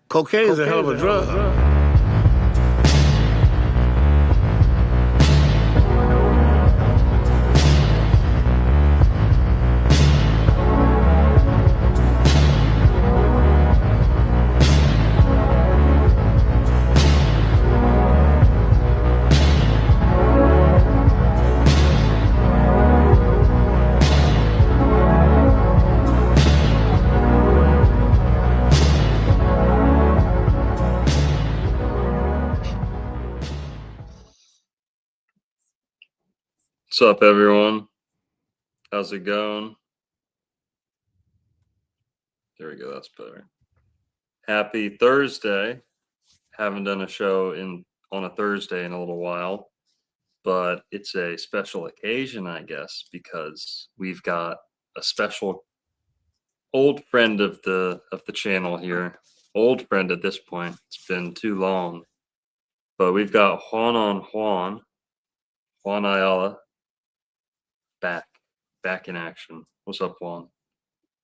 Cocaine is a hell of a drug. What's up, everyone? How's it going? There we go. That's better. Happy Thursday. Haven't done a show on a Thursday in a little while, but it's a special occasion, I guess, because we've got a special old friend of the channel here. Old friend at this point. It's been too long. But we've got Juan Ayala back in action. What's up, Juan?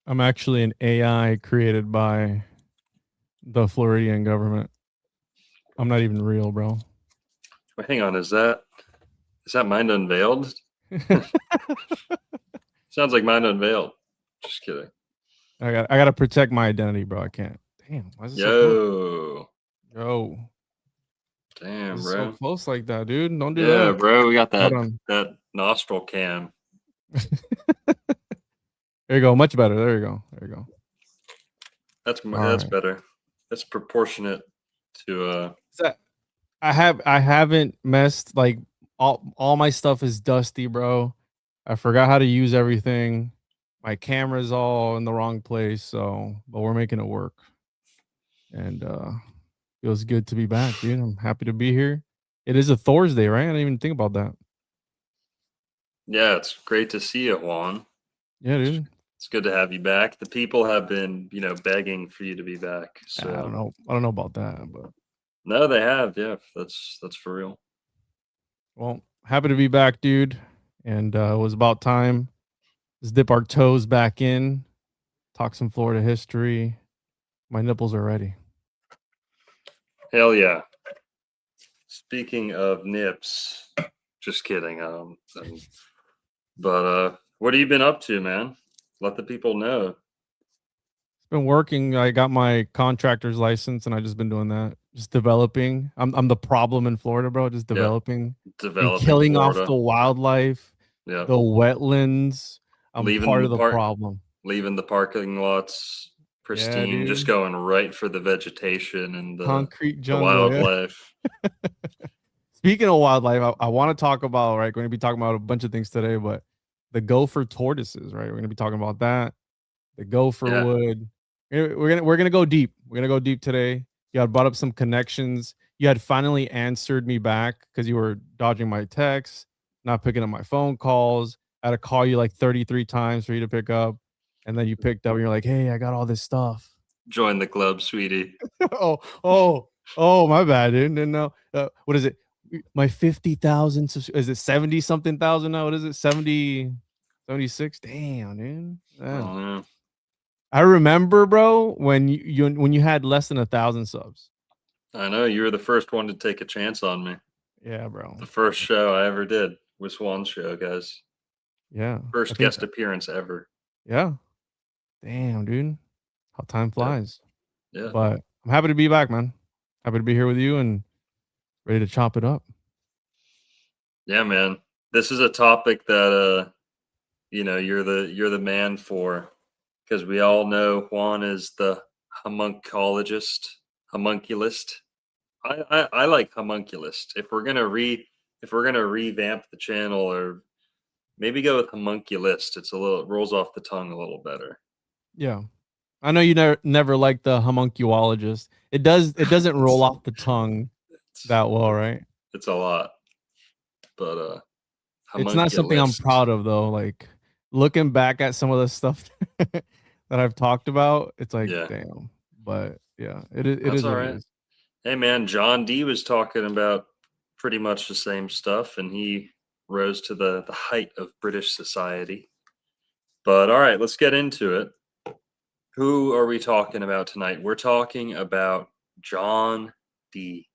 I'm actually an AI created by the Floridian government. I'm not even real, bro. Wait, hang on, is that Mind Unveiled? Sounds like Mind Unveiled. Just kidding. I gotta protect my identity, bro. I can't. Damn, why is it so close? Yo. Damn, bro. So close like that, dude. Don't do that. that. Yeah, bro. We got that nostril cam. There you go. Much better. There you go. That's better. That's proportionate to I haven't messed, like, all my stuff is dusty, bro. I forgot how to use everything. My camera's all in the wrong place, but we're making it work. And feels good to be back, dude. I'm happy to be here. It is a Thursday, right? I didn't even think about that. Yeah, it's great to see you, Juan. Yeah, dude. It's good to have you back. The people have been, begging for you to be back. So I don't know about that, but no, they have. Yeah, that's for real. Well, happy to be back, dude. And it was about time. Let's dip our toes back in, talk some Florida history. My nipples are ready. Hell yeah. Speaking of nips, just kidding. But what have you been up to, man? Let the people know. It's been working. I got my contractor's license, and I just been doing that, just developing. I'm the problem in Florida, bro. Just developing, and killing Florida. Off the wildlife, the wetlands. I'm part of the problem. Leaving the parking lots pristine, just going right for the vegetation and the concrete jungle, wildlife. Yeah. Speaking of wildlife, I want to talk about, right, we're going to be talking about a bunch of things today, but the gopher tortoises, right? We're going to be talking about that. The gopher wood. We're gonna go deep. We're gonna go deep today. You had brought up some connections. You had finally answered me back because you were dodging my texts, not picking up my phone calls. I had to call you like 33 times for you to pick up, and then you picked up and you're like, "Hey, I got all this stuff." Join the club, sweetie. oh, my bad, dude. Didn't know. What is it? My 50,000. Is it 70 something thousand now? What is it? 70, 76? Damn, dude. Yeah. I remember, bro, when you had less than 1,000 subs. I know, you were the first one to take a chance on me. Yeah, bro. The first show I ever did was Juan's show, guys. Yeah. First guest appearance ever. Yeah. Damn, dude. How time flies. Yeah. But I'm happy to be back, man. Happy to be here with you and ready to chop it up. Yeah, man. This is a topic that you're the man for, because we all know Juan is the homunculist. I like homunculist. If we're gonna revamp the channel, or maybe go with homunculist, it rolls off the tongue a little better. Yeah, I know you never liked the homunculologist. It doesn't roll off the tongue that well, right? It's a lot, but it's not something I'm proud of, though. Like, looking back at some of the stuff that I've talked about, it's like, damn. But yeah, it is all right. Hey, man, John Dee was talking about pretty much the same stuff, and he rose to the height of British society. But all right, let's get into it. Who are we talking about tonight? We're talking about John Dee.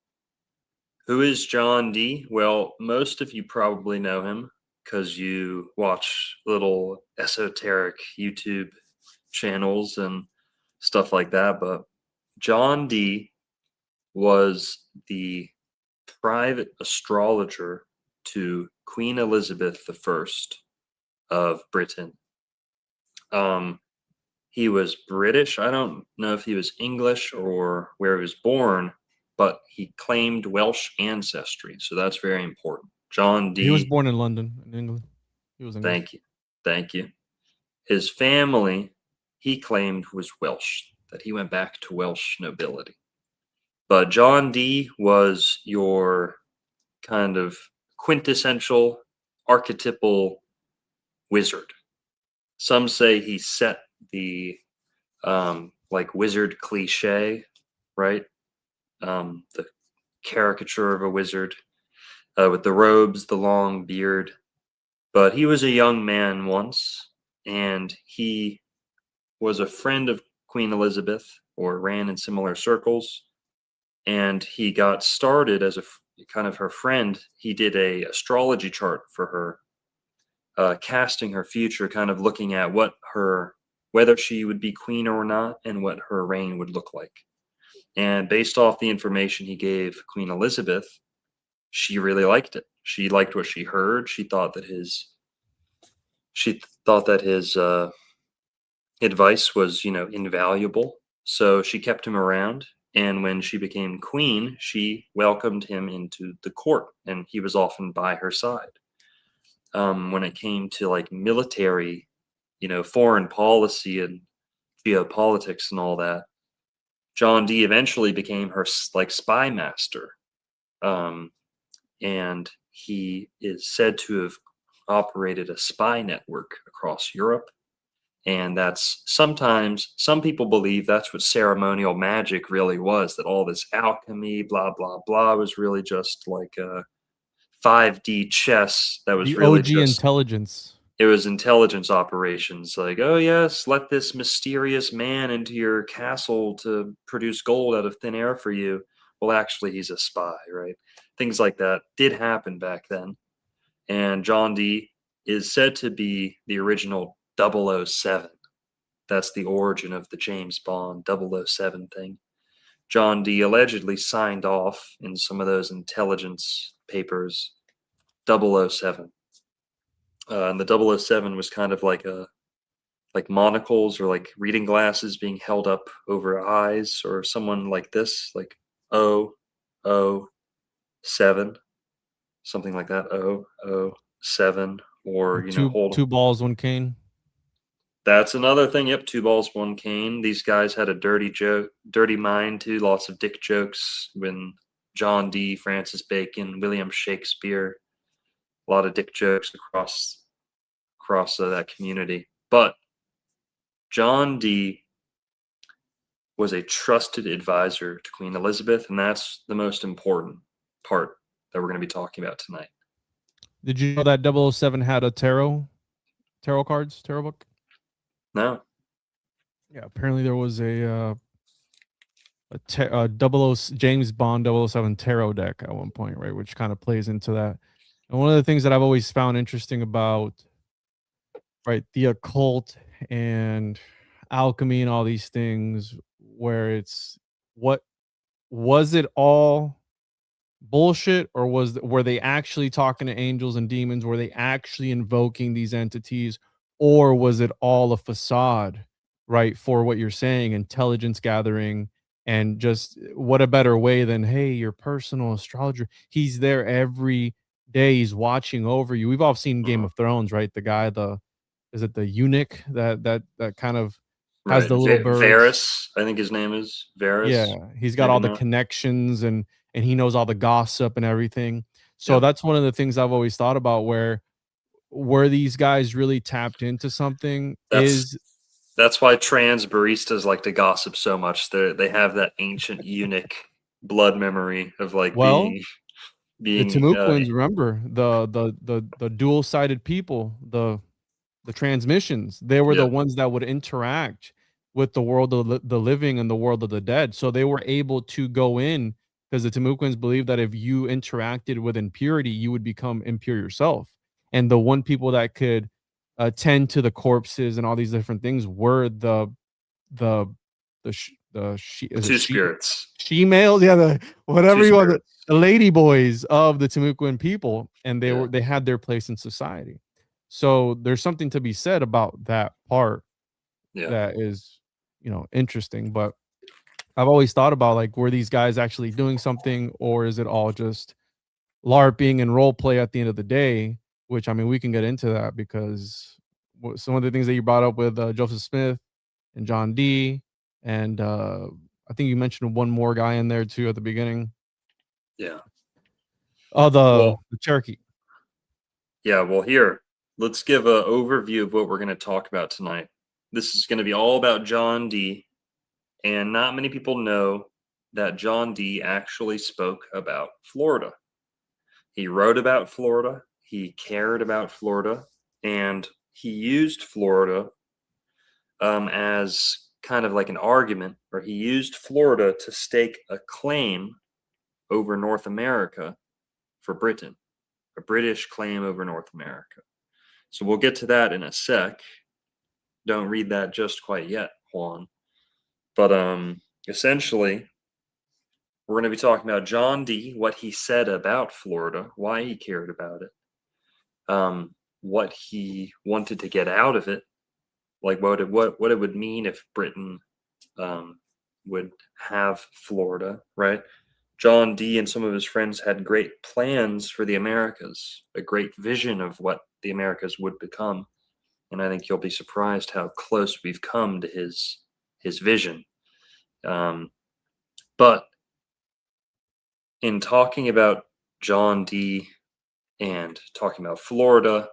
Who is John Dee? Well, most of you probably know him because you watch little esoteric YouTube channels and stuff like that. But John Dee was the private astrologer to Queen Elizabeth I of Britain. He was British. I don't know if he was English or where he was born, but he claimed Welsh ancestry. So that's very important. John Dee. He was born in London, in England. He was English. Thank you. Thank you. His family, he claimed, was Welsh, that he went back to Welsh nobility. But John Dee was your kind of quintessential archetypal wizard. Some say he set the like wizard cliche, right? The caricature of a wizard with the robes, the long beard. But he was a young man once, and he was a friend of Queen Elizabeth, or ran in similar circles. And he got started as a kind of her friend. He did a astrology chart for her, casting her future, kind of looking at whether she would be queen or not, and what her reign would look like. And based off the information he gave Queen Elizabeth, she really liked it. She liked what she heard. She thought that his advice was, invaluable. So she kept him around. And when she became queen, she welcomed him into the court, and he was often by her side. When it came to like military, foreign policy and geopolitics and all that, John Dee eventually became her like spy master. And he is said to have operated a spy network across Europe. And that's sometimes, some people believe that's what ceremonial magic really was, that all this alchemy, blah, blah, blah, was really just like a 5D chess that was The really OG intelligence. It was intelligence operations. Like, oh yes, let this mysterious man into your castle to produce gold out of thin air for you. Well, actually, he's a spy, right? Things like that did happen back then. And John Dee is said to be the original 007. That's the origin of the James Bond 007 thing. John Dee allegedly signed off in some of those intelligence papers 007. And the 007 was kind of like monocles or like reading glasses being held up over eyes, or someone like this, like 007, something like that, 007, or two balls, one cane. That's another thing. Yep, 2 balls, 1 cane. These guys had a dirty mind too. Lots of dick jokes. When John Dee, Francis Bacon, William Shakespeare, a lot of dick jokes across that community. But John Dee was a trusted advisor to Queen Elizabeth, and that's the most important part that we're going to be talking about tonight. Did you know that 007 had a tarot book? No. Yeah, apparently there was a James Bond 007 tarot deck at one point, right, which kind of plays into that. And one of the things that I've always found interesting about, right, the occult and alchemy and all these things, where it's, what was it all bullshit, or were they actually talking to angels and demons? Were they actually invoking these entities, or was it all a facade, right, for what you're saying, intelligence gathering? And just, what a better way than, hey, your personal astrologer, he's there every day, he's watching over you. We've all seen Game of Thrones, right? The guy, is it the eunuch that kind of has the little birds? Varys, I think his name is Varys. Yeah, he's got all the connections, and he knows all the gossip and everything. So that's one of the things I've always thought about, where these guys really tapped into something. That's why trans baristas like to gossip so much. They have that ancient eunuch blood memory of like being the Temucuans. Remember the dual-sided people, the transmissions. They were the ones that would interact with the world of the living and the world of the dead. So they were able to go in because the Temuquans believed that if you interacted with impurity, you would become impure yourself. And the one people that could tend to the corpses and all these different things were the The is it two spirits. she males, yeah, the whatever Two you want, spirits. the lady boys of the Timucuan people, and Yeah. they had their place in society. So there's something to be said about that part Yeah. that is, interesting. But I've always thought about, like, were these guys actually doing something, or is it all just LARPing and role play at the end of the day? Which, I mean, we can get into that because some of the things that you brought up with Joseph Smith and John Dee, and I think you mentioned one more guy in there too at the beginning. Yeah. Oh, Well, the Cherokee. yeah. Well, here, let's give an overview of what we're going to talk about tonight. This is going to be all about John Dee, and not many people know that John Dee actually spoke about Florida. He wrote about Florida, he cared about Florida, and he used Florida as kind of like an argument, or he used Florida to stake a claim over North America for Britain, a British claim over North America. So we'll get to that in a sec. Don't read that just quite yet, Juan. But essentially, we're going to be talking about John Dee, what he said about Florida, why he cared about it, what he wanted to get out of it, like what it would mean if Britain would have Florida, right? John Dee and some of his friends had great plans for the Americas, a great vision of what the Americas would become, and I think you'll be surprised how close we've come to his vision. But in talking about John Dee and talking about Florida,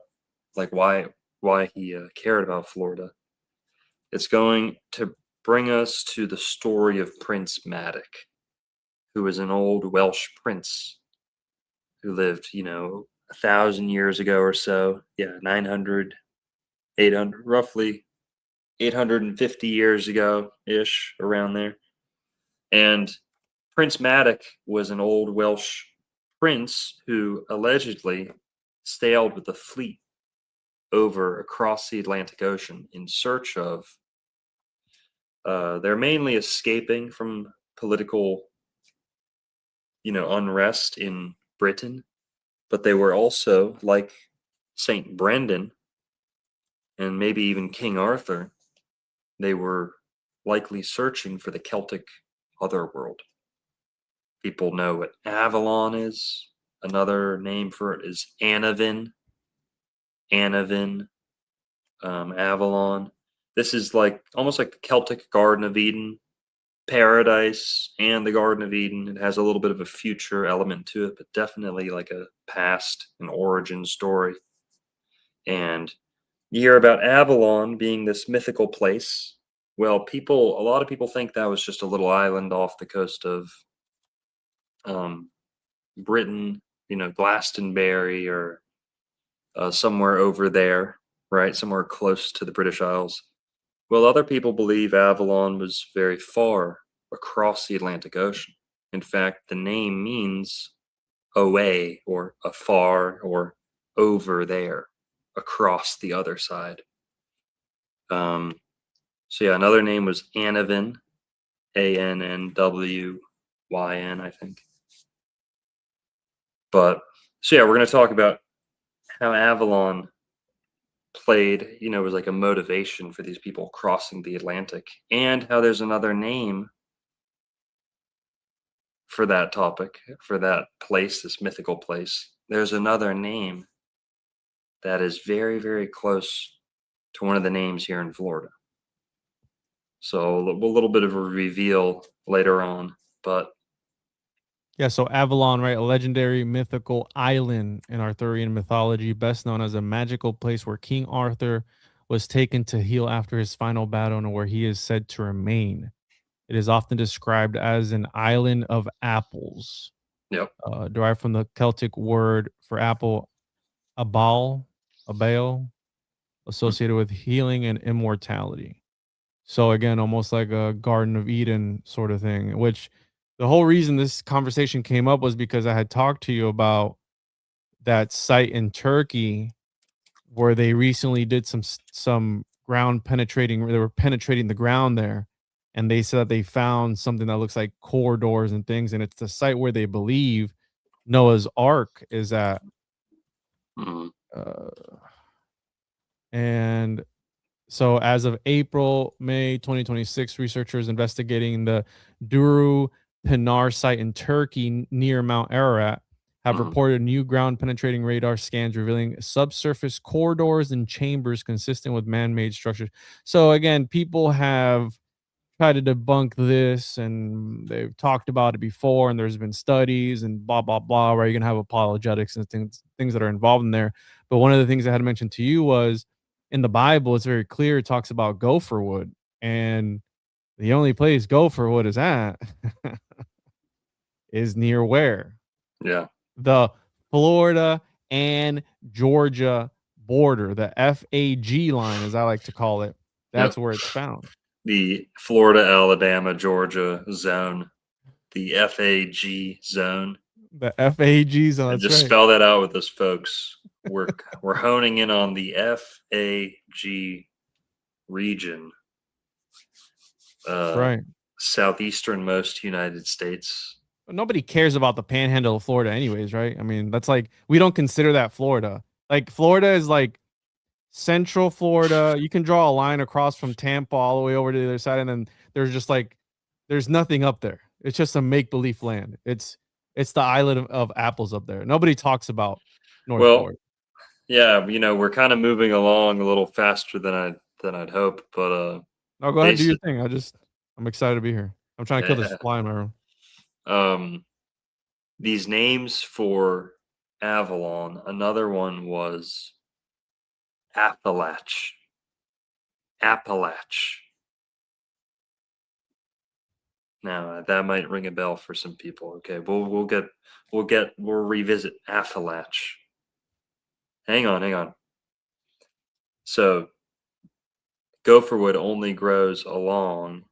like why he cared about Florida, it's going to bring us to the story of Prince Madoc, who was an old Welsh prince who lived, 1,000 years ago or so. Yeah, 900, 800, roughly 850 years ago ish, around there. And Prince Madoc was an old Welsh prince who allegedly sailed with a fleet over across the Atlantic Ocean in search of. They're mainly escaping from political, unrest in Britain, but they were also, like Saint Brendan and maybe even King Arthur, they were likely searching for the Celtic Otherworld. People know what Avalon is. Another name for it is Annavin. Avalon. This is like almost like the Celtic Garden of Eden, paradise, and the Garden of Eden. It has a little bit of a future element to it, but definitely like a past, an origin story. And you hear about Avalon being this mythical place. Well, a lot of people think that was just a little island off the coast of Britain, Glastonbury, or somewhere over there, right? Somewhere close to the British Isles. Well, other people believe Avalon was very far across the Atlantic Ocean. In fact, the name means away or afar or over there, across the other side. So yeah, another name was Annwyn, Annwyn, I think. But so yeah, we're going to talk about how Avalon played, was like a motivation for these people crossing the Atlantic, and how there's another name for that topic, for that place, this mythical place. There's another name that is very, very close to one of the names here in Florida. So a little bit of a reveal later on, but Yeah, so Avalon, right? A legendary mythical island in Arthurian mythology, best known as a magical place where King Arthur was taken to heal after his final battle and where he is said to remain. It is often described as an island of apples, yep. derived from the Celtic word for apple, abal, associated with healing and immortality. So again, almost like a Garden of Eden sort of thing, which the whole reason this conversation came up was because I had talked to you about that site in Turkey where they recently did some ground penetrating, they were penetrating the ground there, and they said that they found something that looks like corridors and things, and it's the site where they believe Noah's Ark is at. Mhm. Uh, and so as of May 2026, researchers investigating the Duru Pinar site in Turkey near Mount Ararat have Mhm. reported new ground penetrating radar scans revealing subsurface corridors and chambers consistent with man-made structures. So again, people have tried to debunk this and they've talked about it before, and there's been studies and blah blah blah, where you can have apologetics and things that are involved in there. But one of the things I had mentioned to you was in the Bible, it's very clear, it talks about gopher wood, and the only place gopher wood is at is near where? Yeah. The Florida and Georgia border, the FAG line, as I like to call it. That's Yep. where it's found. The Florida, Alabama, Georgia zone, the FAG zone. The FAG zone, And that's just right. spell that out with us, folks. We're honing in on the FAG region, That's uh, right. southeasternmost United States. Nobody cares about the panhandle of Florida anyways, right? I mean, that's like we don't consider that Florida. Like Florida is like central Florida. You can draw a line across from Tampa all the way over to the other side, and then there's just like there's nothing up there. It's just a make believe land. It's the island of apples up there. Nobody talks about North Well, Florida. yeah, we're kind of moving along a little faster than I'd hoped, but No, go ahead, do your basic, thing. I'm excited to be here. I'm trying to kill this yeah. fly in my room. Um, these names for Avalon. Another one was Appalach. Appalach. Now that might ring a bell for some people. Okay, we'll revisit Appalach. Hang on. So gopherwood only grows along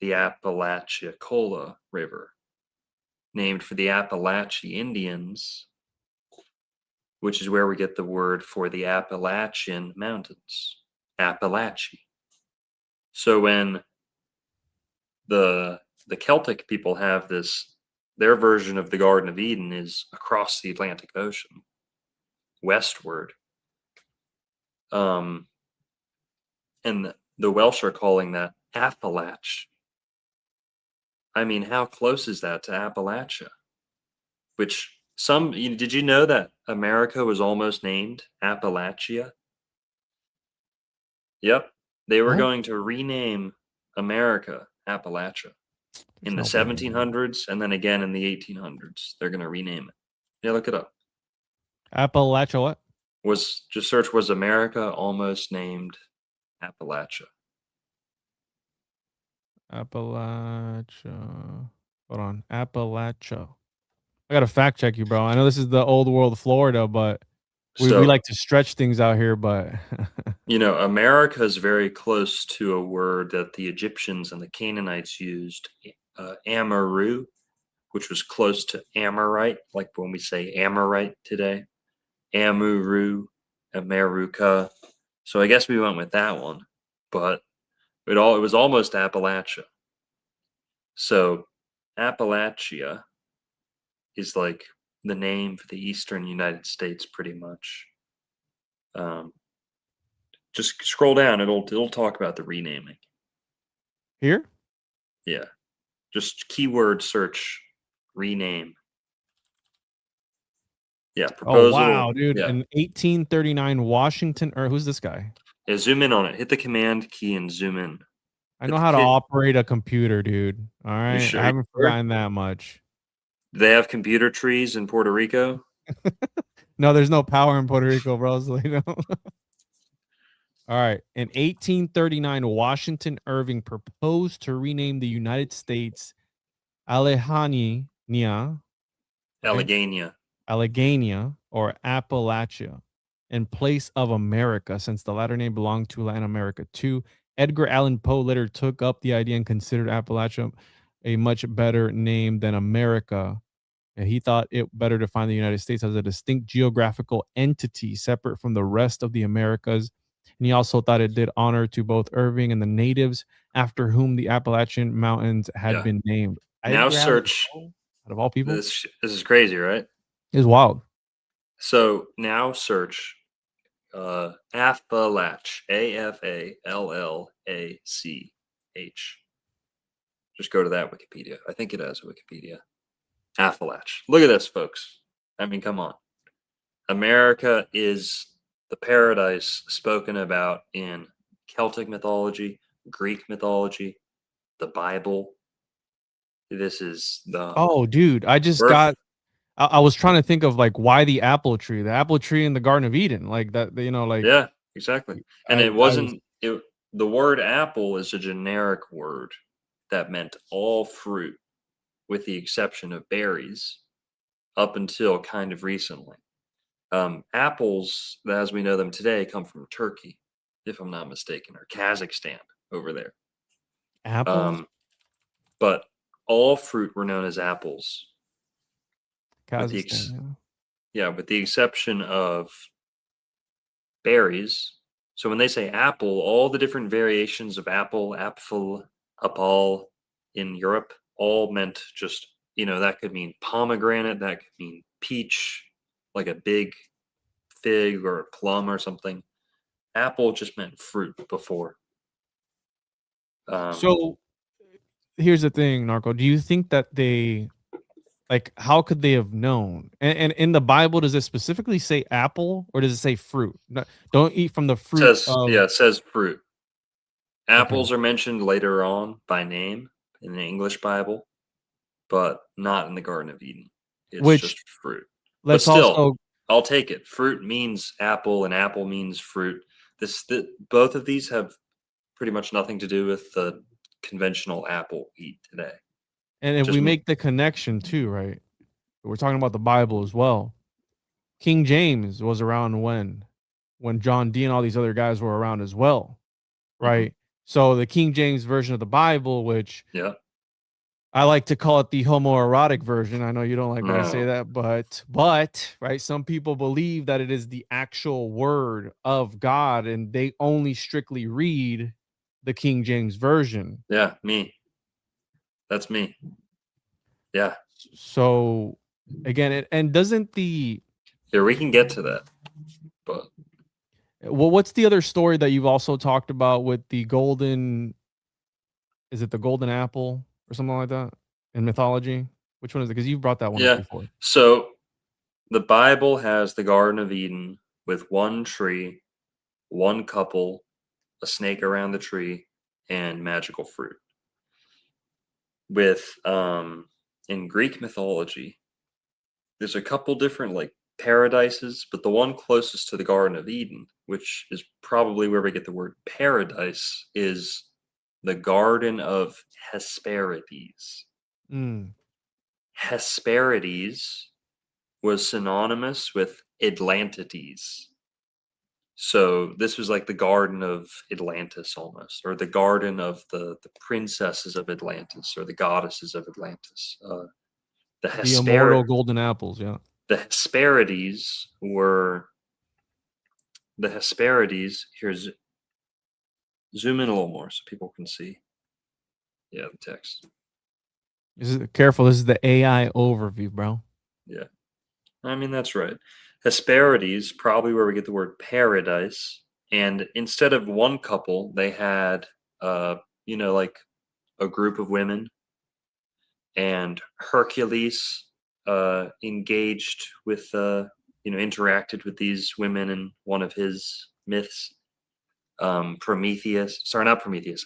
the Apalachicola River, named for the Appalachian Indians, which is where we get the word for the Appalachian Mountains, Appalachia. So when the Celtic people have this, their version of the Garden of Eden is across the Atlantic Ocean, westward. Um, and the Welsh are calling that Appalach. I mean, how close is that to Appalachia? Which did you know that America was almost named Appalachia? Yep, they were What? going to rename America Appalachia There's in the no way, man. 1700s and then again in the 1800s. They're going to rename it. Yeah, look it up. Appalachia what? Just search was America almost named Appalachia. Appalachia. Hold on. Appalachia. I gotta fact check you, bro. I know this is the old world Florida, but we So, like to stretch things out here, but America is very close to a word that the Egyptians and the Canaanites used, Amaru, which was close to Amorite, like when we say Amorite today. Amuru, America. So I guess we went with that one, but it was almost Appalachia. So Appalachia is like the name for the eastern United States, pretty much. Um, just scroll down; it'll talk about the renaming. here? Yeah, just keyword search, rename. Yeah, Oh proposal. wow, dude. Yeah, In 1839, Washington, or who's this guy? yeah. Zoom in on it. Hit the command key and zoom in. I Hit know the how to kit. operate a computer, dude. All You right. I sure? You haven't sure? forgotten that much. Do they have computer trees in Puerto Rico? No, there's no power in Puerto Rico, bro. So you know. All right. In 1839, Washington Irving proposed to rename the United States Alejania, okay, Alleghenia. Alleghania or Appalachia in place of America, since the latter name belonged to Latin America too. Edgar Allan Poe later took up the idea and considered Appalachia a much better name than America. And he thought it better to find the United States as a distinct geographical entity separate from the rest of the Americas. And he also thought it did honor to both Irving and the natives after whom the Appalachian Mountains had Yeah. been named. Now Edgar Allan search Poe, out of all people, this. This is crazy, right? is wild. So now search Appalach, Affallach. Just go to that Wikipedia. I think it has a Wikipedia. Appalach. Look at this, folks. I mean, come on. America is the paradise spoken about in Celtic mythology, Greek mythology, the Bible. This is the Oh, dude, I just birth. got. I was trying to think of like why the apple tree, in the Garden of Eden, like that. You know, like Yeah, exactly. And it I was. wasn't it. The word apple is a generic word that meant all fruit, with the exception of berries, up until kind of recently. Apples, as we know them today, come from Turkey, if I'm not mistaken, or Kazakhstan over there. Apples, Um, but all fruit were known as apples, with the Kazakhstan. with the exception of berries. So when they say apple, all the different variations of apple, apple in Europe, all meant just, that could mean pomegranate, that could mean peach, like a big fig or a plum or something. Apple just meant fruit before. So here's the thing, Narco. Do you think that they like how could they have known? And in the Bible, does it specifically say apple or does it say fruit? Don't eat from the fruit of. It says fruit. Okay. Apples are mentioned later on by name in the English Bible, but not in the Garden of Eden. It's Which just fruit. But let's still, also. I'll take it. Fruit means apple, and apple means fruit. Both of these have pretty much nothing to do with the conventional apple we eat today. And if Just we make the connection too, right? We're talking about the Bible as well. King James was around when John Dee and all these other guys were around as well, mhm, right? So the King James version of the Bible, which yeah. I like to call it the homoerotic version. I know you don't like when I say No. that, but right, some people believe that it is the actual word of God and they only strictly read the King James version. Yeah, me. That's me. Yeah. So again, and doesn't the Here, we can get to that. But well, what's the other story that you've also talked about with the golden, is it the golden apple or something like that in mythology? Which one is it? Because you've brought that one up yeah. before. So the Bible has the Garden of Eden with one tree, one couple, a snake around the tree, and magical fruit. With in Greek mythology, there's a couple different like paradises, but the one closest to the Garden of Eden, which is probably where we get the word paradise, is the Garden of Hesperides. Mm. Hesperides was synonymous with Atlantides. So this was like the Garden of Atlantis almost, or the Garden of the princesses of Atlantis, or the goddesses of Atlantis. The The Hesper immortal golden apples, yeah. the Hesperides were the Hesperides. Here's zoom in a little more so people can see. Yeah, the text. Careful, this is the AI overview, bro. Yeah, I mean that's right. Hesperides, probably where we get the word paradise. And instead of one couple, they had, like a group of women. And Hercules engaged with, interacted with these women in one of his myths. Not Prometheus,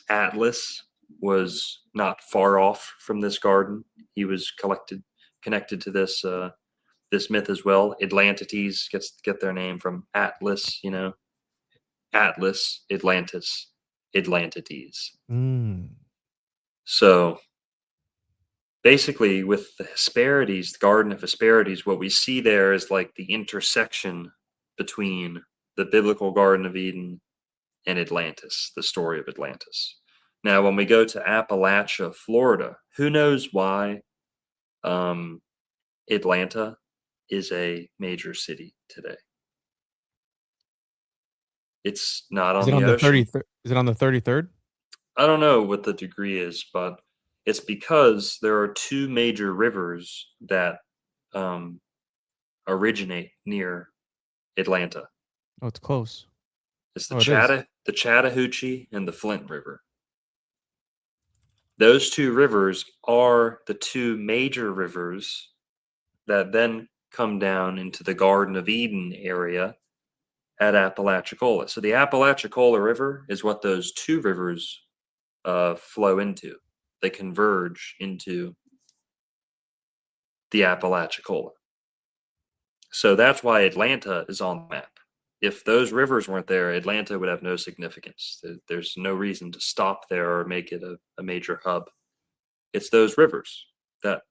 Atlas was not far off from this garden. He was connected to this myth as well. Atlantides get their name from Atlas, Atlas, Atlantis, Atlantides. Mm. So basically, with the Hesperides, the Garden of Hesperides, what we see there is like the intersection between the biblical Garden of Eden and Atlantis, the story of Atlantis. Now, when we go to Appalachia, Florida, who knows why Atlanta is a major city today? It's not Is on it the on the ocean. 33rd? Is it on the 33rd? I don't know what the degree is, but it's because there are two major rivers that originate near Atlanta. Oh, it's close. It's Oh, it is. the Chattahoochee and the Flint River. Those two rivers are the two major rivers that then come down into the Garden of Eden area at Apalachicola. So the Apalachicola River is what those two rivers flow into. They converge into the Apalachicola. So that's why Atlanta is on the map. If those rivers weren't there, Atlanta would have no significance. There's no reason to stop there or make it a major hub. It's those rivers that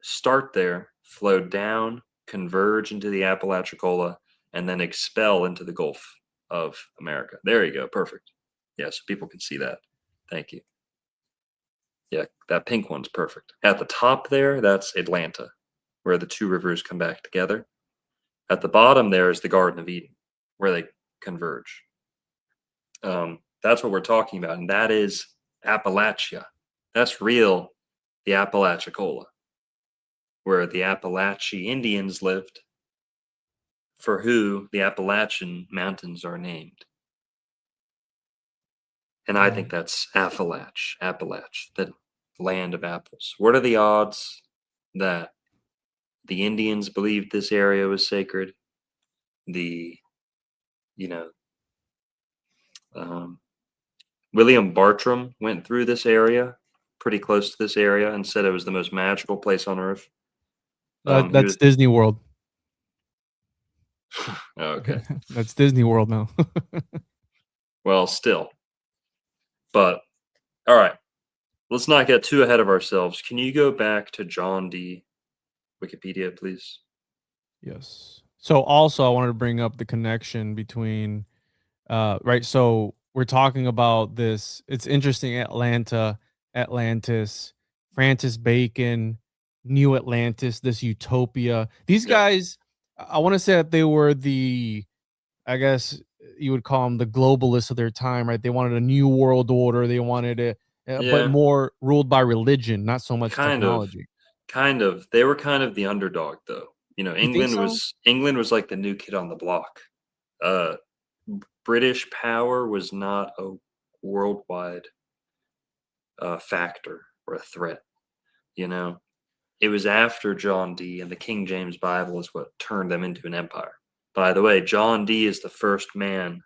start there, flow down, converge into the Apalachicola, and then expel into the Gulf of America. There you go. Perfect. Yeah, so people can see that. Thank you. Yeah, that pink one's perfect. At the top there, that's Atlanta, where the two rivers come back together. At the bottom there is the Garden of Eden, where they converge. That's what we're talking about, and that is Appalachia. That's real, the Apalachicola, where the Appalachian Indians lived, for who the Appalachian Mountains are named. And I think that's Appalach, the land of apples. What are the odds that the Indians believed this area was sacred? William Bartram went through this area, pretty close to this area, and said it was the most magical place on earth. That's Disney World. Okay. That's Disney World now. Well, still. But, all right. Let's not get too ahead of ourselves. Can you go back to John Dee Wikipedia, please? Yes. So also I wanted to bring up the connection between right, so we're talking about this. It's interesting. Atlanta, Atlantis, Francis Bacon, New Atlantis, this utopia. These Yeah. guys, I want to say that they were I guess you would call them the globalists of their time, right? They wanted a new world order. They wanted it, but Yeah. more ruled by religion, not so much Kind of. technology. They were kind of the underdog, though. You think so? England was like the new kid on the block. British power was not a worldwide factor or a threat. It was after John Dee and the King James Bible is what turned them into an empire. By the way, John Dee is the first man.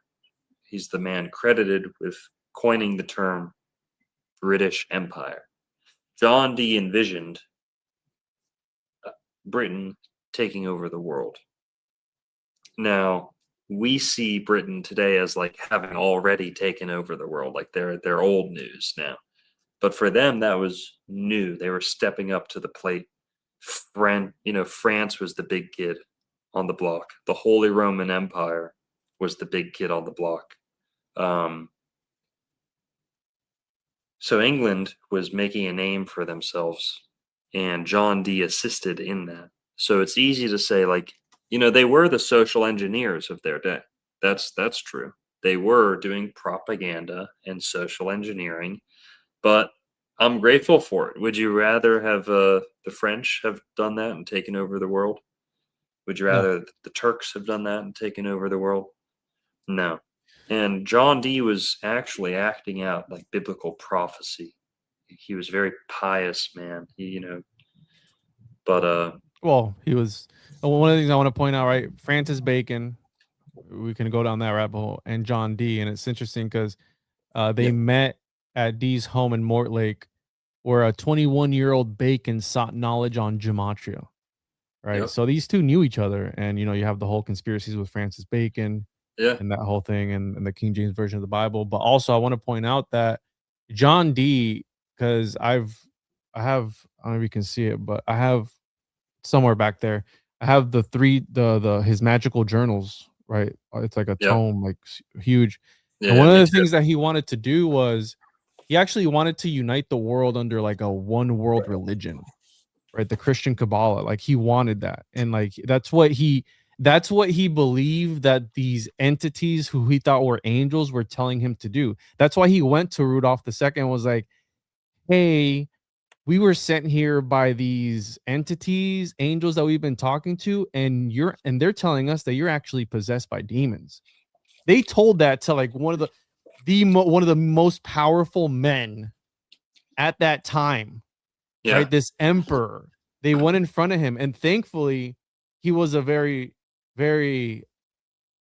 He's the man credited with coining the term British Empire. John Dee envisioned Britain taking over the world. Now, we see Britain today as like having already taken over the world, like they're old news now. But for them, that was new. They were stepping up to the plate. France was the big kid on the block. The Holy Roman Empire was the big kid on the block. So England was making a name for themselves, and John Dee assisted in that. So it's easy to say, like, they were the social engineers of their day. That's true. They were doing propaganda and social engineering, but I'm grateful for it. Would you rather have the French have done that and taken over the world? Would you No. rather the Turks have done that and taken over the world? No. And John Dee was actually acting out like biblical prophecy. He was a very pious man. Well, he was one of the things I want to point out, right? Francis Bacon, we can go down that rabbit hole, and John Dee. And it's interesting because they met at Dee's home in Mortlake, where a 21-year-old Bacon sought knowledge on gematria. Right. Yep. So these two knew each other. And, you have the whole conspiracies with Francis Bacon Yeah. and that whole thing and the King James version of the Bible. But also, I want to point out that John Dee, because I don't know if you can see it, but I have somewhere back there, I have his magical journals, right? It's like a tome, like huge. And Yeah, one of me the too. things that he wanted to do was he actually wanted to unite the world under like a one world religion, right? The Christian Kabbalah. Like he wanted that. And like that's what he believed that these entities who he thought were angels were telling him to do. That's why he went to Rudolph II and was like, hey, we were sent here by these entities, angels that we've been talking to, and they're telling us that you're actually possessed by demons. They told that to like one of the most powerful men at that time, Yeah, right? This emperor. They went in front of him, and thankfully, he was a very, very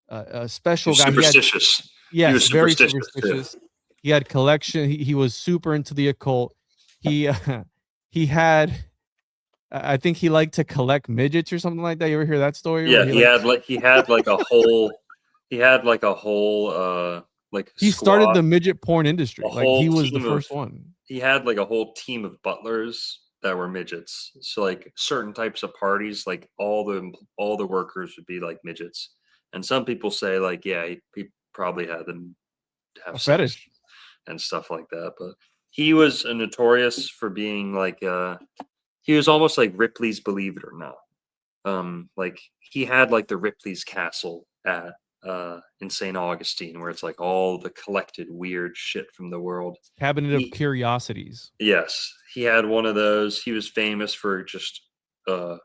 a he special was guy. He had superstitious. He was yes, very superstitious too. superstitious. He had collection. He was super into the occult. He he had I think he liked to collect midgets or something like that. You ever hear that story where Yeah, he liked he had like a whole he had like he started squad, the midget porn industry. a Like he whole was the team of first one. he had like a whole team of butlers that were midgets. So like certain types of parties, like all the workers would be like midgets. And some people say like, yeah, he probably had them A have sex fetish. and stuff like that. But he was a notorious for being like he was almost like Ripley's Believe It or Not. Like he had like the Ripley's Castle at in St. Augustine, where it's like all the collected weird shit from the world. Cabinet of He Curiosities. Yes, he had one of those. He was famous for just uh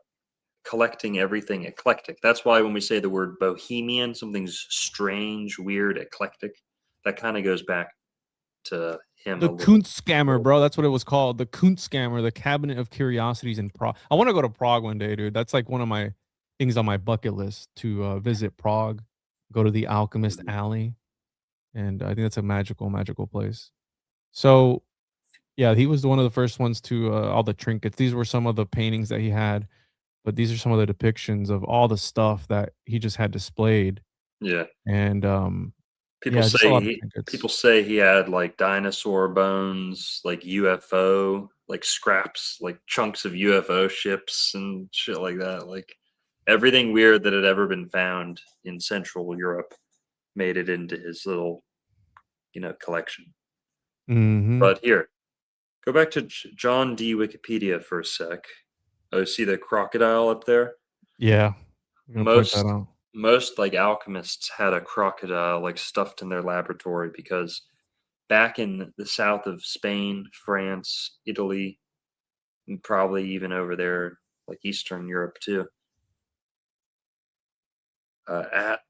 collecting everything eclectic. That's why when we say the word bohemian, something's strange, weird, eclectic, that kind of goes back to him The a little. Kunstkammer, bro. That's what it was called. The Kunstkammer, the Cabinet of Curiosities in Prague. I want to go to Prague one day, dude. That's like one of my things on my bucket list to visit Prague, go to the Alchemist Mhm. Alley. And I think that's a magical, magical place. So, yeah, he was one of the first ones to all the trinkets. These were some of the paintings that he had, but these are some of the depictions of all the stuff that he just had displayed. Yeah. And People yeah, just a say lot of he trinkets. people say he had like dinosaur bones, like UFO, like scraps, like chunks of UFO ships and shit like that. Like everything weird that had ever been found in Central Europe made it into his little, collection. Hmm. But here, go back to John Dee Wikipedia for a sec. Oh, see the crocodile up there? Yeah, I'm gonna point that Most out. most like alchemists had a crocodile like stuffed in their laboratory because back in the south of Spain, France, Italy, and probably even over there, like Eastern Europe too.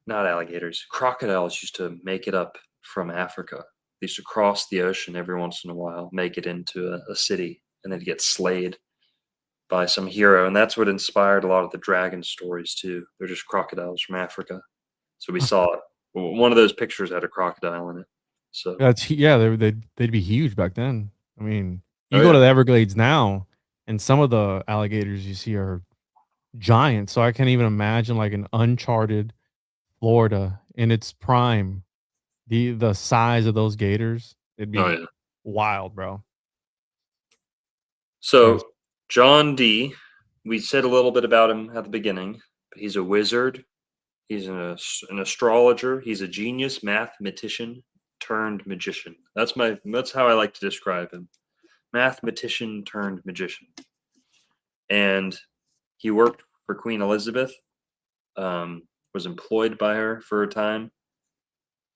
Not alligators, crocodiles used to make it up from Africa. They used to cross the ocean every once in a while, make it into a city, and then get slayed by some hero. And that's what inspired a lot of the dragon stories too. They're just crocodiles from Africa. So we saw it. One of those pictures had a crocodile in it. So, Yeah, they'd be huge back then. I mean, oh you go yeah, to the Everglades now, and some of the alligators you see are giant. So I can't even imagine like an uncharted Florida in its prime. The size of those gators, it'd oh be yeah. wild, bro. Yes. So John Dee, we said a little bit about him at the beginning. But he's a wizard. He's an astrologer. He's a genius mathematician turned magician. That's how I like to describe him. Mathematician turned magician. And he worked for Queen Elizabeth. Was employed by her for a time.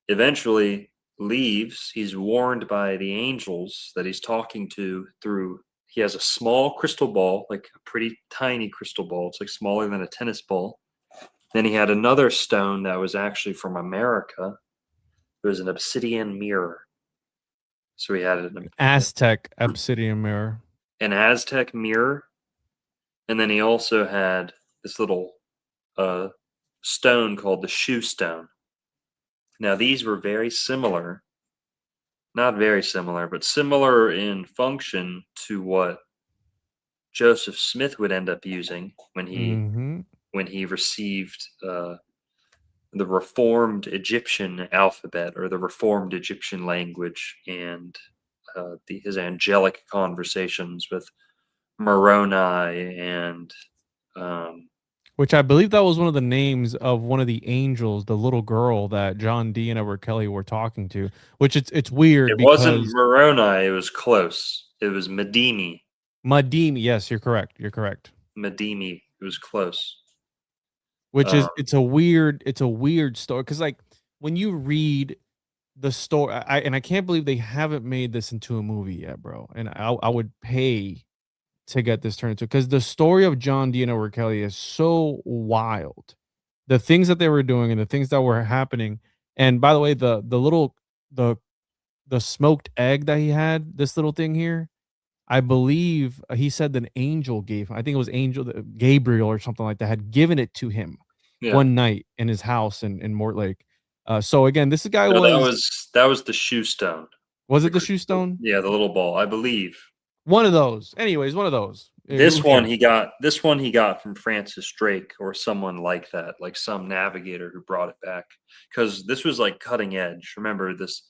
Eventually leaves. He's warned by the angels that he's talking to through. He has a small crystal ball, like a pretty tiny crystal ball. It's like smaller than a tennis ball. Then he had another stone that was actually from America. It was an obsidian mirror. So he had Aztec obsidian mirror. an Aztec mirror, and then he also had this little uh, stone called the shoe stone. Now these were very similar, not very similar, but similar in function to what Joseph Smith would end up using Hmm. when he received the reformed Egyptian alphabet or the reformed Egyptian language and his angelic conversations with Moroni and um, Which I believe that was one of the names of one of the angels, the little girl that John Dee and Edward Kelly were talking to. Which it's weird It wasn't because Moroni. It was close. It was Medimi. Madimi, yes, you're correct. You're correct. Medimi. It was close. Which is it's a weird story because like when you read the story, I can't believe they haven't made this into a movie yet, bro. And I would pay to get this turned into because the story of John Dee and Edward Kelly is so wild. The things that they were doing and the things that were happening. And by the way, the little the the smoked egg that he had, this little thing here, I believe he said an angel gave him. I think it was Angel Gabriel or something like that had given it to him Yeah. one night in his house in Mortlake. So again, this guy No, was that was the shoe stone. it the shoe stone? Yeah, the little ball, I believe. One of those. Anyways, one of those. This Who one cares? he got from Francis Drake or someone like that, like some navigator who brought it back. Because this was like cutting edge. Remember this,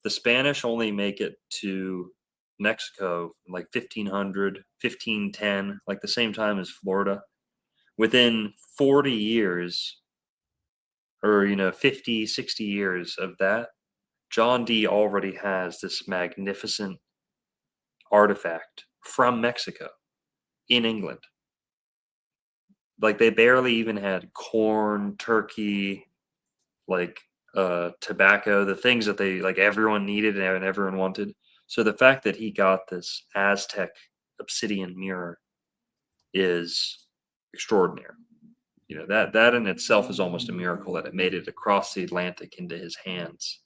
the Spanish only make it to Mexico like 1500, 1510, like the same time as Florida. Within 40 years or 50, 60 years of that, John Dee already has this magnificent artifact from Mexico in England. Like they barely even had corn, turkey, like tobacco, the things that they like everyone needed and everyone wanted. So the fact that he got this Aztec obsidian mirror is extraordinary. That in itself is almost a miracle that it made it across the Atlantic into his hands.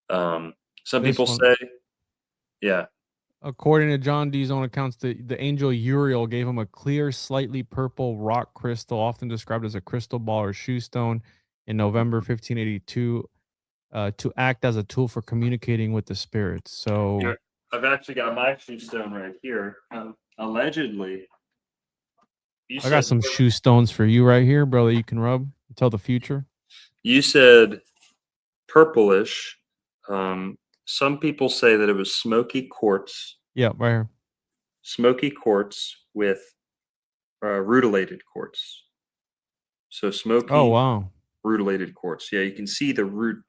Some This people one. say, yeah, According to John Dee's own accounts, the angel Uriel gave him a clear, slightly purple rock crystal, often described as a crystal ball or shoe stone, in November 1582, to act as a tool for communicating with the spirits. So I've actually got my shoe stone right here. Allegedly, I got some shoe stones for you right here, bro, that you can rub until the future. You said purplish. Some people say that it was smoky quartz. Yeah, right here. Smoky quartz with rutilated quartz. So smoky. Oh wow, rutilated quartz. Yeah, you can see the root.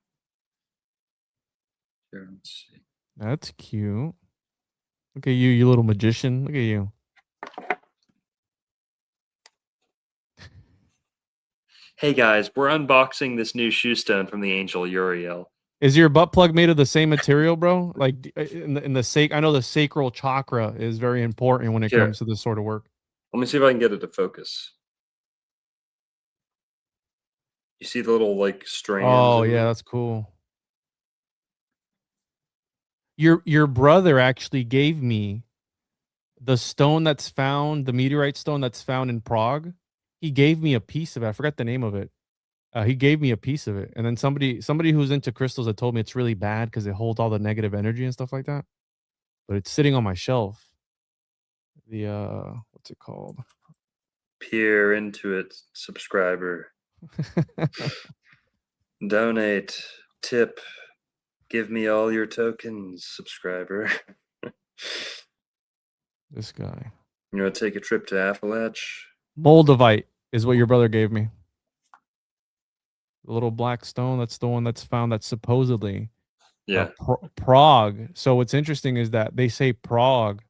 Here, let's see. That's cute. Look at you, you little magician. Look at you. Hey guys, we're unboxing this new shoe stone from the angel Uriel. Is your butt plug made of the same material, bro? Like in the I know the sacral chakra is very important when it comes to this sort of work. Let me see if I can get it to focus. You see the little like strands? Oh yeah, that's cool. Your brother actually gave me the stone that's found, the meteorite stone that's found in Prague. He gave me a piece of it. I forgot the name of it. He gave me a piece of it, and then somebody who's into crystals had told me it's really bad because it holds all the negative energy and stuff like that. But it's sitting on my shelf. The what's it called? Peer into it, subscriber. Donate, tip, give me all your tokens, subscriber. This guy. You want to take a trip to Appalach? Moldavite is what your brother gave me. The little black stone, that's the one that's found that's supposedly Prague. So what's interesting is that they say Prague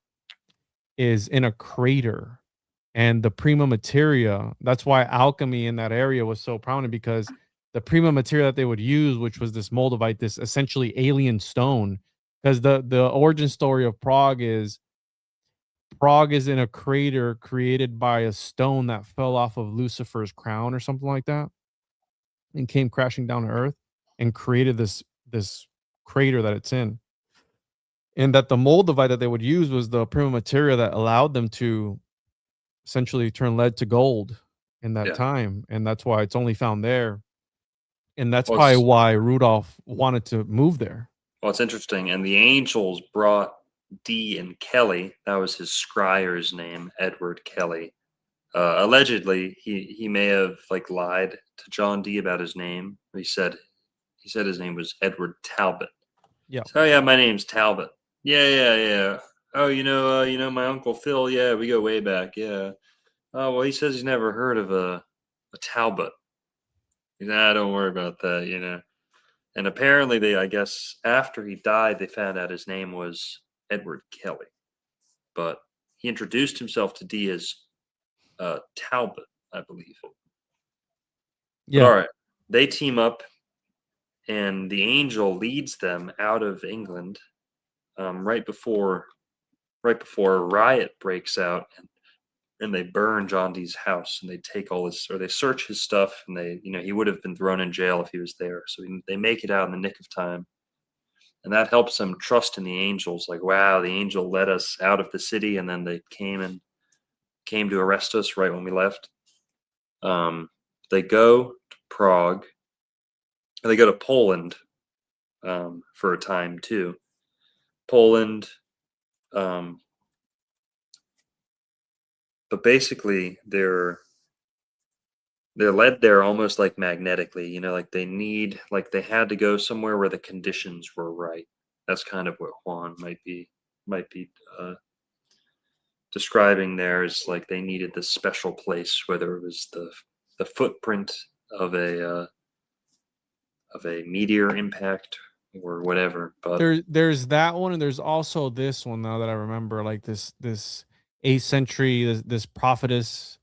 is in a crater, and the prima materia, that's why alchemy in that area was so prominent, because the prima materia that they would use, which was this moldavite, this essentially alien stone, because the origin story of Prague is in a crater created by a stone that fell off of Lucifer's crown or something like that, and came crashing down to earth and created this crater that it's in. And that the moldavite that they would use was the prima materia that allowed them to essentially turn lead to gold in that time. And that's why it's only found there. And that's probably why Rudolph wanted to move there. Well, it's interesting. And the angels brought Dee and Kelly. That was his scryer's name, Edward Kelly. Allegedly, he may have like lied to John Dee about his name. He said his name was Edward Talbot. Yeah. So, yeah, my name's Talbot. Yeah. Oh, you know my Uncle Phil. Yeah, we go way back. Yeah. Oh well, he says he's never heard of a Talbot. Nah, don't worry about that. And apparently, I guess, after he died, they found out his name was Edward Kelly, but he introduced himself to Dee as Talbot, I believe. But Yeah. all right, they team up, and the angel leads them out of England right before a riot breaks out, and they burn John Dee's house, and they take all his, or they search his stuff, and he would have been thrown in jail if he was there. So they make it out in the nick of time, and that helps them trust in the angels. Like, wow, the angel led us out of the city, and then they came to arrest us right when we left. They go to Prague. They go to Poland for a time too. Poland, but basically they're led there almost like magnetically. Like they had to go somewhere where the conditions were right. That's kind of what Juan might be describing there, is like they needed this special place, whether it was the footprint of a meteor impact or whatever. But There's that one, and there's also this one now that I remember. Like this 8th century, this prophetess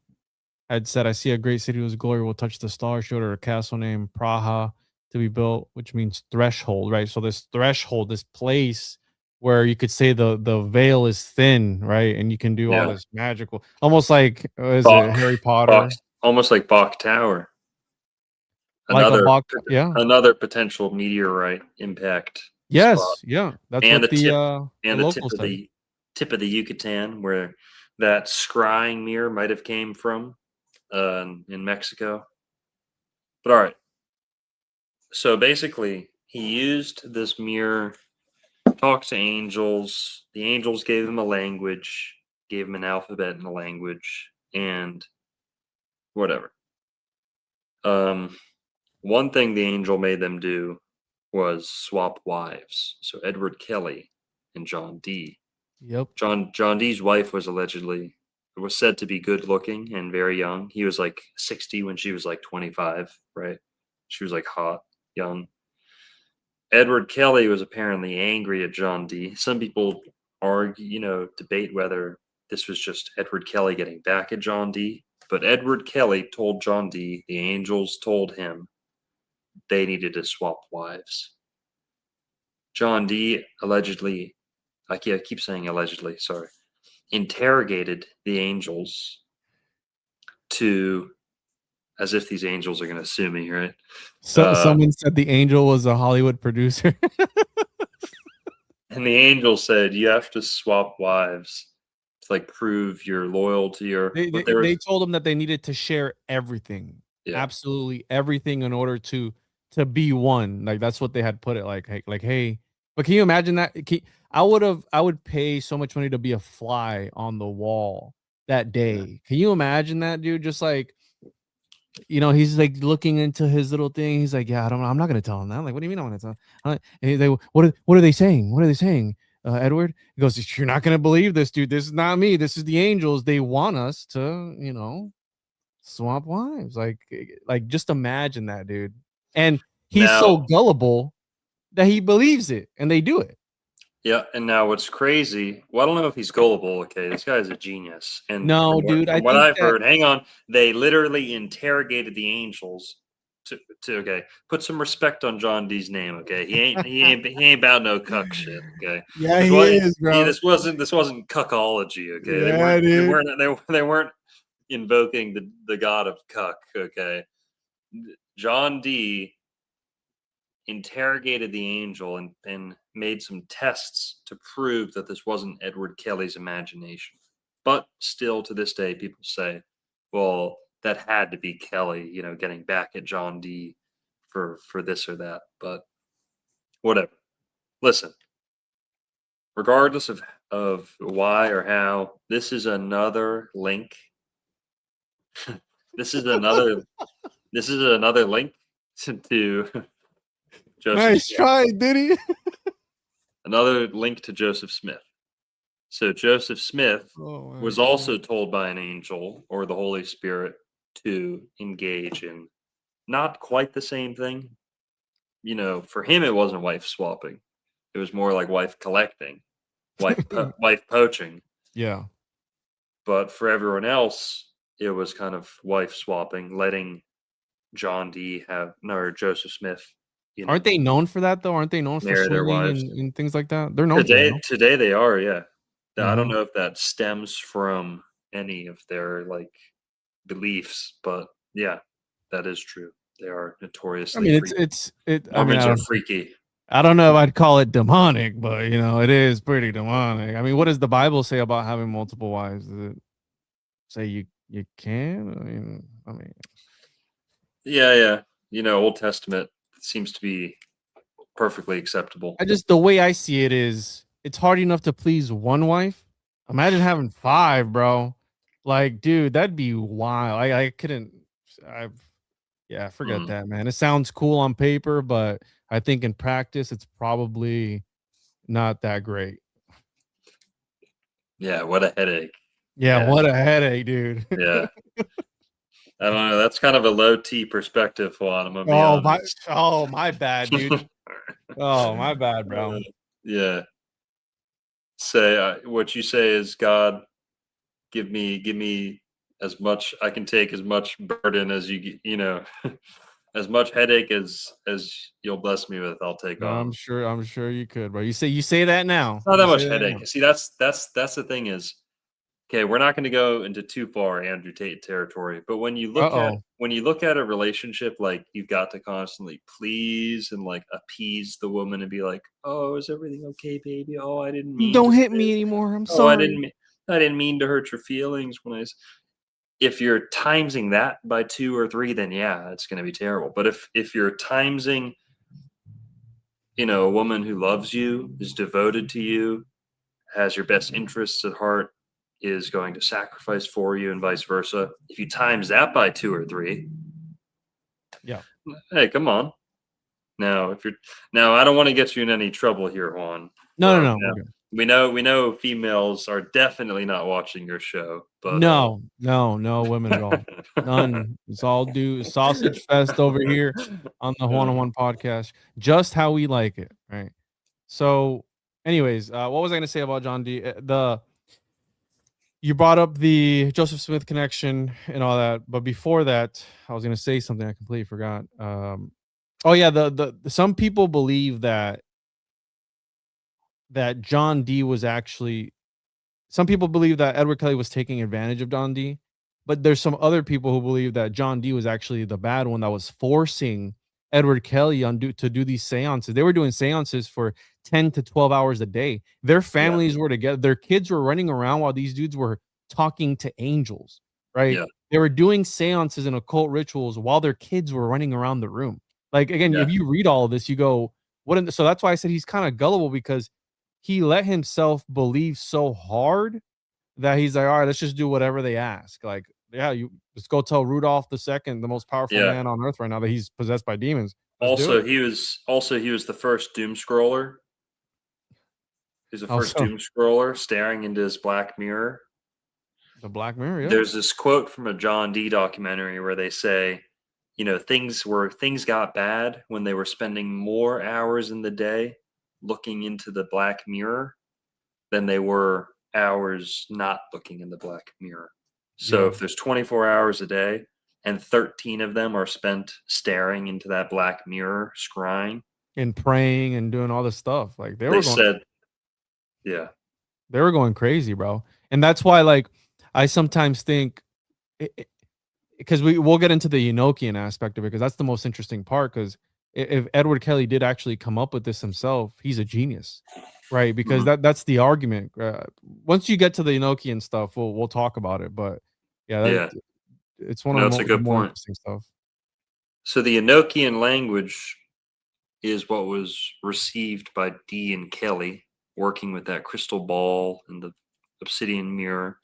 had said, "I see a great city whose glory will touch the stars." Showed her a castle named Praha to be built, which means threshold, right? So this threshold, this place where you could say the veil is thin, right? And you can do all yeah, this magical, almost like is it Bach, Harry Bach, Potter, almost like Bach Tower, like a another Bach? Yeah. another potential meteorite impact spot, Yes. Yeah. That's and what the the tip locals said. of the Yucatan, where that scrying mirror might have came from, in Mexico. But all right, so basically, he used this mirror, talked to angels. The angels gave him a language, gave him an alphabet and a language, and whatever. One thing the angel made them do was swap wives. So Edward Kelly and John Dee. Yep. John Dee's wife was said to be good looking and very young. He was like 60 when she was like 25, right? She was like hot, young. Edward Kelly was apparently angry at John Dee. Some people argue, debate whether this was just Edward Kelly getting back at John Dee. But Edward Kelly told John Dee the angels told him they needed to swap wives. John Dee allegedly, I keep saying allegedly, sorry, interrogated the angels to, as if these angels are going to sue me, right? So someone said the angel was a Hollywood producer. And the angel said, you have to swap wives to like prove you're loyal to your, They, but they there was, they told him that they needed to share everything, yeah, absolutely everything, in order to be one. Like that's what they had put it. Like hey, but can you imagine that? I would pay so much money to be a fly on the wall that yeah. day. Can you imagine that, dude? Just like, he's like looking into his little thing. He's like, yeah, I'm not gonna tell him that. Like, what do you mean I'm gonna tell him? And what are they saying? What are they saying? Edward, he goes, you're not gonna believe this, dude. This is not me. This is the angels. They want us to, swap wives. Like just imagine that, dude. And he's so Now, gullible that he believes it, and they do it. yeah, and now what's crazy? Well, I don't know if he's gullible. Okay, this guy's a genius. And No, dude, I from what think I've that heard, hang on, they literally interrogated the angels to okay, put some respect on John Dee's name. Okay, he ain't about no cuck shit. Okay, yeah, he is, bro. this wasn't cuckology. Okay, Yeah, dude. they weren't invoking the god of cuck. Okay, John Dee interrogated the angel and made some tests to prove that this wasn't Edward Kelly's imagination. But still, to this day, people say, well, that had to be Kelly, getting back at John Dee for this or that. But whatever. Listen, regardless of why or how, this is another link. this is another link to Joseph Nice Smith. try, Diddy. Another link to Joseph Smith. So Joseph Smith Oh my was God. also told by an angel or the Holy Spirit to engage in not quite the same thing. You know, for him, it wasn't wife swapping. It was more like wife collecting, wife poaching. Yeah. But for everyone else, it was kind of wife swapping, letting John Dee have, no, or Joseph Smith, you Aren't know, they known for that though? Aren't they known for marry their swinging wives. and things like that? They're known for that, Today, no? today they are, yeah. Now, I don't Mhm. know if that stems from any of their like beliefs, but yeah, that is true. They are I notoriously mean, freaky. I mean, Mormons are freaky. I don't know if I'd call it demonic, but you know, it is pretty demonic. I mean, what does the Bible say about having multiple wives? Does it say you can? I mean, Yeah, yeah. You know, Old Testament seems to be perfectly acceptable. I just the way I see it is it's hard enough to please one wife. Imagine having five, bro. Like, dude, that'd be wild. I couldn't I yeah, forget Mm. that, man. It sounds cool on paper, but I think in practice it's probably not that great. Yeah, what a headache. Yeah, Yeah, what a headache, dude. yeah. I don't know. That's kind of a low T perspective, Juan. I'm gonna be Oh my honest. oh my bad, dude. Oh, my bad, bro. Yeah. Say what you say is God, give me as much. I can take as much burden as you know, as much headache as you'll bless me with. I'll take on. I'm sure you could, bro. You say that now. It's not You that say much that headache. now. See, that's the thing is, okay, we're not going to go into too far Andrew Tate territory, but Uh-oh. when you look at a relationship, like you've got to constantly please and like appease the woman and be like, "Oh, is everything okay, baby? Oh, I didn't mean to Don't hit say. me anymore. I'm Oh, sorry. I didn't mean to hurt your feelings when if you're timesing that by 2 or 3, then yeah, it's going to be terrible. But if you're timesing, you know, a woman who loves you, is devoted to you, has your best interests at heart, is going to sacrifice for you, and vice versa. If you times that by 2 or 3, Yeah. hey, come on. Now, if you're now, I don't want to get you in any trouble here, Juan. No, no, But no. yeah, We're good. we know females are definitely not watching your show. But No, no, no women at all. None. It's all sausage fest over here on the One yeah, on One podcast. Just how we like it. Right. So, anyways, what was I gonna say about John D? The You brought up the Joseph Smith connection and all that, but before that, I was gonna say something I completely forgot. Oh yeah, the some people believe that John Dee was actually some people believe that Edward Kelly was taking advantage of John Dee, but there's some other people who believe that John Dee was actually the bad one that was forcing Edward Kelly to do these seances. They were doing seances for 10 to 12 hours a day. Their yeah, families were together. Their kids were running around while these dudes were talking to angels, right? yeah, They were doing seances and occult rituals while their kids were running around the room. Like again, yeah, if you read all of this, you go, what in the, so that's why I said he's kind of gullible because he let himself believe so hard that he's like, all right, let's just do whatever they ask. Like, yeah, you let's go tell Rudolph the second, the most powerful yeah. man on earth right now, that he's possessed by demons. Let's do it. He was the first doom scroller. He's the first Also, doom scroller staring into his black mirror. the Black Mirror, yeah. There's this quote from a John Dee documentary where they say, you know, things got bad when they were spending more hours in the day looking into the black mirror than they were hours not looking in the black mirror. So Yeah. if there's 24 hours a day and 13 of them are spent staring into that black mirror, scrying, And praying and doing all this stuff. Like they said, yeah, they were going crazy, bro. And that's why, like, I sometimes think because we'll get into the Enochian aspect of it because that's the most interesting part. Because if Edward Kelly did actually come up with this himself, he's a genius, right? Because mhm, that's the argument. Once you get to the Enochian stuff, we'll talk about it. But yeah, yeah, it's one of no, it's a the good more point. interesting stuff. So the Enochian language is what was received by Dee and Kelly working with that crystal ball and the obsidian mirror.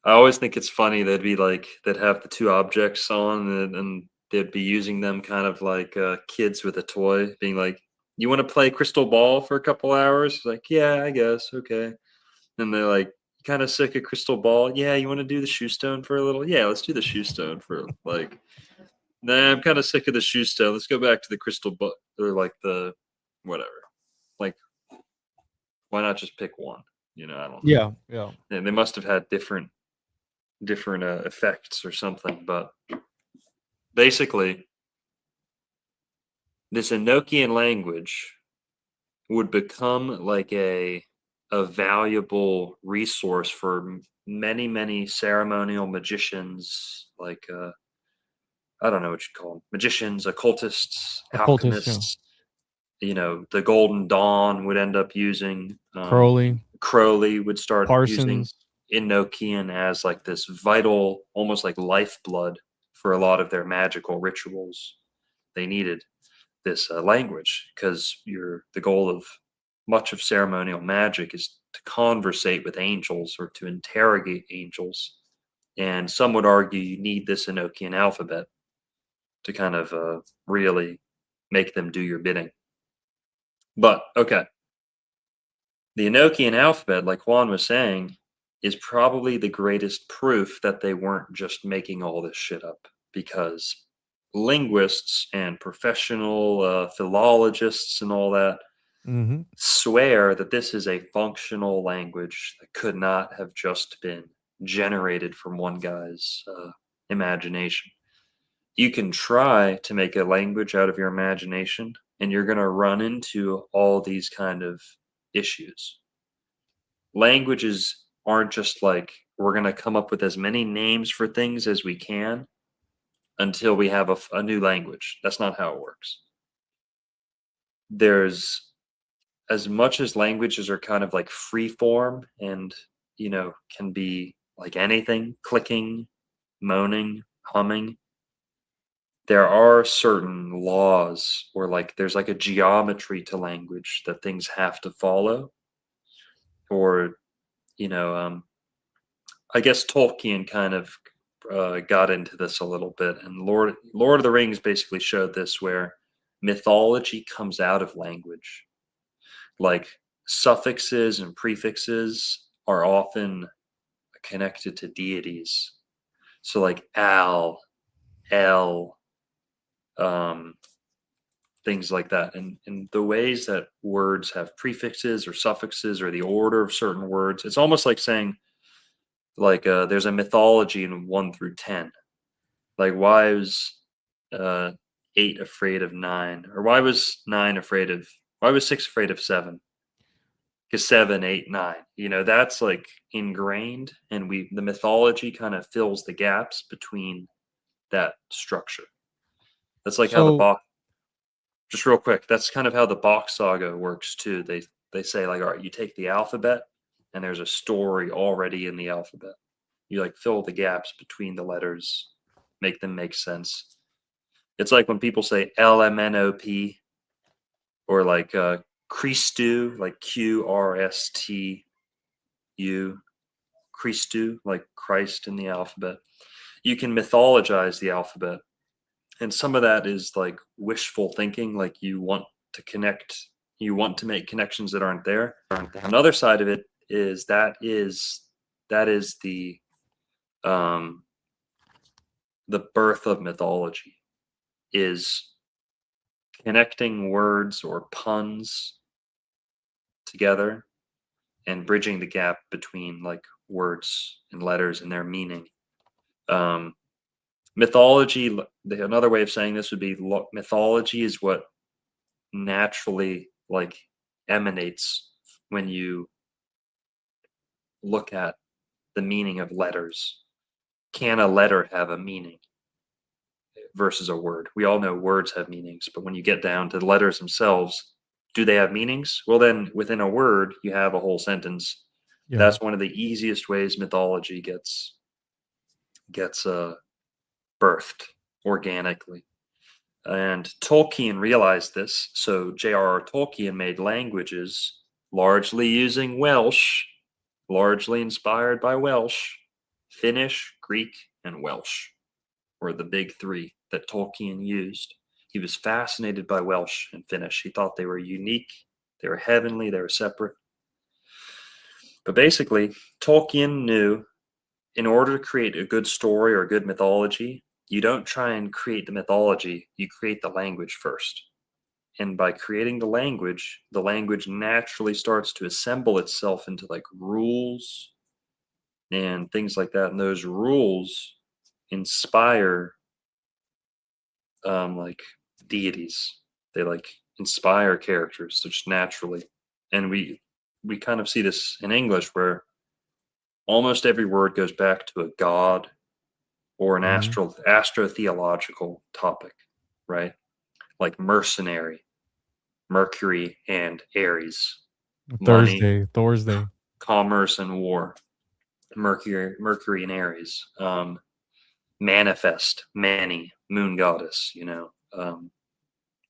I always think it's funny they'd have the two objects on and they'd be using them kind of like kids with a toy, being like, you want to play crystal ball for a couple hours? Like, yeah, I guess. Okay. And they're like, kind of sick of crystal ball. Yeah, you want to do the shoe stone for a little? Yeah, let's do the shoe stone for like. Nah, I'm kind of sick of the shoe stone. Let's go back to the crystal ball or like the whatever. Like, why not just pick one? I don't know. Yeah. And they must have had different effects or something. But basically, this Enochian language would become like a valuable resource for many ceremonial magicians, like I don't know what you call them, magicians, occultists, Occultist, yeah. alchemists. The Golden Dawn would end up using Crowley would start using Parsons. Enochian as like this vital, almost like lifeblood for a lot of their magical rituals. They needed this language because the goal of much of ceremonial magic is to conversate with angels or to interrogate angels. And some would argue you need this Enochian alphabet to kind of really make them do your bidding. But okay, the Enochian alphabet, like Juan was saying, is probably the greatest proof that they weren't just making all this shit up, because linguists and professional philologists and all that Mm-hmm. swear that this is a functional language that could not have just been generated from one guy's imagination. You can try to make a language out of your imagination, and you're going to run into all these kind of issues. Languages aren't just like we're going to come up with as many names for things as we can until we have a new language. That's not how it works. There's, as much as languages are kind of like free form and can be like anything, clicking, moaning, humming, there are certain laws, or like there's like a geometry to language that things have to follow. Or I guess Tolkien kind of got into this a little bit, and Lord of the Rings basically showed this, where mythology comes out of language. Like, suffixes and prefixes are often connected to deities. So like Al, El, things like that. And the ways that words have prefixes or suffixes or the order of certain words, it's almost like saying, like, there's a mythology in 1 through 10. Like, why was 8 afraid of 9? Or why was 6 afraid of 7? Because 7, 8, 9, that's like ingrained, and the mythology kind of fills the gaps between that structure. That's like how the So Bach, just real quick, that's kind of how the Bach saga works too. They say, like, all right, you take the alphabet and there's a story already in the alphabet. You like fill the gaps between the letters, make them make sense. It's like when people say LMNOP, or like Christu, like QRSTU, Christu, like Christ in the alphabet. You can mythologize the alphabet. And some of that is like wishful thinking, like you want to make connections that aren't there. Another side of it is um the birth of mythology, is connecting words or puns together and bridging the gap between like words and letters and their meaning. Mythology, another way of saying this would be, mythology is what naturally like emanates when you look at the meaning of letters. Can a letter have a meaning versus a word? We all know words have meanings, but when you get down to the letters themselves, do they have meanings? Well, then within a word, you have a whole sentence. yeah. That's one of the easiest ways mythology gets birthed organically. And Tolkien realized this, so J.R.R. Tolkien made languages largely using Welsh, largely inspired by Welsh. Finnish, Greek, and Welsh were the big three that Tolkien used he was fascinated by Welsh and Finnish. He thought they were unique, they were heavenly, they were separate. But basically, Tolkien knew in order to create a good story or a good mythology, you don't try and create the mythology, you create the language first. And by creating the language naturally starts to assemble itself into like rules and things like that. And those rules inspire like deities. They like inspire characters just naturally. And we kind of see this in English where almost every word goes back to a god or an Mhm. astrotheological topic, right? Like mercenary, Mercury and Aries, money, Thursday. commerce and war, Mercury and Aries, manifest, many, moon goddess,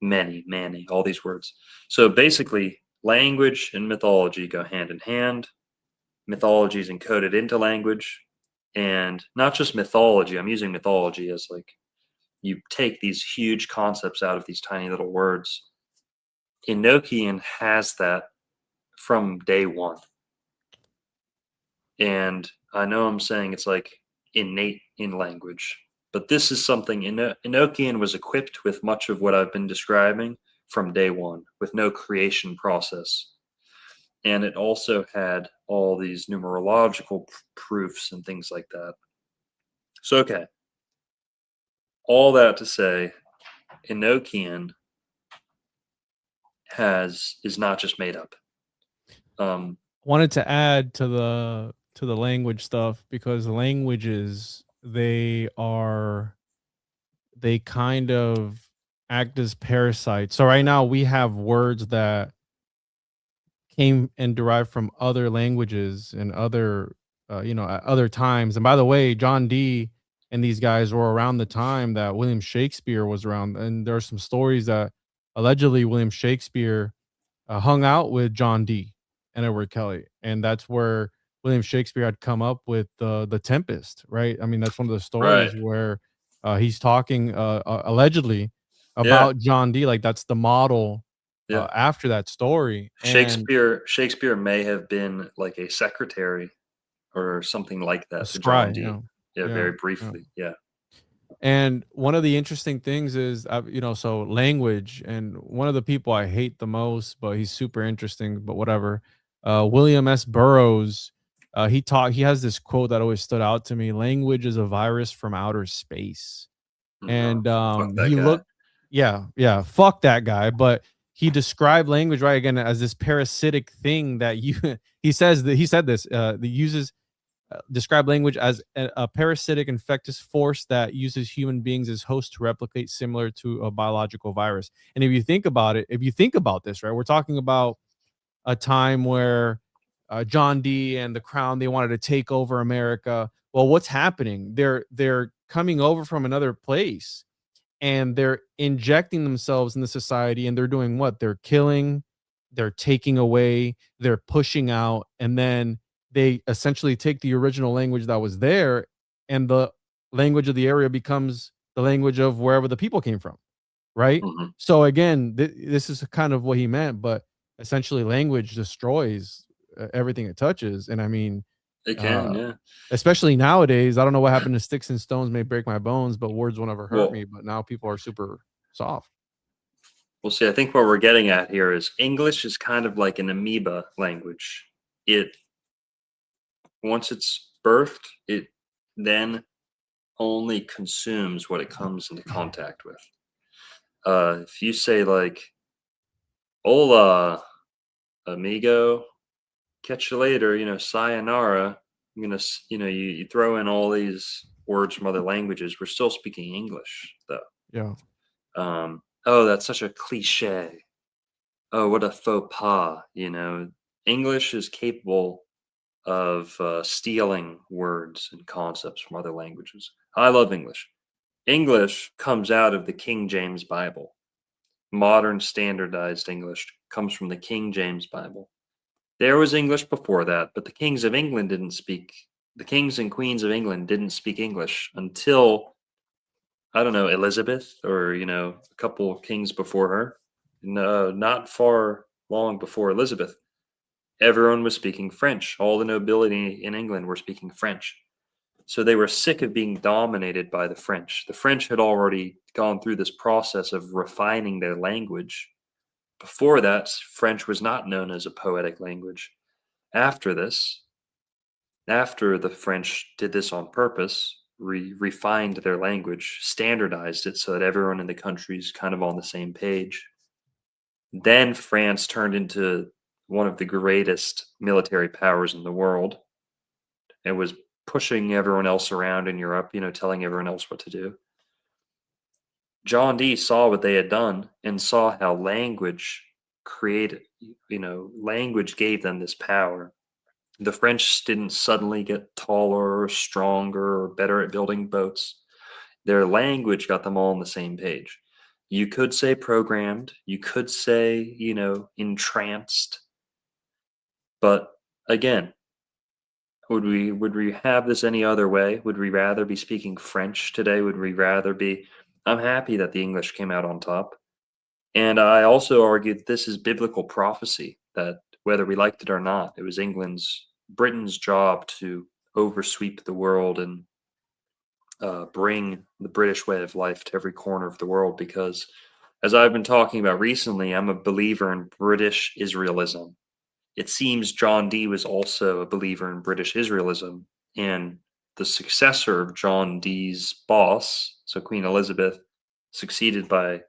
many, all these words. So basically, language and mythology go hand in hand. Mythology is encoded into language, and not just mythology. I'm using mythology as like you take these huge concepts out of these tiny little words. Enochian has that from day one. And I know I'm saying it's like innate in language, but this is something Enochian was equipped with much of what I've been describing from day one, with no creation process. And it also had all these numerological proofs and things like that. So, okay, all that to say, Enochian is not just made up. Wanted to add to the language stuff because languages they kind of act as parasites. So right now we have words that came and derived from other languages and other at other times. And by the way, John Dee and these guys were around the time that William Shakespeare was around, and there are some stories that allegedly William Shakespeare hung out with John Dee and Edward Kelly, and that's where William Shakespeare had come up with the Tempest, right? I mean, that's one of the Right. stories where he's talking allegedly Yeah. about John Dee, like that's the model Yeah. after that story, and Shakespeare may have been like a secretary or something like a that to John scry, Dee. Yeah, yeah, very yeah. briefly. Yeah. And one of the interesting things is, so language, and one of the people I hate the most, but he's super interesting, but whatever. William S. Burroughs, he has this quote that always stood out to me: "Language is a virus from outer space." No, And fuck that he guy. looked, yeah, fuck that guy. But he described language right again as this parasitic thing that you. He said this. That uses describe language as a parasitic infectious force that uses human beings as hosts to replicate, similar to a biological virus. And if you think about this, right, we're talking about a time where John Dee and the Crown, they wanted to take over America. Well, what's happening? They're coming over from another place and they're injecting themselves in the society, and they're doing what? They're killing, they're taking away, they're pushing out, and then they essentially take the original language that was there, and the language of the area becomes the language of wherever the people came from, right? Mhm. So again, this is kind of what he meant, but essentially language destroys everything it touches. And I mean, It can, uh yeah. especially nowadays, I don't know what happened to "Sticks and stones may break my bones, but words will never hurt Well, me." But now people are super soft. see, I think what we're getting at here is English is kind of like an amoeba language. It Once it's birthed, it then only consumes what it comes into contact with. If you say like "Hola, amigo," catch you later, sayonara. I'm gonna, you throw in all these words from other languages. We're still speaking English, though. Yeah. Oh, that's such a cliche. Oh, what a faux pas. English is capable of stealing words and concepts from other languages. I love English. English comes out of the King James Bible. Modern standardized English comes from the King James Bible. There was English before that, but the kings and queens of England didn't speak English until I don't know, Elizabeth, or a couple kings before her. No, not far long before Elizabeth, everyone was speaking French. All the nobility in England were speaking French. So they were sick of being dominated by the French. The French had already gone through this process of refining their language. Before that, French was not known as a poetic language. After this, after the French did this on purpose, refined their language, standardized it so that everyone in the country is kind of on the same page, then France turned into one of the greatest military powers in the world. It was pushing everyone else around in Europe, telling everyone else what to do. John Dee saw what they had done and saw how language created, language gave them this power. The French didn't suddenly get taller or stronger or better at building boats. Their language got them all on the same page. You could say programmed, you could say, entranced. But again, would we have this any other way? Would we rather be speaking French today? Would we rather be I'm happy that the English came out on top. And I also argue that this is biblical prophecy, that whether we liked it or not, it was Britain's job to oversweep the world and bring the British way of life to every corner of the world. Because, as I've been talking about recently, I'm a believer in British Israelism. It seems John Dee was also a believer in British Israelism, and the successor of John Dee's boss, so Queen Elizabeth, succeeded by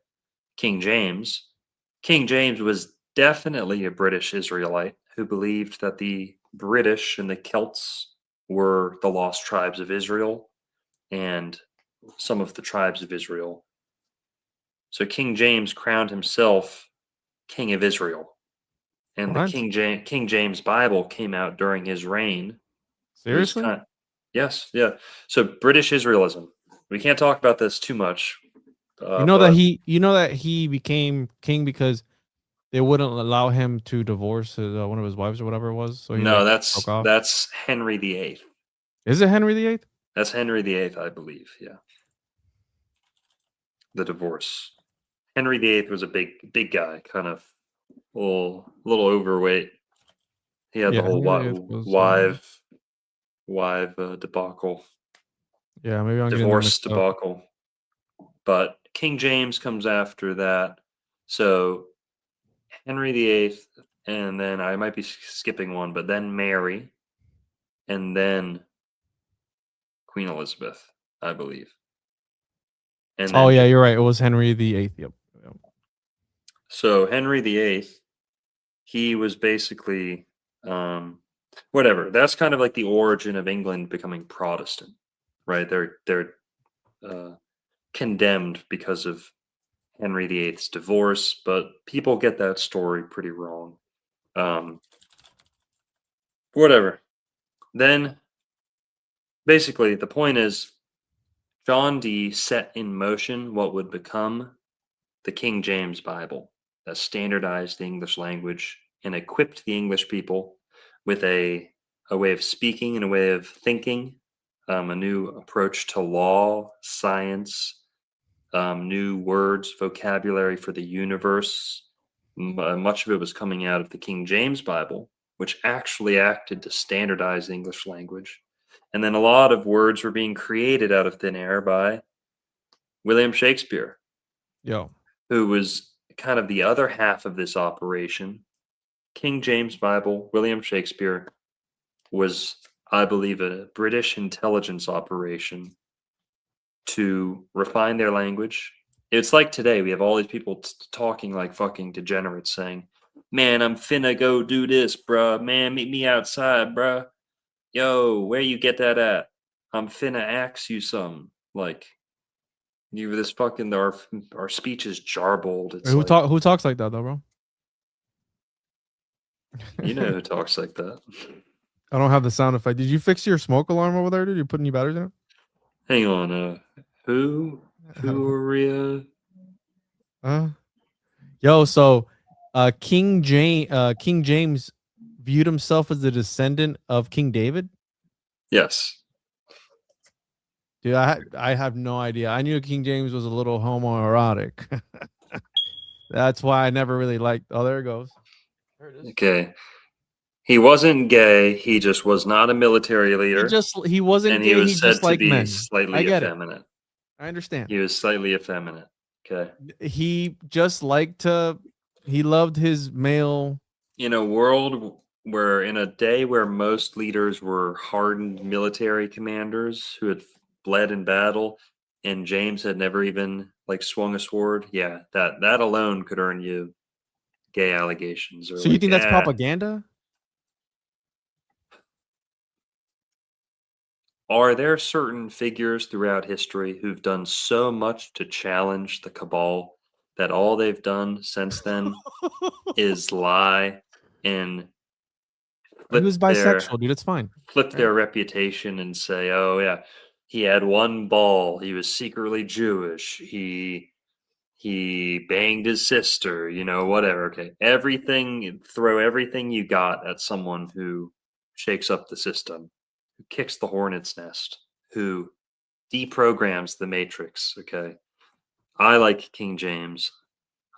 King James. King James was definitely a British Israelite who believed that the British and the Celts were the lost tribes of Israel and some of the tribes of Israel. So King James crowned himself King of Israel. And What? the King James Bible came out during his reign. Seriously? Yes, yeah. So British Israelism. We can't talk about this too much. You know that But he became king because they wouldn't allow him to divorce his, one of his wives or whatever it was. So he no, like that's broke off. that's Henry VIII. Is it Henry VIII? That's Henry VIII, I believe. Yeah, the divorce. Henry VIII was a big guy, kind of little overweight. He had the Yeah, whole Henry VIII was. wife debacle, Yeah, maybe I'm getting them divorce mixed up. debacle. But King James comes after that. So Henry VIII, and then I might be skipping one, but then Mary, and then Queen Elizabeth, I believe. And Oh then yeah, you're right. It was Henry VIII. Yep. so Henry VIII, he was basically whatever. That's kind of like the origin of England becoming Protestant, right? They're condemned because of Henry VIII's divorce, but people get that story pretty wrong. Whatever. Then, basically, the point is John Dee set in motion what would become the King James Bible that standardized the English language and equipped the English people with a way of speaking and a way of thinking, a new approach to law, science, new words, vocabulary for the universe. Much of it was coming out of the King James Bible, which actually acted to standardize the English language. And then a lot of words were being created out of thin air by William Shakespeare, Yo. who was kind of the other half of this operation. King James Bible, William Shakespeare was, I believe, a British intelligence operation to refine their language. It's like today, we have all these people talking like fucking degenerates saying, man, I'm finna go do this, bruh. Man, meet me outside, bruh. Yo, where you get that at? I'm finna ask you something. Like, you this fucking our speech is jarbled. It's like, Who talks like that though, bro? you know who talks like that. I don't have the sound effect. Did you fix your smoke alarm over there, dude? You put any batteries in it? Hang on, who are we? Yo, so King James viewed himself as the descendant of King David. Yes. Dude, I have no idea. I knew King James was a little homoerotic. That's why I never really liked. Oh, there it goes. There it is. Okay. He wasn't gay. He just was not a military leader. He wasn't And he gay. He was just said to liked be men. I slightly get it. effeminate. I understand. He was slightly effeminate. Okay. He just liked to. He loved his male. In a world where, in a day where most leaders were hardened military commanders who had bled in battle, and James had never even like swung a sword, yeah, that alone could earn you gay allegations or So you like, think that's propaganda? are there certain figures throughout history who've done so much to challenge the cabal that all they've done since then is lie and He was flip their bisexual, dude. It's fine. flip Right? their reputation and say, "Oh yeah, he had one ball. He was secretly Jewish. He banged his sister. You know, whatever." Okay, throw everything you got at someone who shakes up the system, who kicks the hornet's nest, who deprograms the matrix. Okay, I like King James.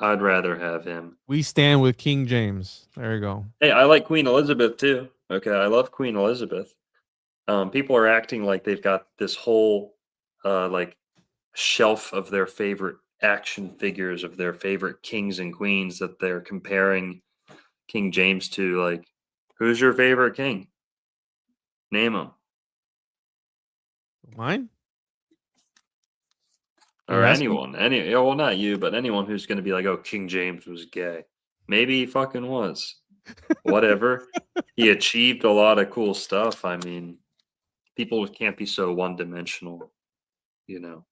I'd rather have him. We stand with King James. There you go. Hey, I like Queen Elizabeth too. Okay, I love Queen Elizabeth. People are acting like they've got this whole like shelf of their favorite action figures of their favorite kings and queens that they're comparing King James to. Like, who's your favorite king? Name him. Mine? Are you Or asking? anyone. Well, not you, but anyone who's going to be like, oh, King James was gay. Maybe he fucking was. Whatever. He achieved a lot of cool stuff. I mean, people can't be so one dimensional, you know.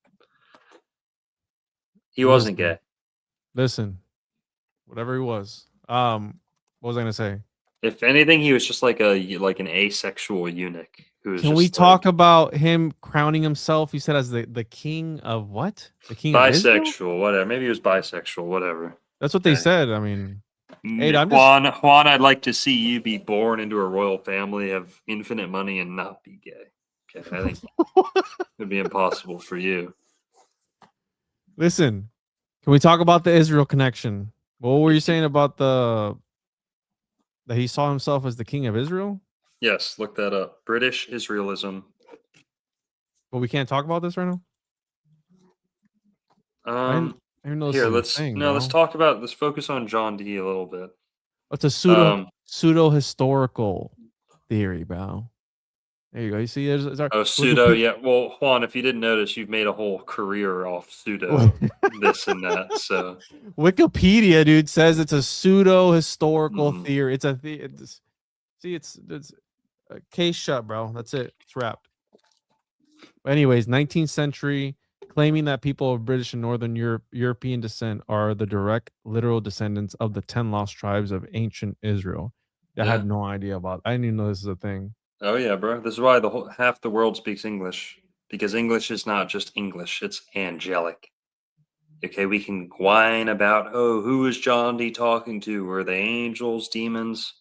He wasn't Listen, gay. listen. Whatever he was. What was I gonna say? If anything, he was just like an asexual eunuch who was Can we just talk like about him crowning himself? He said as the king of what? The king of Israel? bisexual, whatever. Maybe he was bisexual, whatever. That's what they Okay. said. I mean, hey, I'm just Juan, I'd like to see you be born into a royal family, have infinite money, and not be gay. Okay, I think it'd be impossible for you. listen. Can we talk about the Israel connection? What were you saying about that he saw himself as the king of Israel? Yes, look that up. British Israelism. But we can't talk about this right now. Um, I didn't know this here, was a thing, let's bro. talk about let's focus on John Dee a little bit. It's a Um, pseudo historical theory, bro. There you go. You see, there's our oh, pseudo, Wikipedia. yeah. Well, Juan, if you didn't notice, you've made a whole career off pseudo this and that. So, Wikipedia, dude, says it's a pseudo historical mhm. theory. It's a case shut, bro. That's it. It's wrapped. Anyways, 19th century, claiming that people of British and Northern European descent are the direct literal descendants of the 10 lost tribes of ancient Israel. I Yeah. had no idea about. I didn't even know this is a thing. Oh yeah, bro. This is why half the world speaks English, because English is not just English; it's angelic. Okay, we can whine about, oh, who is John Dee talking to? Were they angels, demons?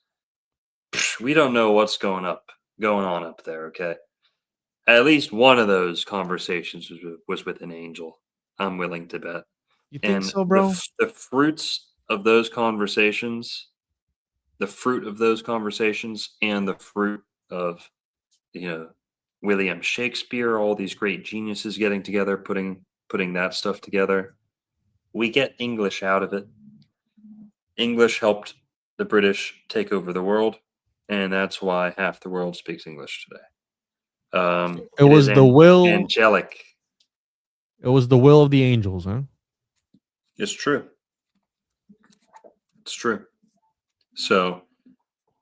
Psh, we don't know what's going on up there. Okay, at least one of those conversations was with an angel. I'm willing to bet. You think And so, bro? the fruits of those conversations, the fruit of those conversations, and the fruit of you know William Shakespeare, all these great geniuses getting together, putting that stuff together. We get English out of it. English helped the British take over the world, and that's why half the world speaks English today. It It is was the will. angelic. It was the will of the angels, huh? It's true. It's true. So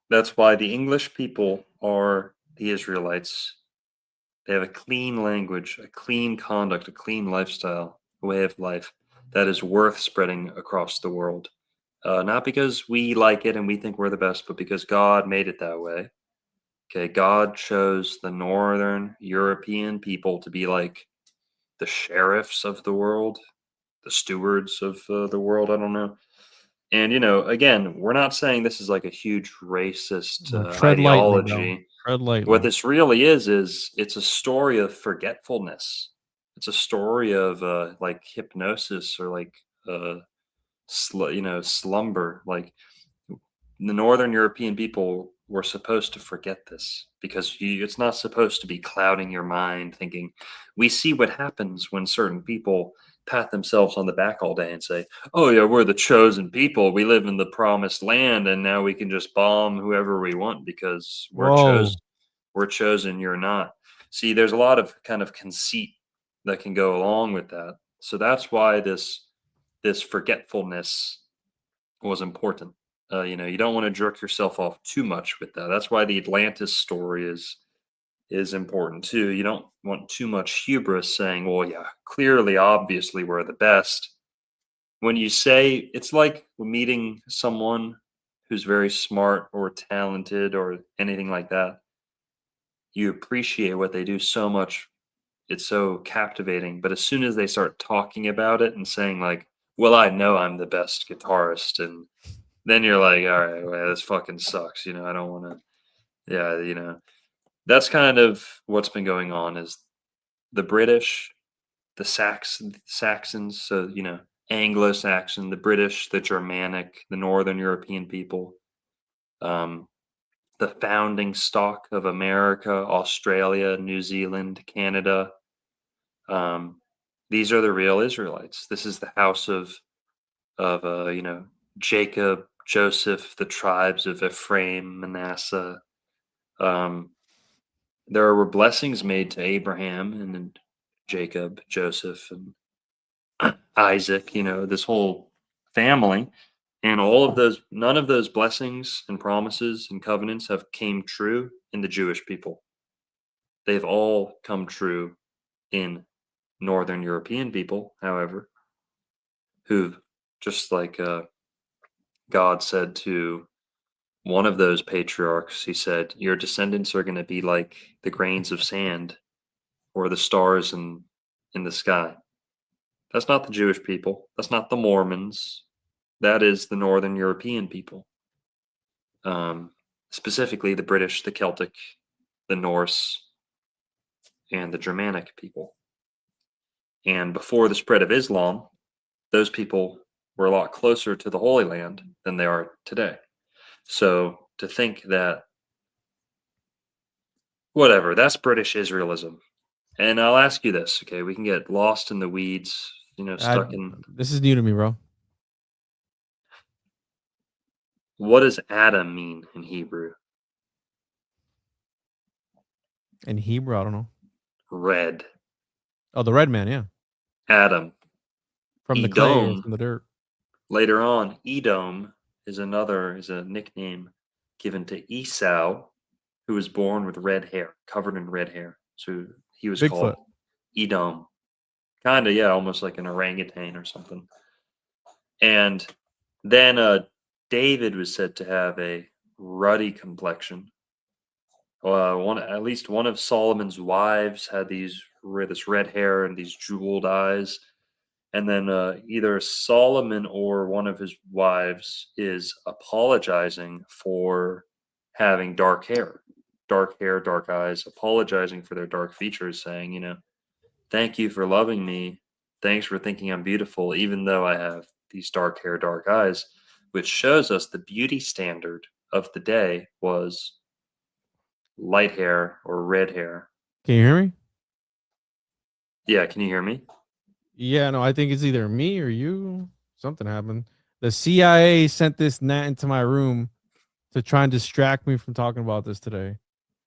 that's why the English people are the Israelites. They have a clean language, a clean conduct, a clean lifestyle, a way of life that is worth spreading across the world. Not because we like it and we think we're the best, but because God made it that way. Okay, God chose the Northern European people to be like the sheriffs of the world, the stewards of the world. I don't know. And again, we're not saying this is like a huge racist Tread lightly, bro. ideology. Tread lightly. What this really is it's a story of forgetfulness. It's a story of like hypnosis or like slumber. Like the Northern European people were supposed to forget this because it's not supposed to be clouding your mind thinking. We see what happens when certain people pat themselves on the back all day and say, "Oh yeah, we're the chosen people. We live in the promised land, and now we can just bomb whoever we want because we're Whoa. chosen. We're chosen. You're not." See, there's a lot of kind of conceit that can go along with that. So that's why this forgetfulness was important. You don't want to jerk yourself off too much with that. That's why the Atlantis story is important too. You don't want too much hubris saying, "Well, yeah, clearly, obviously, we're the best." When you say it's like meeting someone who's very smart or talented or anything like that, you appreciate what they do so much. It's so captivating. But as soon as they start talking about it and saying like, "Well, I know I'm the best guitarist," and then you're like, all right, well, this fucking sucks. I don't want to. Yeah, that's kind of what's been going on. Is the British, the Saxons, so Anglo-Saxon, the British, the Germanic, the Northern European people, um, the founding stock of America, Australia, New Zealand, Canada. Um, these are the real Israelites. This is the house of Jacob, Joseph, the tribes of Ephraim, Manasseh. Um, there were blessings made to Abraham and then Jacob, Joseph, and Isaac. This whole family, and all of those. None of those blessings and promises and covenants have came true in the Jewish people. They've all come true in Northern European people, however, who just like God said to one of those patriarchs, he said, "Your descendants are going to be like the grains of sand or the stars in the sky." That's not the Jewish people. That's not the Mormons. That is the Northern European people, um, specifically the British, the Celtic, the Norse, and the Germanic people. And before the spread of Islam, those people were a lot closer to the Holy Land than they are today. So to think that, whatever, that's British Israelism. And I'll ask you this, okay? We can get lost in the weeds, stuck in. This is new to me, bro. What does Adam mean in Hebrew? In Hebrew, I don't know. Red. Oh, the red man, yeah. Adam. From the clay or Edom. from the dirt. Later on, Edom is a nickname given to Esau, who was born with red hair, covered in red hair. So he was Bigfoot. called Edom. Kind of, yeah, almost like an orangutan or something. And then David was said to have a ruddy complexion. At least one of Solomon's wives had this red hair and these jeweled eyes. And then either Solomon or one of his wives is apologizing for having dark hair, dark eyes, apologizing for their dark features, saying, "Thank you for loving me. Thanks for thinking I'm beautiful, even though I have these dark hair, dark eyes," which shows us the beauty standard of the day was light hair or red hair. Can you hear me? Yeah, can you hear me? Yeah, no, I think it's either me or you. Something happened. The CIA sent this gnat into my room to try and distract me from talking about this today.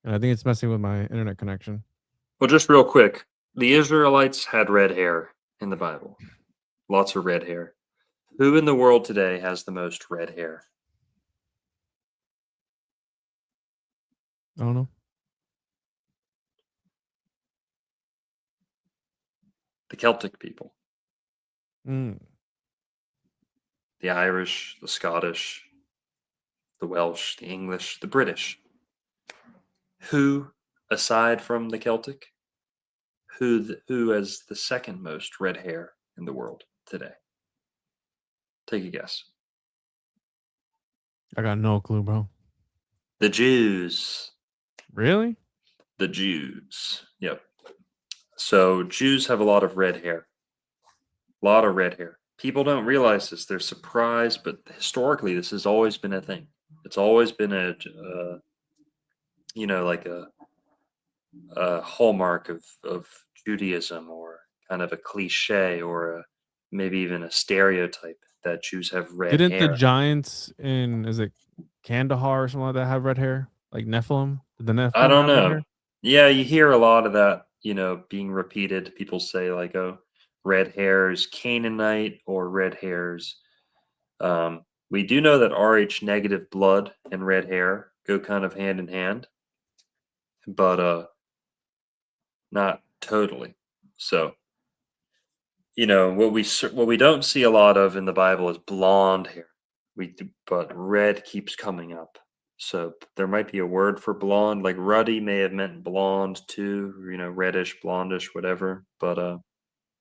And I think it's messing with my internet connection. Well, just real quick, the Israelites had red hair in the Bible. Lots of red hair. Who in the world today has the most red hair? I don't know. The Celtic people, Mm. the Irish, the Scottish, the Welsh, the English, the British. Who, aside from the Celtic, who has the second most red hair in the world today? Take a guess. I got no clue, bro. The Jews. Really? The Jews. Yep. So Jews have a lot of red hair. A lot of red hair. People don't realize this. They're surprised, but historically, this has always been a thing. It's always been like a hallmark of Judaism, or kind of a cliche, or maybe even a stereotype that Jews have red Didn't the hair. giants in is it Kandahar or something like that have red hair? Like Nephilim? Did the I Nephilim don't have red know. hair? Yeah, you hear a lot of that, being repeated. People say like, "Oh, red hairs Canaanite," or red hairs. We do know that Rh negative blood and red hair go kind of hand in hand, but not totally. So, what we don't see a lot of in the Bible is blonde hair. But red keeps coming up. So there might be a word for blonde, like ruddy may have meant blonde too, or, reddish, blondish, whatever. But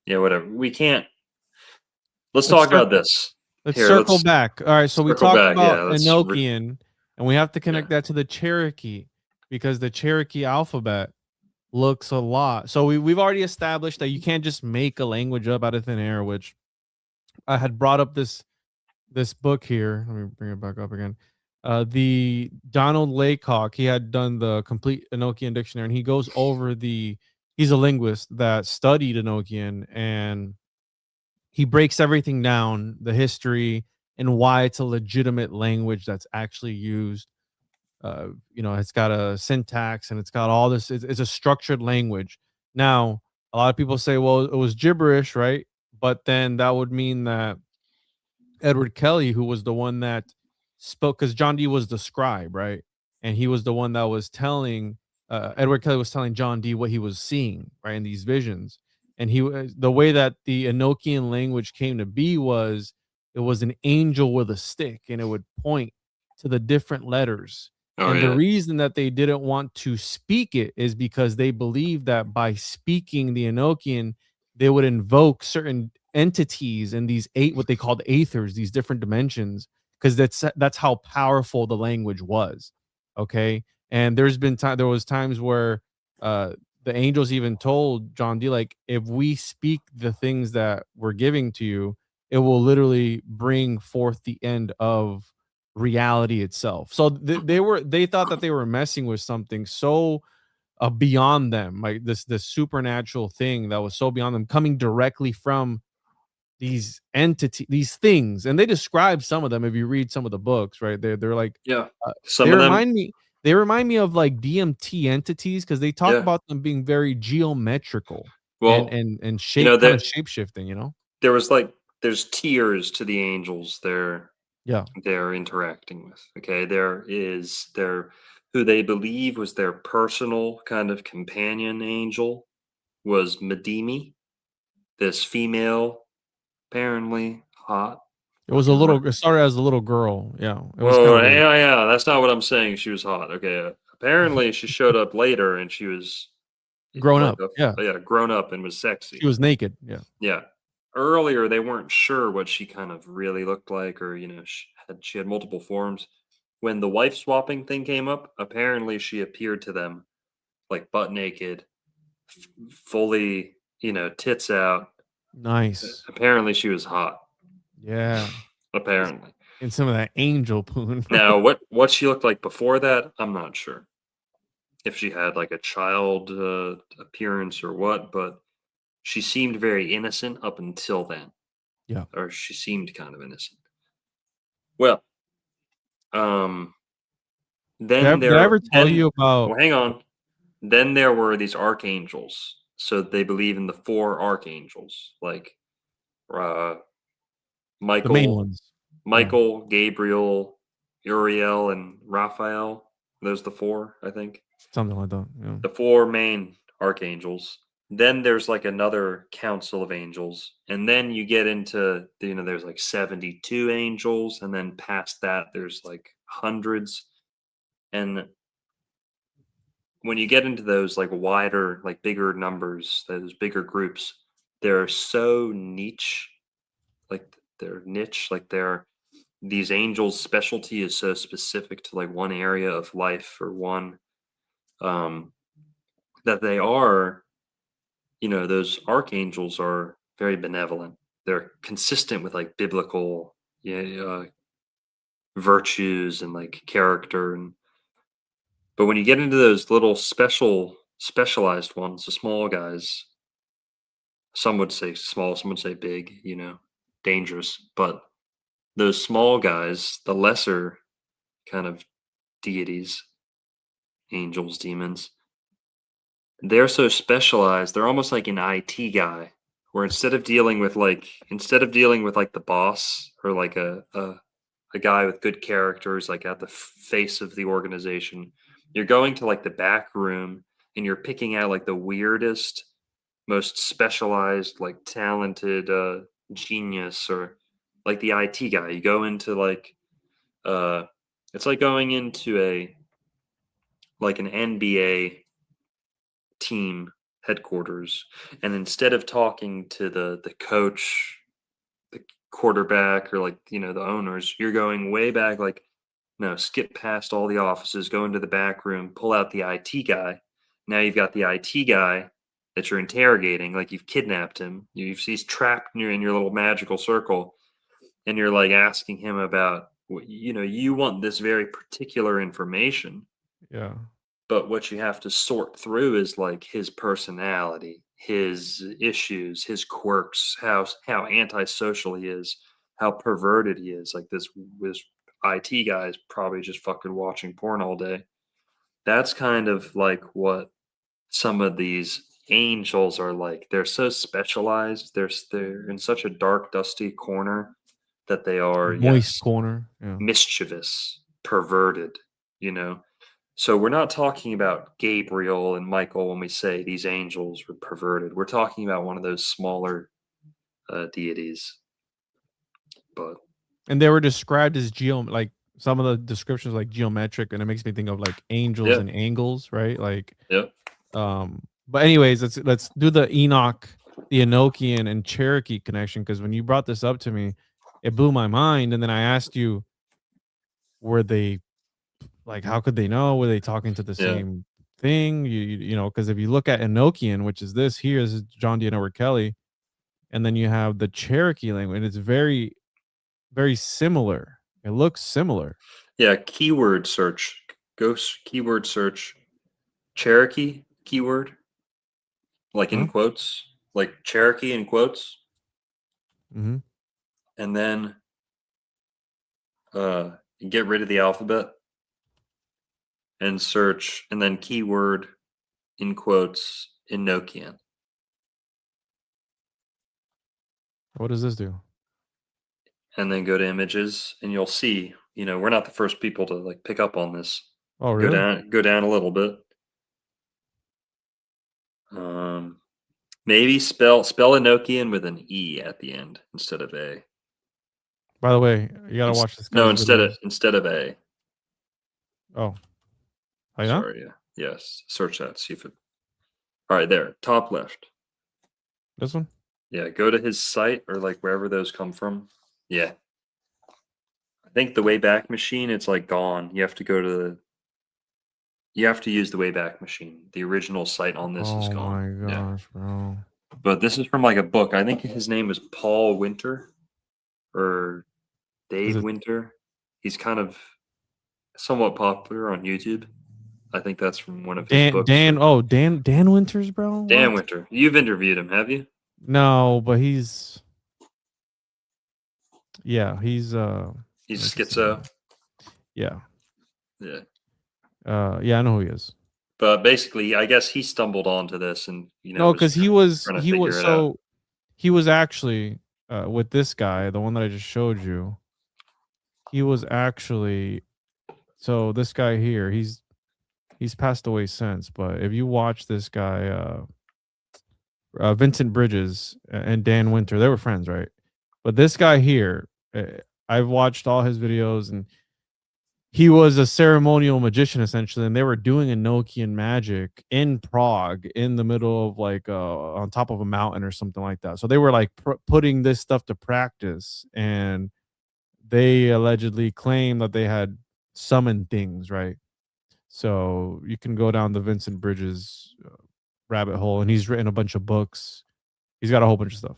yeah, whatever. We can't. Let's Let's talk about circle this let's here. circle Let's back. All right, so we circle talked back. Yeah, about Enochian, and we have to yeah. connect that to the Cherokee because the Cherokee alphabet looks a lot. So we've already established that you can't just make a language up out of thin air, which I had brought up this book here. Let me bring it back up again. The Donald Laycock, he had done the complete Enochian dictionary, and he goes over he's a linguist that studied Enochian, and he breaks everything down, the history and why it's a legitimate language that's actually used. It's got a syntax and it's got all this. It's a structured language. Now, a lot of people say, well, it was gibberish, right? But then that would mean that Edward Kelly, who was the one that spoke, because John Dee was the scribe, right? And he was the one that was telling Edward Kelly was telling John Dee what he was seeing, right, in these visions. And the way that the Enochian language came to be was it was an angel with a stick, and it would point to the different letters. Oh And the yeah. reason that they didn't want to speak it is because they believed that by speaking the Enochian, they would invoke certain entities in these what they called aethers, these different dimensions, because that's how powerful the language was. Okay. And there was times where uh the angels even told John Dee, like, if we speak the things that we're giving to you, it will literally bring forth the end of reality itself. So they thought that they were messing with something so beyond them, like this supernatural thing that was so beyond them, coming directly from these things. And they describe some of them if you read some of the books, right? They're like Yeah. uh, Some they of them. remind me they remind me of like DMT entities, because they talk Yeah. about them being very geometrical and Well, shape, kind of that shape shifting, there was like there's tiers to the angels Yeah. they're interacting with. Okay, there who they believe was their personal kind of companion angel was Medimi, this female, apparently hot, looking like. It started as a little girl. Yeah, it was kind Whoa, of weird. yeah, yeah, that's not what I'm saying. She was hot. Okay, apparently she showed up later and she was Grown like up. Yeah, yeah, grown up and was she sexy. was naked. Yeah. Yeah. Earlier, they weren't sure what she kind of really looked like, or she had multiple forms. When the wife swapping thing came up, apparently she appeared to them like butt naked, fully, tits out. Nice. Apparently, she was hot. Yeah. Apparently. And some of that angel poon. Now, what she looked like before that, I'm not sure. If she had like a child appearance or what, but she seemed very innocent up until then, Yeah. or she seemed kind of innocent. Well, um, then Did I there ever tell then you about well, hang on. Then there were these archangels. So they believe in the four archangels, like uh, the main Michael, ones? Yeah, Gabriel, Uriel, and Raphael. Those the four, I think. something like that. Yeah. The four main archangels. Then there's like another council of angels, and then you get into there's like 72 angels, and then past that there's like hundreds. And when you get into those like wider, like bigger numbers, those bigger groups, they're so niche, like they're these angels' specialty is so specific to like one area of life or one that they are, those archangels are very benevolent. They're consistent with like biblical, virtues and like character. But when you get into those little specialized ones, the small guys, some would say small, some would say big, dangerous. But those small guys, the lesser kind of deities, angels, demons, they're so specialized. They're almost like an IT guy, where instead of dealing with like the boss or like a guy with good characters, like at the face of the organization, you're going to like the back room and you're picking out like the weirdest, most specialized, like talented genius, or like the IT guy. You go into like it's like going into an NBA team headquarters, and instead of talking to the coach, the quarterback, or like the owners, you're going way back, like, no, skip past all the offices, go into the back room, pull out the IT guy. Now you've got the IT guy that you're interrogating, like you've kidnapped him. He's trapped in your little magical circle, and you're like asking him about you want this very particular information. Yeah. But what you have to sort through is like his personality, his issues, his quirks, how antisocial he is, how perverted he is. Like this IT guy is probably just fucking watching porn all day. That's kind of like what some of these angels are like. They're so specialized. They're in such a dark, dusty corner that they are, Moist yes, corner. Yeah. mischievous, perverted, you know. So we're not talking about Gabriel and Michael when we say these angels were perverted. We're talking about one of those smaller deities. But And they were described as like some of the descriptions like geometric, and it makes me think of like angels yeah, and angles, right? Like yeah, but anyways, let's do the Enoch, the Enochian and Cherokee connection, because when you brought this up to me, it blew my mind. And then I asked you, were they like, how could they know? Were they talking to the yeah, same thing? You know, because if you look at Enochian, which is this here, is John Dee and Edward Kelly, and then you have the Cherokee language, and it's very, very similar. It looks similar. yeah. Keyword search. Keyword search. Cherokee keyword, like in Huh? quotes, like Cherokee in quotes, Mm-hmm. and then get rid of the alphabet and search, and then keyword in quotes Enochian. What does this do? And then go to images, and you'll see, we're not the first people to like pick up on this. Oh, really? Go down a little bit. Maybe spell Enochian with an E at the end instead of A. By the way, you gotta watch this No, guy's videos. instead of A. Oh, oh yeah? Sorry, yeah. Yes. Search that, see if it. All right, there. Top left. This one? Yeah, go to his site, or like wherever those come from. Yeah. I think the Wayback Machine, it's like gone. You have to use the Wayback Machine. The original site on this is Oh gone. my Yeah. gosh, bro. But this is from like a book. I think his name was Paul Winter or Is Dave it Winter. He's kind of somewhat popular on YouTube. I think that's from one of his books. Dan Winters, bro? Dan What? Winter. You've interviewed him, have you? No, but he's he's He's let me see. schizo. Yeah. Yeah. Yeah, I know who he is. But basically, I guess he stumbled onto this and No, was because he was trying to figure it out. he was actually with this guy, the one that I just showed you. He was actually so this guy here, he's passed away since, but if you watch this guy, Vincent Bridges and Dan Winter, they were friends, right? But this guy here, I've watched all his videos, and he was a ceremonial magician essentially, and they were doing Enochian magic in Prague, in the middle of like on top of a mountain or something like that. So they were like putting this stuff to practice, and they allegedly claim that they had summoned things, right? So you can go down the Vincent Bridges rabbit hole, and he's written a bunch of books. He's got a whole bunch of stuff.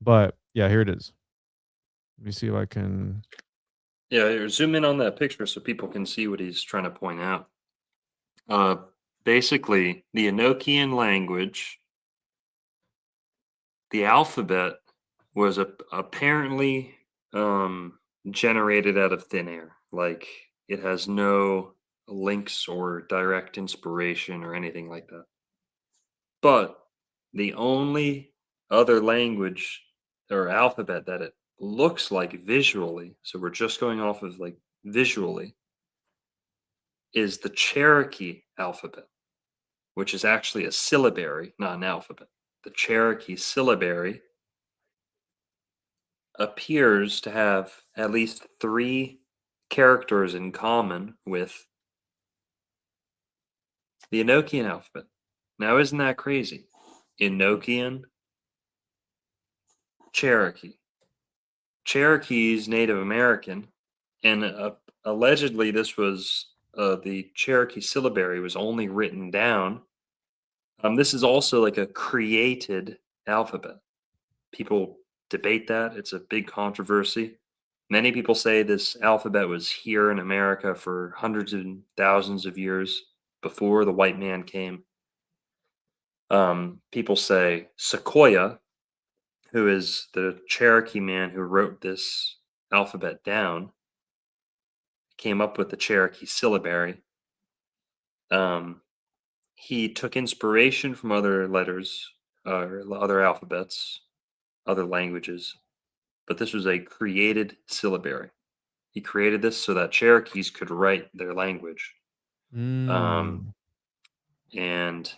But yeah, here it is. Let me see if I can. Yeah, zoom in on that picture so people can see what he's trying to point out. Uh, Basically, the Enochian language, the alphabet, was apparently generated out of thin air. Like it has no links or direct inspiration or anything like that. But the only other language or alphabet that it looks like visually, so we're just going off of like visually, is the Cherokee alphabet, which is actually a syllabary, not an alphabet. The Cherokee syllabary appears to have at least 3 characters in common with the Enochian alphabet. Now, isn't that crazy? Enochian, Cherokee. Cherokee's Native American, and allegedly this was the Cherokee syllabary was only written down. This is also like a created alphabet. People debate that. It's a big controversy. Many people say this alphabet was here in America for hundreds and thousands of years before the white man came. People say Sequoia, who is the Cherokee man who wrote this alphabet down, came up with the Cherokee syllabary. He took inspiration from other letters, or other alphabets, other languages, but this was a created syllabary. He created this so that Cherokees could write their language. Mm. And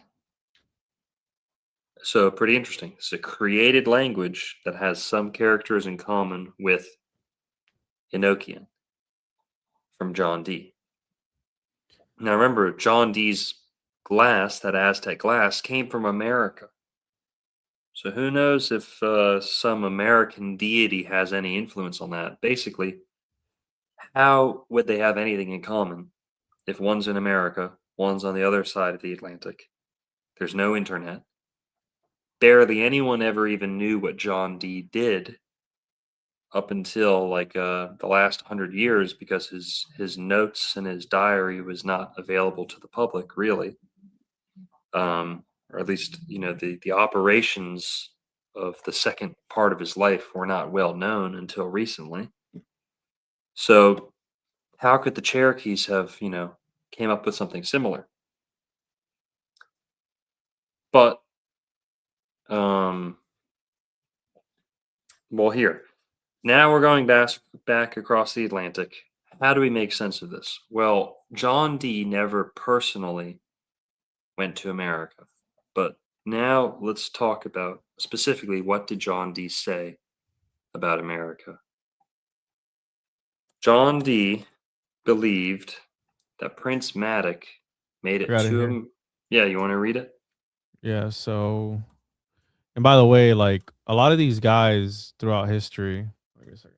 so pretty interesting. It's a created language that has some characters in common with Enochian from John Dee. Now remember, John Dee's glass, that Aztec glass, came from America. So who knows if some American deity has any influence on that? Basically, how would they have anything in common if one's in America, one's on the other side of the Atlantic? There's no internet. Barely anyone ever even knew what John Dee did up until like the last 100 years, because his notes and his diary was not available to the public, really. Or at least, the operations of the second part of his life were not well known until recently. So how could the Cherokees have, came up with something similar? But well, here, now we're going back across the Atlantic. How do we make sense of this? Well, John Dee never personally went to America, but now let's talk about specifically, what did John Dee say about America? John Dee believed that Prince Madoc made I it got it to here. him. Yeah, you want to read it? Yeah. So, and by the way, like a lot of these guys throughout history, wait a second.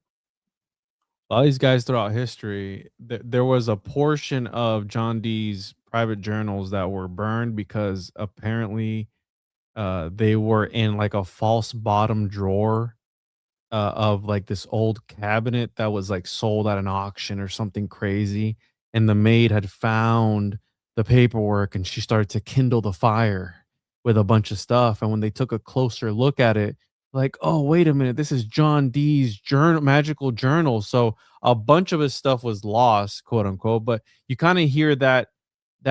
A lot of these guys throughout history, there was a portion of John Dee's private journals that were burned because apparently they were in like a false bottom drawer of like this old cabinet that was like sold at an auction or something crazy. And the maid had found the paperwork and she started to kindle the fire with a bunch of stuff. And when they took a closer look at it, like, oh, wait a minute, this is John Dee's journal, magical journal. So a bunch of his stuff was lost, quote unquote. But you kind of hear that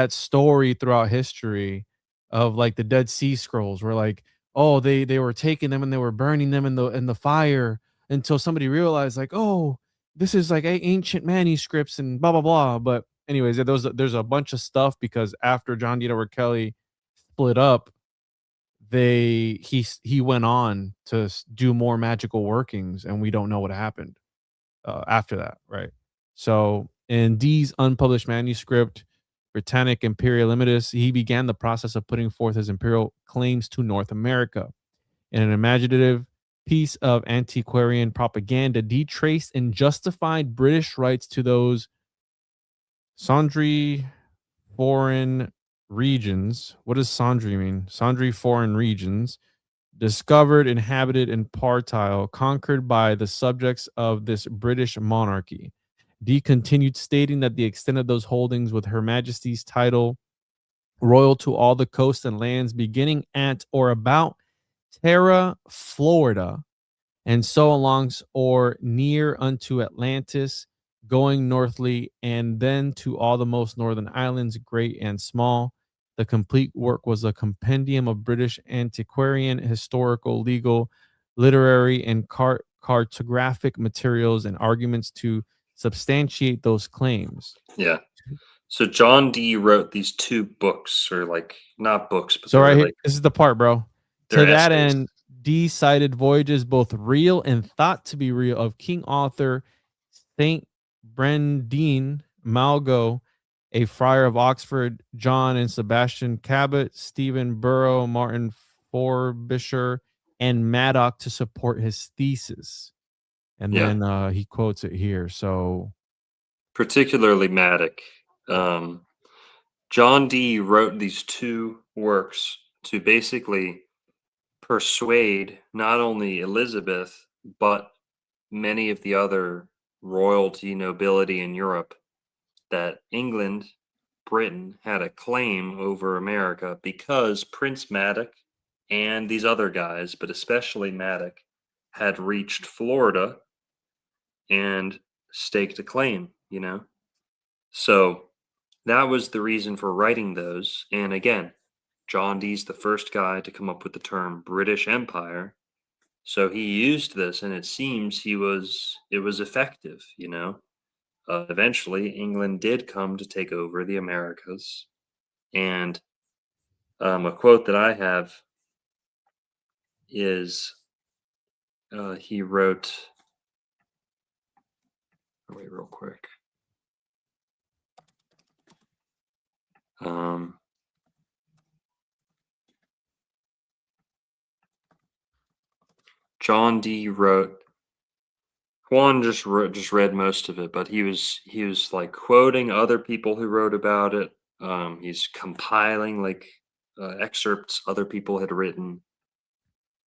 story throughout history of like the Dead Sea Scrolls, where like, oh, they were taking them and they were burning them in the fire until somebody realized like, oh, this is like ancient manuscripts and blah blah blah. But anyways, there's a bunch of stuff because after John D. Edward Kelly split up, he went on to do more magical workings, and we don't know what happened after that, right? So in Dee's unpublished manuscript, Britannic Imperial Limitus, he began the process of putting forth his imperial claims to North America. In an imaginative piece of antiquarian propaganda, Dee traced and justified British rights to those sundry foreign regions. What does sundry mean? Sundry foreign regions discovered, inhabited, and partile, conquered by the subjects of this British monarchy. Dee continued, stating that the extent of those holdings with Her Majesty's title royal to all the coasts and lands beginning at or about Terra, Florida, and so along or near unto Atlantis, going northly, and then to all the most northern islands, great and small. The complete work was a compendium of British antiquarian, historical, legal, literary, and cartographic materials and arguments to substantiate those claims. Yeah. So John Dee wrote these 2 books, or like not books, but So they right were here, like this is the part, bro. they're To that essays. end, Dee cited voyages both real and thought to be real of King Arthur, Saint Brendan Malgo, a friar of Oxford, John and Sebastian Cabot, Stephen Burrow, Martin Frobisher, and Madoc to support his thesis. And Yeah. then he quotes it here. So Particularly Madoc. John Dee wrote these 2 works to basically persuade not only Elizabeth, but many of the other royalty nobility in Europe that England, Britain had a claim over America because Prince Madoc and these other guys, but especially Madoc, had reached Florida and staked a claim, you know? So that was the reason for writing those. And again, John Dee's the first guy to come up with the term British Empire. So he used this, and it seems it was effective, you know? Eventually, England did come to take over the Americas. And a quote that I have is he wrote, wait, real quick. Um, John Dee wrote. Juan just read most of it, but he was like quoting other people who wrote about it. He's compiling like excerpts other people had written.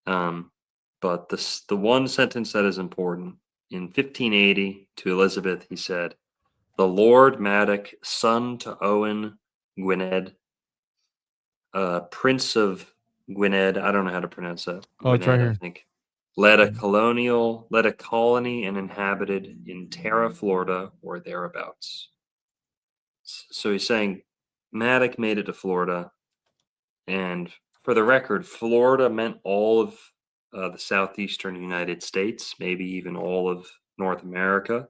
But the one sentence that is important, in 1580 to Elizabeth, he said, "The Lord Madoc, son to Owen Gwynedd, Prince of Gwynedd, I don't know how to pronounce that. oh, it's right Gwynedd, I here. think. Led a colony and inhabited in Terra, Florida, or thereabouts." So he's saying Madoc made it to Florida, and for the record, Florida meant all of the southeastern United States, maybe even all of North America,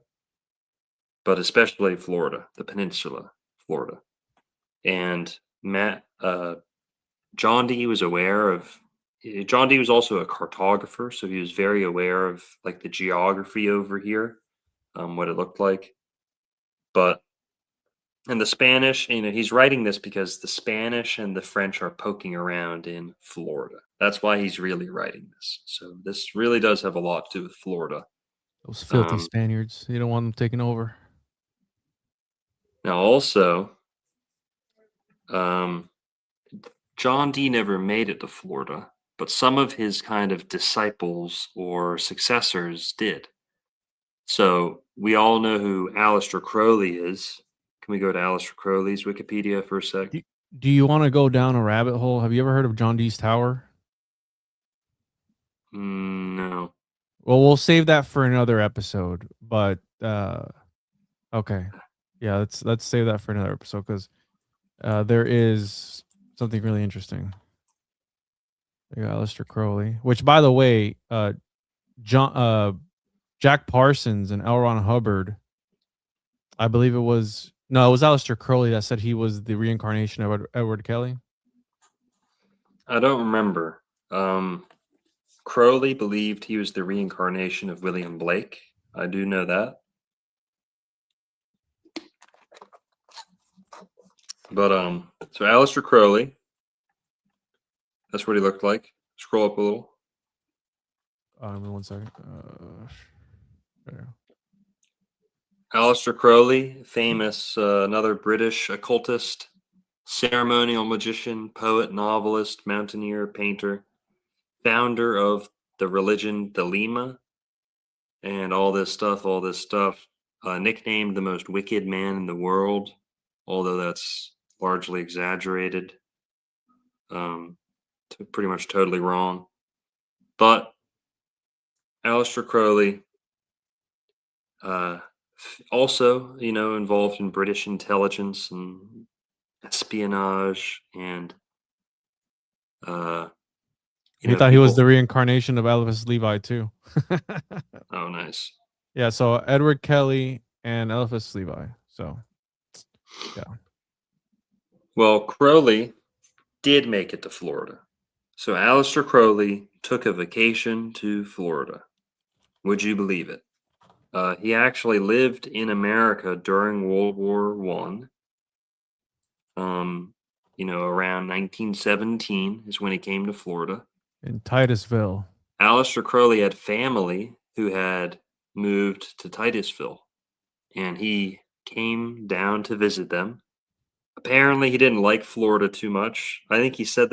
but especially Florida, the peninsula, Florida. And John Dee was aware of. John Dee was also a cartographer, so he was very aware of like the geography over here, what it looked like. But and the Spanish, he's writing this because the Spanish and the French are poking around in Florida. That's why he's really writing this. So this really does have a lot to do with Florida. Those filthy Um, Spaniards. You don't want them taking over. Now, also, um, John Dee never made it to Florida, but some of his kind of disciples or successors did. So we all know who Aleister Crowley is. Can we go to Aleister Crowley's Wikipedia for a sec? Do you want to go down a rabbit hole? Have you ever heard of John Dee's Tower? No. Well, we'll save that for another episode. But okay, yeah, let's save that for another episode because there is something really interesting. There you go, Aleister Crowley, which, by the way, Jack Parsons and L. Ron Hubbard, I believe it was Aleister Crowley that said he was the reincarnation of Edward Kelly. I don't remember. Crowley believed he was the reincarnation of William Blake. I do know that. But so Aleister Crowley, that's what he looked like. Scroll up a little. Give me 1 second. There. Aleister Crowley, famous, another British occultist. ceremonial magician, poet, novelist, mountaineer, painter, founder of the religion Thelema, and all this stuff, nicknamed the most wicked man in the world, although that's largely exaggerated, pretty much totally wrong. But Aleister Crowley, also, involved in British intelligence and espionage and, He thought he was people. the reincarnation of Elvis Levi too. Oh, nice. Yeah, so Edward Kelly and Elvis Levi. So, yeah. Well, Crowley did make it to Florida. So Aleister Crowley took a vacation to Florida. Would you believe it? He actually lived in America during World War One. Around 1917 is when he came to Florida. In Titusville. Aleister Crowley had family who had moved to Titusville, and he came down to visit them. Apparently, he didn't like Florida too much. I think he said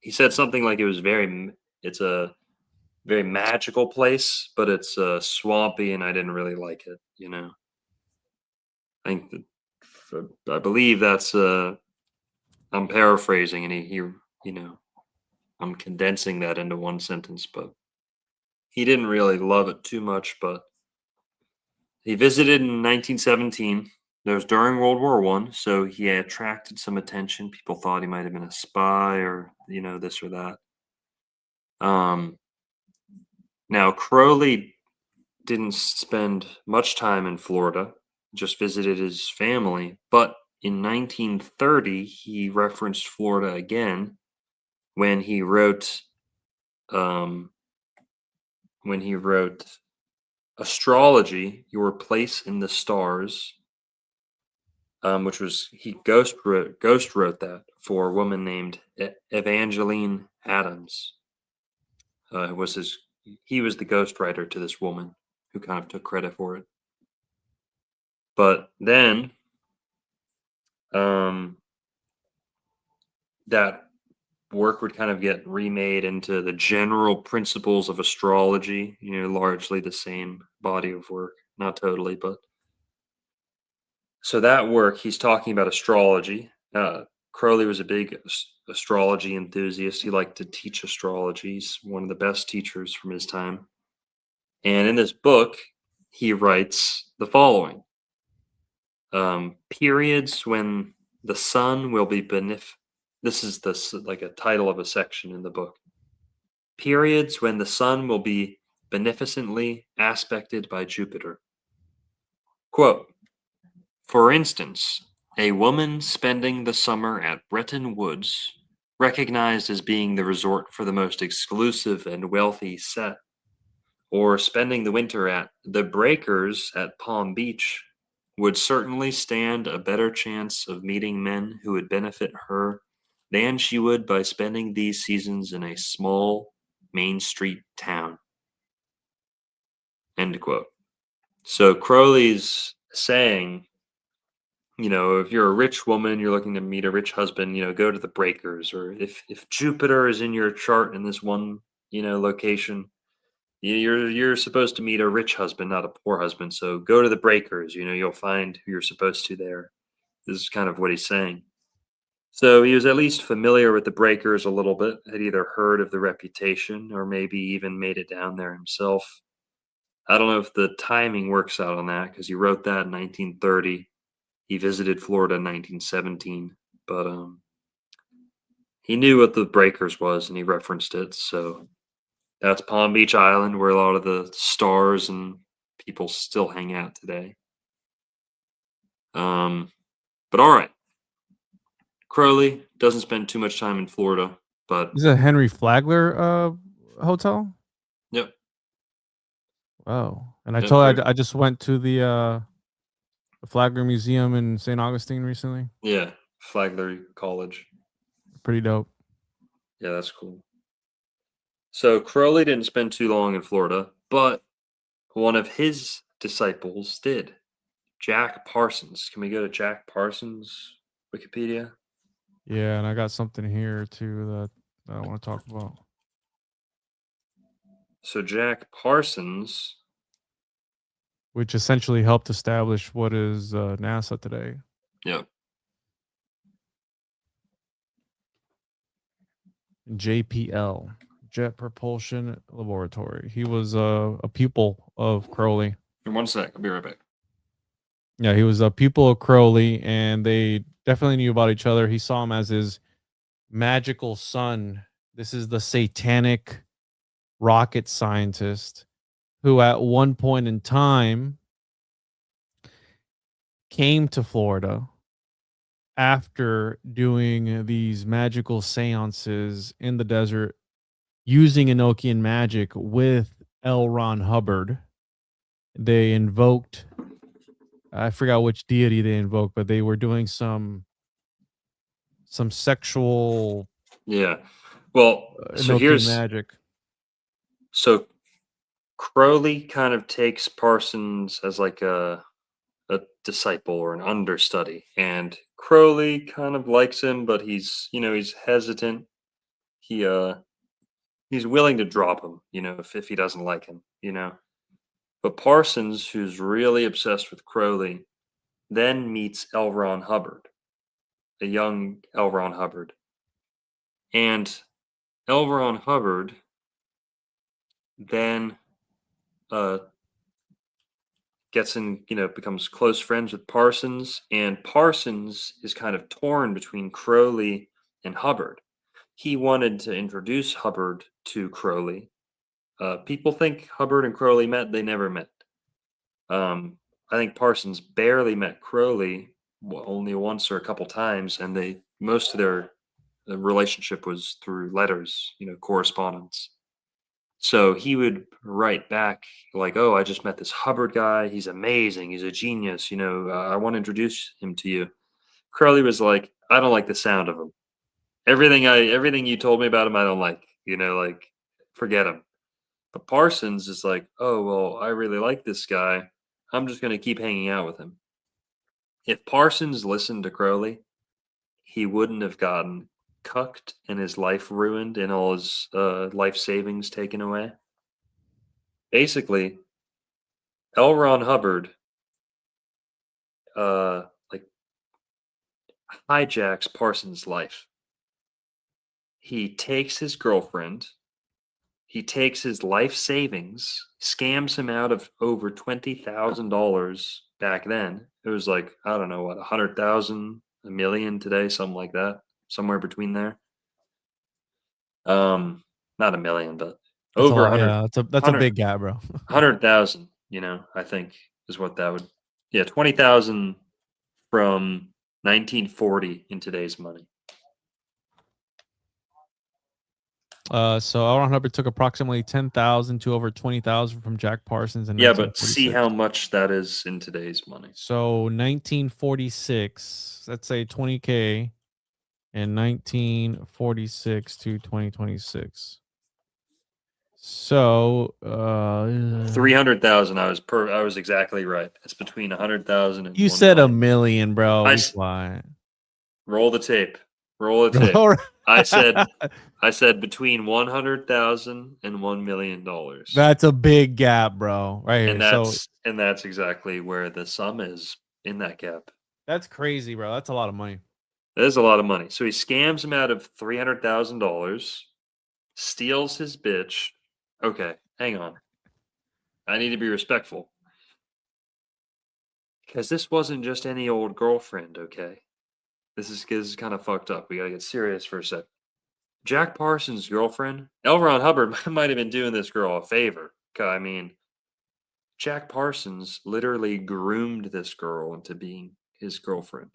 he said something like it's a very magical place, but it's swampy, and I didn't really like it. I think I believe that's I'm paraphrasing, and I'm condensing that into one sentence, but he didn't really love it too much. But he visited in 1917. That was during World War One, so he attracted some attention. People thought he might have been a spy or this or that. Now Crowley didn't spend much time in Florida, just visited his family. But in 1930, he referenced Florida again when he wrote Astrology, Your Place in the Stars, which was he ghost wrote that for a woman named Evangeline Adams. He was the ghostwriter to this woman who kind of took credit for it. But then that work would kind of get remade into the general principles of astrology, largely the same body of work, not totally, but so that work, he's talking about astrology. Crowley was a big astrology enthusiast. He liked to teach astrology. He's one of the best teachers from his time. And in this book, he writes the following. Periods when the sun will be This is like a title of a section in the book. Periods when the sun will be beneficently aspected by Jupiter. Quote, for instance, a woman spending the summer at Bretton Woods, recognized as being the resort for the most exclusive and wealthy set, or spending the winter at the Breakers at Palm Beach, would certainly stand a better chance of meeting men who would benefit her than she would by spending these seasons in a small Main Street town. End quote. So Crowley's saying, if you're a rich woman, you're looking to meet a rich husband, go to the Breakers. Or if Jupiter is in your chart in this one, location, you're supposed to meet a rich husband, not a poor husband. So go to the Breakers, you'll find who you're supposed to there. This is kind of what he's saying. So he was at least familiar with the Breakers a little bit, had either heard of the reputation or maybe even made it down there himself. I don't know if the timing works out on that because he wrote that in 1930. He visited Florida in 1917, but he knew what the Breakers was and he referenced it. So that's Palm Beach Island, where a lot of the stars and people still hang out today. But all right, Crowley doesn't spend too much time in Florida, but Is it Henry Flagler hotel? Yep. Wow. And I Yep, told you I just went to the Flagler Museum in St. Augustine recently. Yeah, Flagler College. Pretty dope. Yeah, that's cool. So Crowley didn't spend too long in Florida, but one of his disciples did. Jack Parsons. Can we go to Jack Parsons' Wikipedia. Yeah, and I got something here too that I want to talk about. So Jack Parsons, which essentially helped establish what is NASA today. yep. JPL, Jet Propulsion Laboratory. He was a pupil of Crowley. In 1 sec, I'll be right back. Yeah, he was a pupil of Crowley, and they definitely knew about each other. He saw him as his magical son. This is the satanic rocket scientist who, at one point in time, came to Florida after doing these magical seances in the desert using Enochian magic with L. Ron Hubbard. They invoked, I forgot which deity they invoked, but they were doing some sexual Yeah. Well, Enochian magic. So Crowley kind of takes Parsons as like a disciple or an understudy, and Crowley kind of likes him, but he's hesitant. He's willing to drop him, if he doesn't like him. But Parsons, who's really obsessed with Crowley, then meets L. Ron Hubbard, a young L. Ron Hubbard. And L. Ron Hubbard then uh, becomes close friends with Parsons, and Parsons is kind of torn between Crowley and Hubbard. He wanted to introduce Hubbard to Crowley. People think Hubbard and Crowley met, they never met. I think Parsons barely met Crowley, only once or a couple times, and most of their relationship was through letters, correspondence. So he would write back like, "Oh, I just met this Hubbard guy. He's amazing. He's a genius. I want to introduce him to you." Crowley was like, "I don't like the sound of him. Everything you told me about him, I don't like. Like, forget him." But Parsons is like, "Oh, well, I really like this guy. I'm just going to keep hanging out with him." If Parsons listened to Crowley, he wouldn't have gotten cucked and his life ruined and all his life savings taken away. Basically, L. Ron Hubbard like hijacks Parsons' life. He takes his girlfriend, he takes his life savings, scams him out of over $20,000 back then. It was like, I don't know what, 100,000, a million today, something like that, somewhere between there. Not a million, but That's a over lot. 100, Yeah, that's a big gap, bro. 100,000, I think is what that would. Yeah, 20,000 from 1940 in today's money. So L. Ron Hubbard took approximately 10,000 to over 20,000 from Jack Parsons in Yeah, but see 1946. how much that is in today's money. So 1946, let's say 20K in 1946 to 2026. So 300,000. I was exactly right. It's between 100,000 and you 1 said million. $1 million, bro. I Be quiet. Roll the tape. Roll the tape. All right. I said between 100,000 and $1 million. That's a big gap, bro. Right here. And that's exactly where the sum is in that gap. That's crazy, bro. That's a lot of money. That is a lot of money. So he scams him out of $300,000, steals his bitch. Okay, hang on. I need to be respectful. Because this wasn't just any old girlfriend, okay? This is kind of fucked up. We gotta get serious for a sec. Jack Parsons' girlfriend, L. Ron Hubbard, might have been doing this girl a favor. I mean, Jack Parsons literally groomed this girl into being his girlfriend.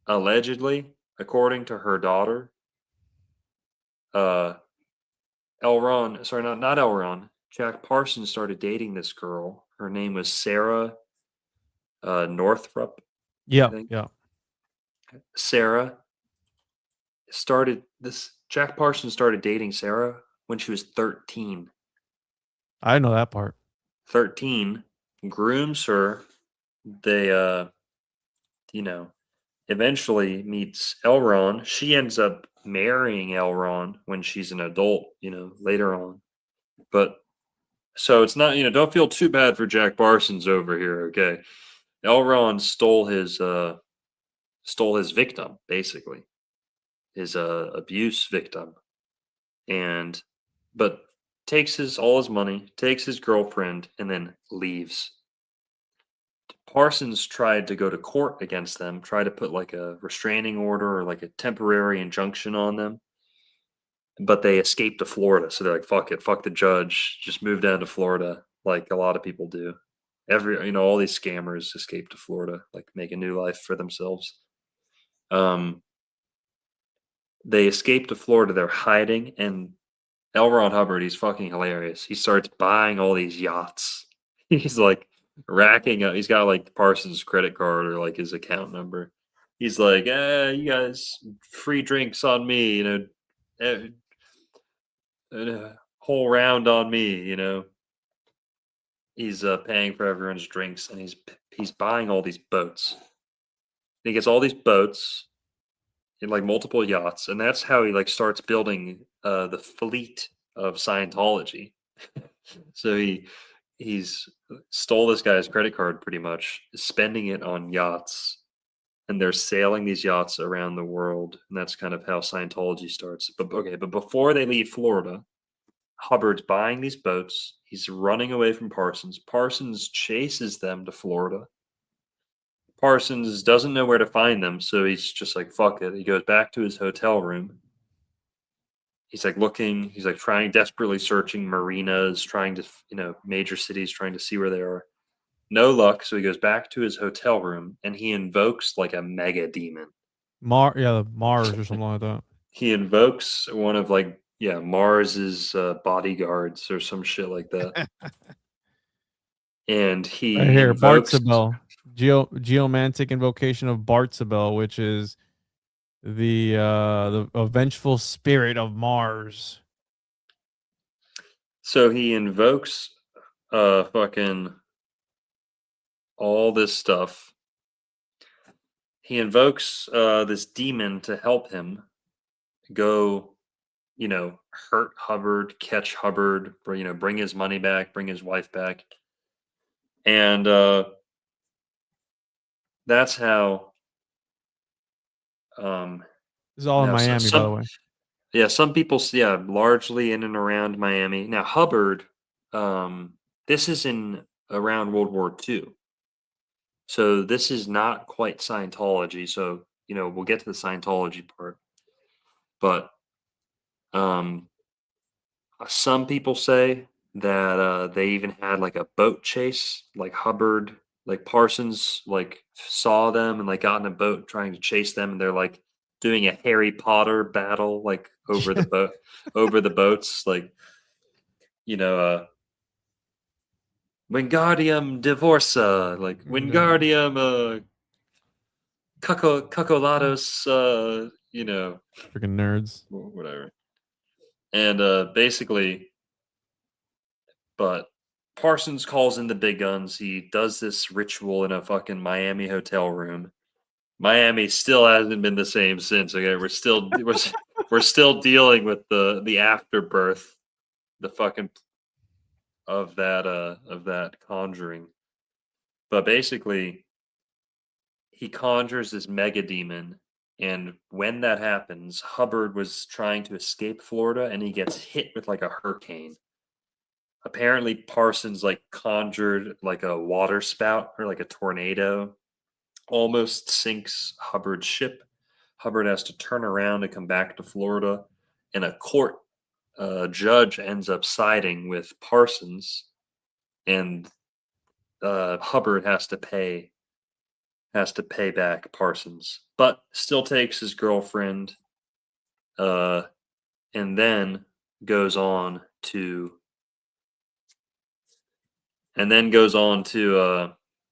Allegedly, according to her daughter, L. Ron, sorry, not L. Ron, Jack Parsons started dating this girl. Her name was Sarah Northrup. Yeah, I think. yeah. Sarah Jack Parsons started dating Sarah when she was 13. I know that part. 13, grooms her. They, eventually meets Elrond. She ends up marrying Elrond when she's an adult, later on. But so it's not, don't feel too bad for Jack Parsons over here, okay? Elrond stole his victim, basically. His abuse victim. But takes all his money, takes his girlfriend, and then leaves. Parsons tried to go to court against them, try to put like a restraining order or like a temporary injunction on them, but they escaped to Florida. So they're like, fuck it, fuck the judge, just move down to Florida, like a lot of people do. All these scammers escape to Florida, like make a new life for themselves. They escape to Florida, they're hiding, and L. Ron Hubbard, he's fucking hilarious. He starts buying all these yachts. He's like racking up. He's got like Parsons' credit card or like his account number. He's like, you guys, free drinks on me, whole round on me. He's paying for everyone's drinks, and he's buying all these boats. And he gets all these boats in like multiple yachts, and that's how he like starts building the fleet of Scientology. So he's stole this guy's credit card pretty much, spending it on yachts, and they're sailing these yachts around the world, and that's kind of how Scientology starts. But before they leave Florida, Hubbard's buying these boats. He's running away from Parsons. Parsons chases them to Florida. Parsons doesn't know where to find them, so he's just like, fuck it. He goes back to his hotel room. He's like looking, he's like trying, desperately searching marinas, trying to, major cities, trying to see where they are. No luck, so he goes back to his hotel room and he invokes like a mega demon. Mars or something like that. He invokes one of Mars's bodyguards or some shit like that. And he Right here, invokes Bartzabel. Geomantic invocation of Bartzabel, which is the vengeful spirit of Mars. So he invokes fucking all this stuff. He invokes this demon to help him go, hurt Hubbard, catch Hubbard, bring his money back, bring his wife back. And that's how this is all in Miami, by the way. Yeah, some people, largely in and around Miami. Now, Hubbard, this is in around World War II. So this is not quite Scientology. So, we'll get to the Scientology part. But some people say that they even had like a boat chase, like Hubbard, like Parsons, like saw them and like got in a boat trying to chase them, and they're like doing a Harry Potter battle, like over the boat, over the boats, like Wingardium Divorca, like Wingardium Cuculados, freaking nerds, whatever, and basically. But Parsons calls in the big guns. He does this ritual in a fucking Miami hotel room. Miami still hasn't been the same since. Okay, we're still dealing with the afterbirth, the fucking of that conjuring. But basically, he conjures this mega demon, and when that happens, Hubbard was trying to escape Florida, and he gets hit with like a hurricane. Apparently Parsons like conjured like a water spout or like a tornado, almost sinks Hubbard's ship. Hubbard has to turn around and come back to Florida, and a court judge ends up siding with Parsons, and Hubbard has to pay back Parsons, but still takes his girlfriend, and then goes on to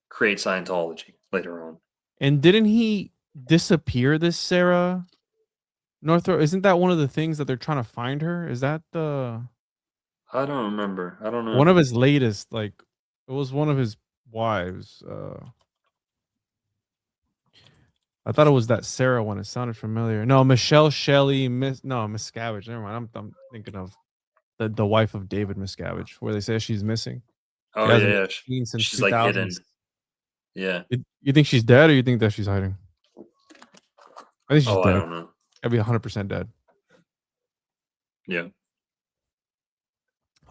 create Scientology later on. And didn't he disappear this Sarah Northrop? Isn't that one of the things that they're trying to find her? Is that the? I don't remember. I don't know. One of his latest, like, it was one of his wives. I thought it was that Sarah one. It sounded familiar. No, Michelle Shelley, Miscavige. Never mind. I'm thinking of the wife of David Miscavige, where they say she's missing. She Oh hasn't yeah, been yeah. seen since She's like 2000s. hidden. Yeah. You think she's dead, or you think that she's hiding? I think she's Oh, I dead. don't know. Gotta be 100% dead. Yeah.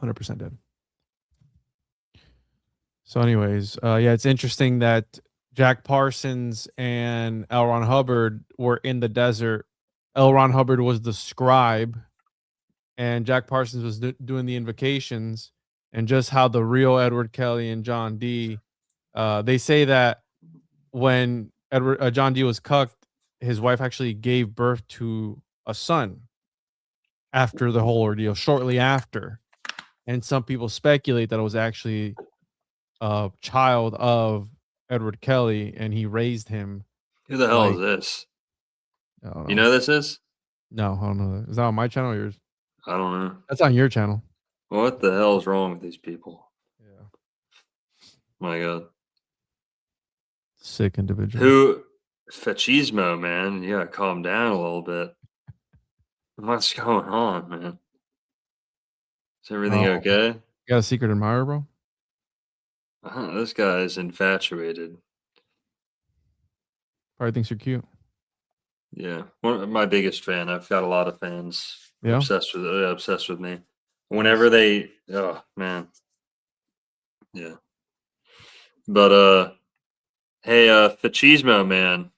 100% dead. So, anyways, yeah, it's interesting that Jack Parsons and L. Ron Hubbard were in the desert. L. Ron Hubbard was the scribe, and Jack Parsons was doing the invocations. And just how the real Edward Kelly and John Dee, they say that when John Dee was cucked, his wife actually gave birth to a son after the whole ordeal, shortly after. And some people speculate that it was actually a child of Edward Kelly, and he raised him Who the hell is like this? I don't You know. know who this is? No, I don't know. Is that on my channel or yours? I don't know. That's on your channel. What the hell is wrong with these people? Yeah. My God. Sick individual. Who Fascismo, man. You gotta calm down a little bit. What's going on, man? Is everything Oh, okay? you got a secret admirer, bro? This guy is infatuated. Probably thinks you're cute. Yeah, my biggest fan. I've got a lot of fans Yeah. obsessed with me. Whenever they, oh man, yeah. But hey, Fascismo, man,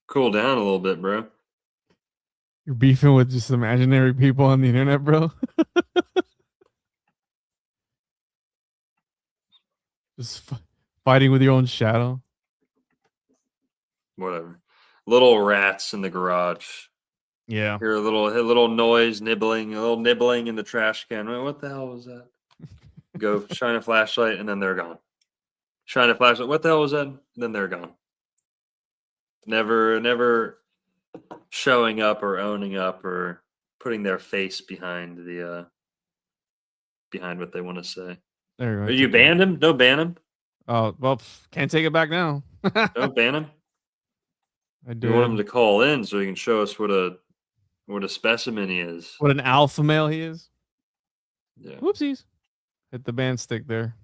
cool down a little bit, bro. You're beefing with just imaginary people on the internet, bro. Just fighting with your own shadow. Whatever. Little rats in the garage. Yeah. Hear a little noise, nibbling, a little nibbling in the trash can. What the hell was that? Go shine a flashlight, and then they're gone. Shine a flashlight. What the hell was that? And then they're gone. Never showing up or owning up or putting their face behind the behind what they want to say. There you go. You banned him? Don't ban him. Oh, well, can't take it back now. Don't ban him. I We want him did. to call in so he can show us what a specimen he is. What an alpha male he is. Yeah. Whoopsies. Hit the band stick there.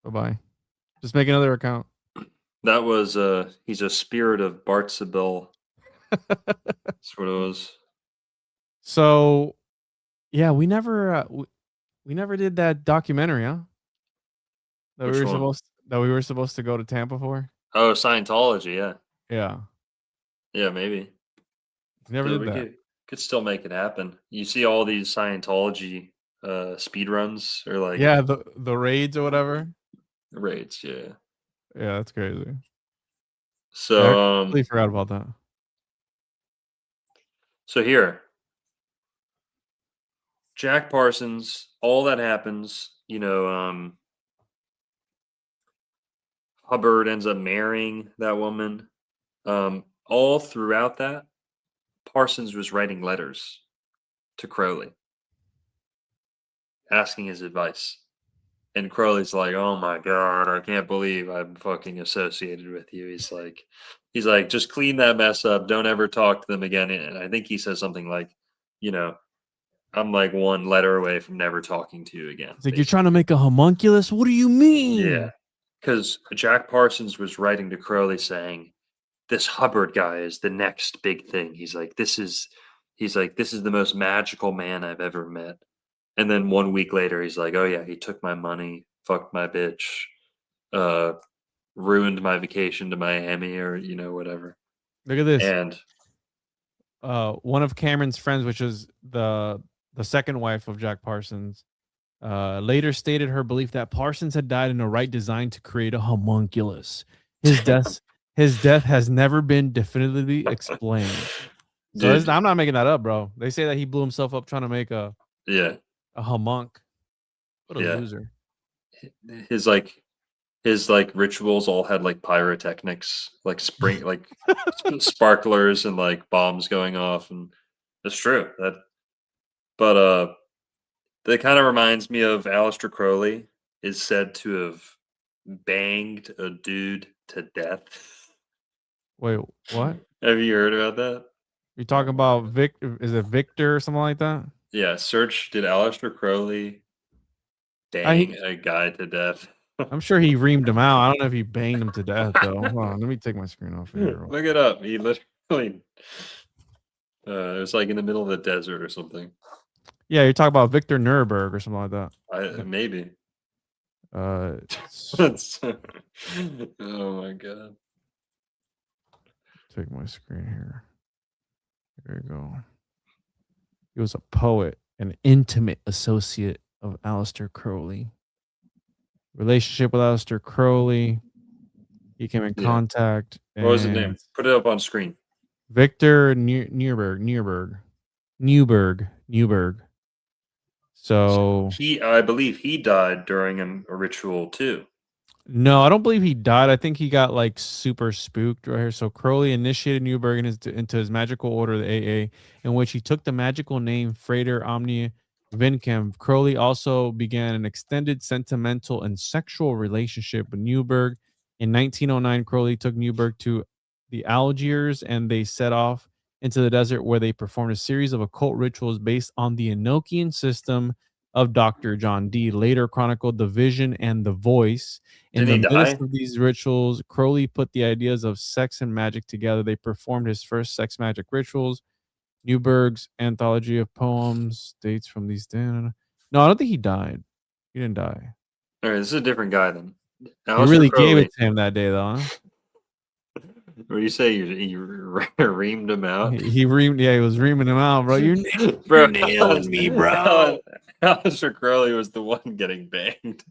Bye-bye. Just make another account. That was he's a spirit of Bartsabil. That's what it was. So, yeah, we never we never did that documentary, huh? Which one? That we were supposed to go to Tampa for. Oh, Scientology, yeah. Yeah, Yeah, maybe. we never did We that. could still make it happen. You see all these Scientology speed runs or like Yeah, the raids or whatever. raids, yeah. Yeah, that's crazy. I So completely forgot about that. so here, Jack Parsons, all that happens, Hubbard ends up marrying that woman. All throughout that, Parsons was writing letters to Crowley asking his advice. And Crowley's like, "Oh my God, I can't believe I'm fucking associated with you." He's like, just clean that mess up. Don't ever talk to them again. And I think he says something like, you know, I'm like one letter away from never talking to you again. It's like, you're trying to make a homunculus? What do you mean? Yeah. Because Jack Parsons was writing to Crowley saying, this Hubbard guy is the next big thing. He's like, this is the most magical man I've ever met. And then 1 week later, he's like, oh yeah, he took my money, fucked my bitch, ruined my vacation to Miami or, whatever. Look at this. And One of Cameron's friends, which is the second wife of Jack Parsons, later stated her belief that Parsons had died in a rite designed to create a homunculus. His death has never been definitively explained. So I'm not making that up, bro. They say that he blew himself up trying to make a homunk. What a loser. His rituals all had like pyrotechnics, like sparklers and like bombs going off, and it's true that. But that kind of reminds me of Aleister Crowley is said to have banged a dude to death. Wait, what? Have you heard about that? You talking about Vic? Is it Victor or something like that? Yeah, search. Did Aleister Crowley bang a guy to death? I'm sure he reamed him out. I don't know if he banged him to death though. Hold on, let me take my screen off here. Look it up. He literally. It was like in the middle of the desert or something. Yeah, you're talking about Victor Nuremberg or something like that. Maybe. Oh my god. Take my screen here. There you go. He was a poet, an intimate associate of Aleister Crowley. Relationship with Aleister Crowley. He came in contact. What was his name? Put it up on screen. Victor Newberg. So I believe he died during a ritual too. No, I don't believe he died. I think he got like super spooked right here. So Crowley initiated Newberg into his magical order, the AA, in which he took the magical name Frater Omnia Vincem. Crowley also began an extended sentimental and sexual relationship with Newberg. In 1909, Crowley took Newberg to the Algiers and they set off into the desert where they performed a series of occult rituals based on the Enochian system of Dr. John Dee, later chronicled The Vision and the Voice. In the midst of these rituals, Crowley put the ideas of sex and magic together. They performed his first sex magic rituals. Newberg's anthology of poems dates from these. No, I don't think he died. He didn't die. All right, this is a different guy then. He really gave it to him that day, though. Huh? What do you say? You reamed him out? He reamed. Yeah, he was reaming him out, bro. You're nailing me, bro. Aleister Crowley was the one getting banged.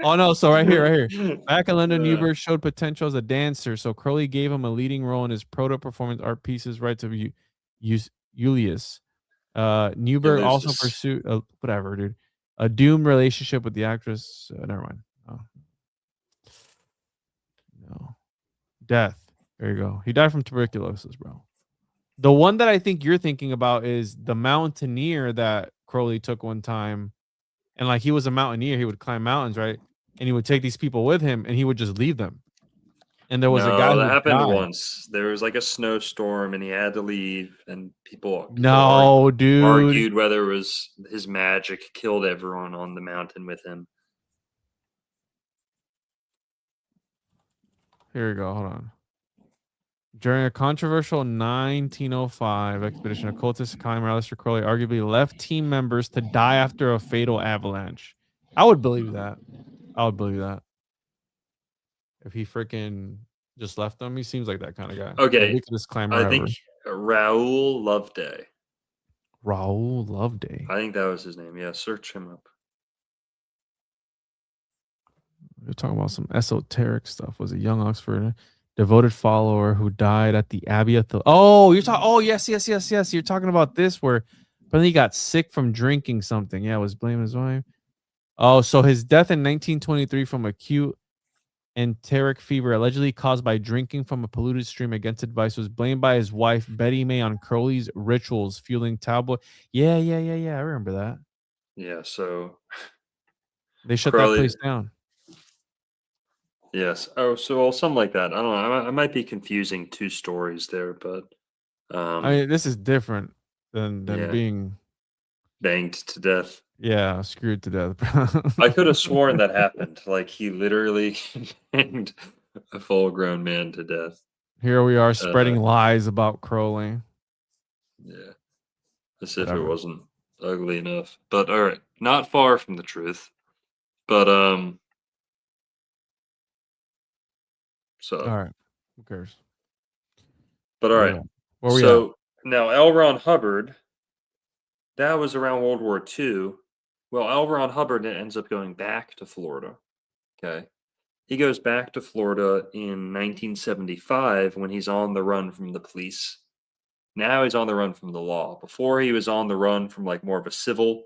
Oh no! So right here. Back in London, Newberg showed potential as a dancer. So Crowley gave him a leading role in his proto-performance art pieces, Rites of Ulysses. Newberg also pursued whatever, dude. A doomed relationship with the actress. Never mind. Oh. No. Death. There you go. He died from tuberculosis, bro. The one that I think you're thinking about is the mountaineer that Crowley took one time. And like he was a mountaineer, he would climb mountains, right? And he would take these people with him and he would just leave them. And there was a guy that happened once. There was like a snowstorm and he had to leave, and people argued whether it was his magic killed everyone on the mountain with him. Here we go. Hold on. During a controversial 1905 expedition, occultist climber Aleister Crowley arguably left team members to die after a fatal avalanche. I would believe that. If he freaking just left them, he seems like that kind of guy. Okay. I think Raoul Loveday. Raoul Loveday. I think that was his name. Yeah, search him up. We're talking about some esoteric stuff. Was a young Oxford devoted follower who died at the Abbey of you're talking. Oh, yes. You're talking about this where but he got sick from drinking something. Yeah, was blaming his wife. Oh, so his death in 1923 from acute enteric fever, allegedly caused by drinking from a polluted stream against advice, was blamed by his wife Betty May on Crowley's rituals, fueling tabloid. Yeah. I remember that. Yeah, so they shut that place down. Yes. Oh, so something like that. I don't know. I might be confusing two stories there, but I mean, this is different than being banged to death. Yeah, screwed to death. I could have sworn that happened. Like he literally banged a full-grown man to death. Here we are spreading lies about Crowley. Yeah, as if it wasn't ugly enough. But all right, not far from the truth. But So all right, who cares? But all right, so now L. Ron Hubbard, that was around World War II. Well, L. Ron Hubbard ends up going back to Florida. Okay, he goes back to Florida in 1975 when he's on the run from the police. Now he's on the run from the law. Before he was on the run from like more of a civil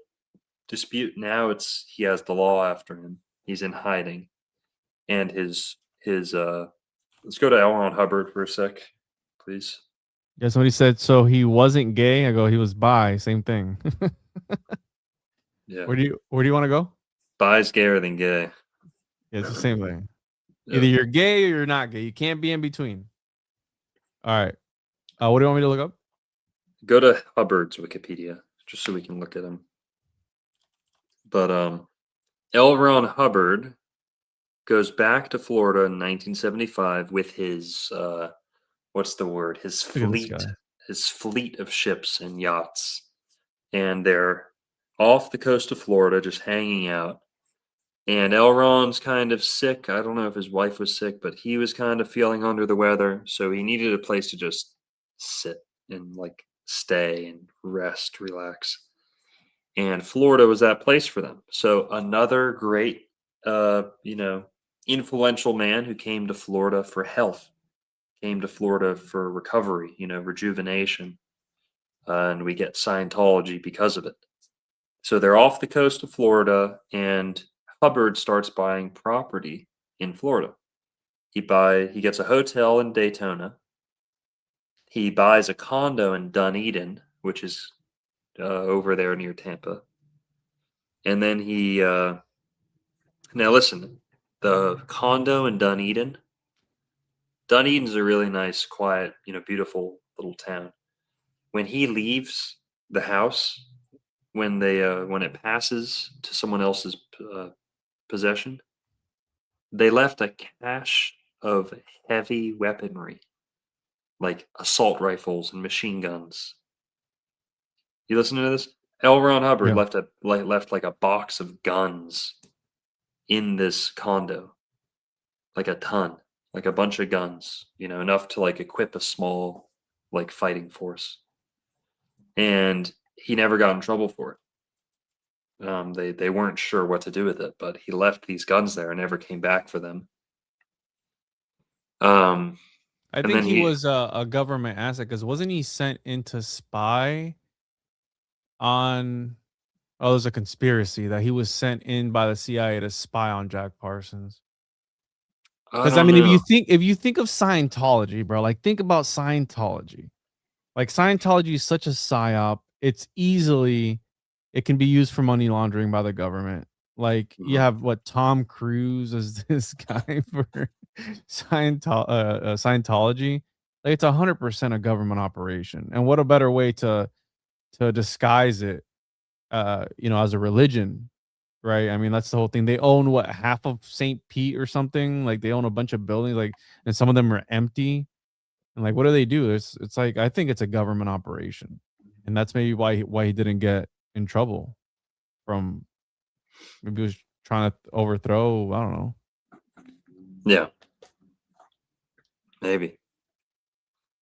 dispute. Now he has the law after him. He's in hiding, and his let's go to L. Ron Hubbard for a sec, please. Yeah, somebody said, so he wasn't gay? I go, he was bi. Same thing. Yeah. Where do you want to go? Spies gayer than gay. Yeah, it's the same thing. Yeah. Either you're gay or you're not gay. You can't be in between. All right. What do you want me to look up? Go to Hubbard's Wikipedia just so we can look at him. But L. Ron Hubbard goes back to Florida in 1975 with his what's the word? His Look at this fleet, guy. his fleet of ships and yachts, and they're off the coast of Florida, just hanging out. And Elron's kind of sick. I don't know if his wife was sick, but he was kind of feeling under the weather, so he needed a place to just sit and like stay and rest, relax. And Florida was that place for them. So another great, influential man who came to Florida for health, came to Florida for recovery, rejuvenation, and we get Scientology because of it. So they're off the coast of Florida, and Hubbard starts buying property in Florida. He gets a hotel in Daytona. He buys a condo in Dunedin, which is over there near Tampa. And then now listen, the condo in Dunedin. Dunedin's a really nice, quiet, beautiful little town. When he leaves the house, when it passes to someone else's possession, they left a cache of heavy weaponry, like assault rifles and machine guns. You listening to this? L. Ron Hubbard Yeah. left like a box of guns in this condo, like a ton, like a bunch of guns, enough to like equip a small like fighting force. And he never got in trouble for it. They weren't sure what to do with it, but he left these guns there and never came back for them. I And think then he was a government asset because wasn't he sent in to spy on? Oh, there's a conspiracy that he was sent in by the CIA to spy on Jack Parsons. I Because I don't mean, know. if you think of Scientology, bro, like think about Scientology. Like Scientology is such a psyop. It can be used for money laundering by the government. Like you have what Tom Cruise as this guy for Scientology. Like it's 100% a government operation. And what a better way to disguise it, as a religion, right? I mean, that's the whole thing. They own what, half of St. Pete or something. Like they own a bunch of buildings, like, and some of them are empty. And like, what do they do? It's like I think it's a government operation, and that's maybe why he didn't get in trouble from maybe he was trying to overthrow. I don't know. Yeah, maybe.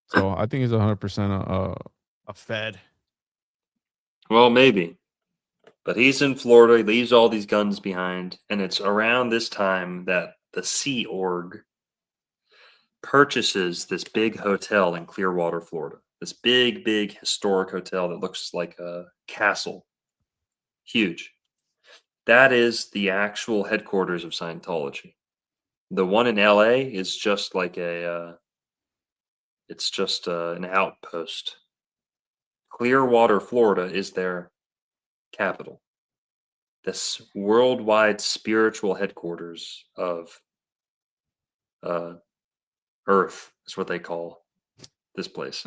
So I think he's 100% a Fed. Well, maybe. But he's in Florida. He leaves all these guns behind, and it's around this time that the Sea Org purchases this big hotel in Clearwater, Florida. This big, big historic hotel that looks like a castle. Huge. That is the actual headquarters of Scientology. The one in LA is just like it's just an outpost. Clearwater, Florida is their capital. This worldwide spiritual headquarters of Earth is what they call this place.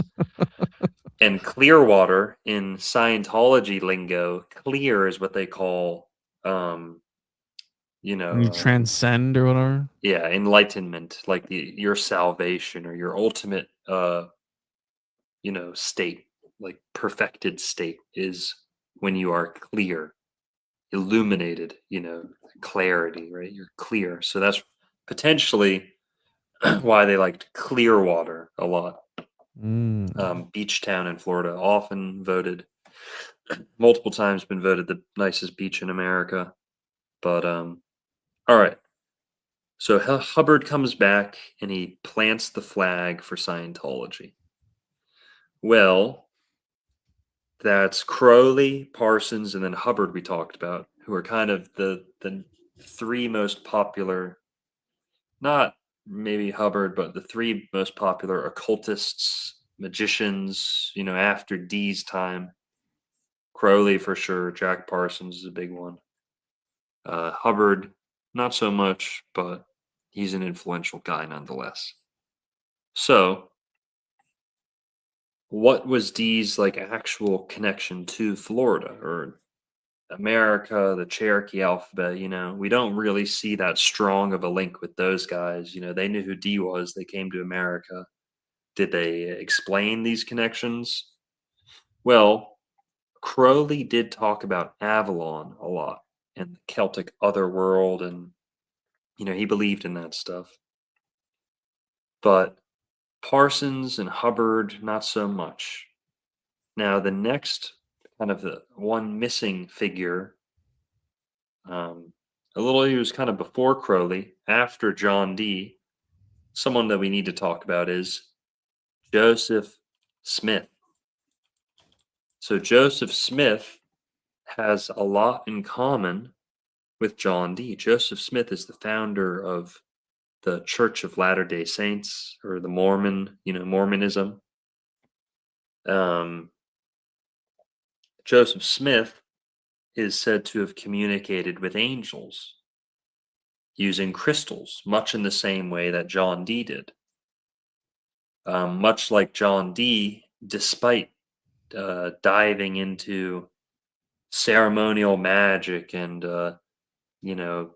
And Clearwater in Scientology lingo, clear is what they call, When you transcend or whatever. yeah, enlightenment, like your salvation or your ultimate, state, like perfected state is when you are clear, illuminated, clarity, right? You're clear. So that's potentially why they liked Clearwater a lot. Beach town in Florida, often voted multiple times, been voted the nicest beach in America. But all right. So Hubbard comes back and he plants the flag for Scientology. Well, that's Crowley, Parsons, and then Hubbard we talked about, who are kind of the three most popular, not maybe Hubbard, but the three most popular occultists, magicians, after Dee's time. Crowley for sure. Jack Parsons is a big one. Hubbard, not so much, but he's an influential guy nonetheless. So, what was Dee's like actual connection to Florida or America, the Cherokee alphabet? We don't really see that strong of a link with those guys. They knew who Dee was. They came to America. Did they explain these connections? Well, Crowley did talk about Avalon a lot and the Celtic Otherworld, and he believed in that stuff. But Parsons and Hubbard, not so much. Now, the next kind of the one missing figure, he was kind of before Crowley, after John Dee. Someone that we need to talk about is Joseph Smith. So Joseph Smith has a lot in common with John Dee. Joseph Smith is the founder of the Church of Latter-day Saints, or the Mormonism. Joseph Smith is said to have communicated with angels using crystals, much in the same way that John Dee did. Much like John Dee, despite diving into ceremonial magic and all this,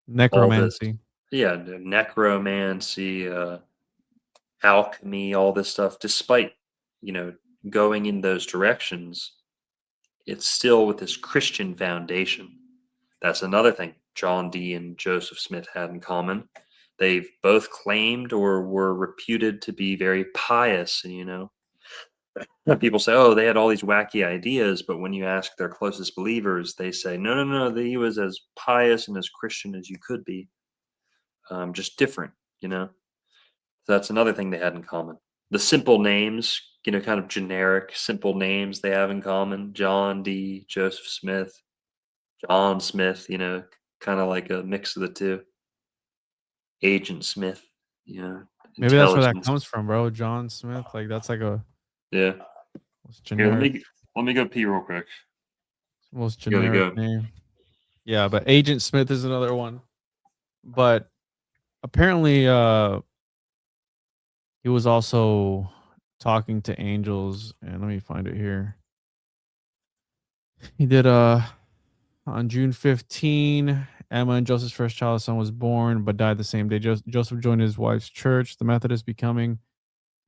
Necromancy. necromancy, alchemy, all this stuff, despite going in those directions, it's still with this Christian foundation. That's another thing John Dee and Joseph Smith had in common. They've both claimed or were reputed to be very pious. And, people say, oh, they had all these wacky ideas. But when you ask their closest believers, they say, no, he was as pious and as Christian as you could be. Just different. So that's another thing they had in common. The simple names, kind of generic, simple names they have in common. John Dee, Joseph Smith, John Smith, kind of like a mix of the two. Agent Smith, Maybe that's where that intelligence. comes from, bro. John Smith. Like that's like a Yeah. most Here, generic, let me go pee real quick. most Gotta generic go. name. Yeah, but Agent Smith is another one. But apparently he was also talking to angels, and let me find it here. He did on June 15, Emma and Joseph's first child son was born, but died the same day. Joseph joined his wife's church, the Methodist, becoming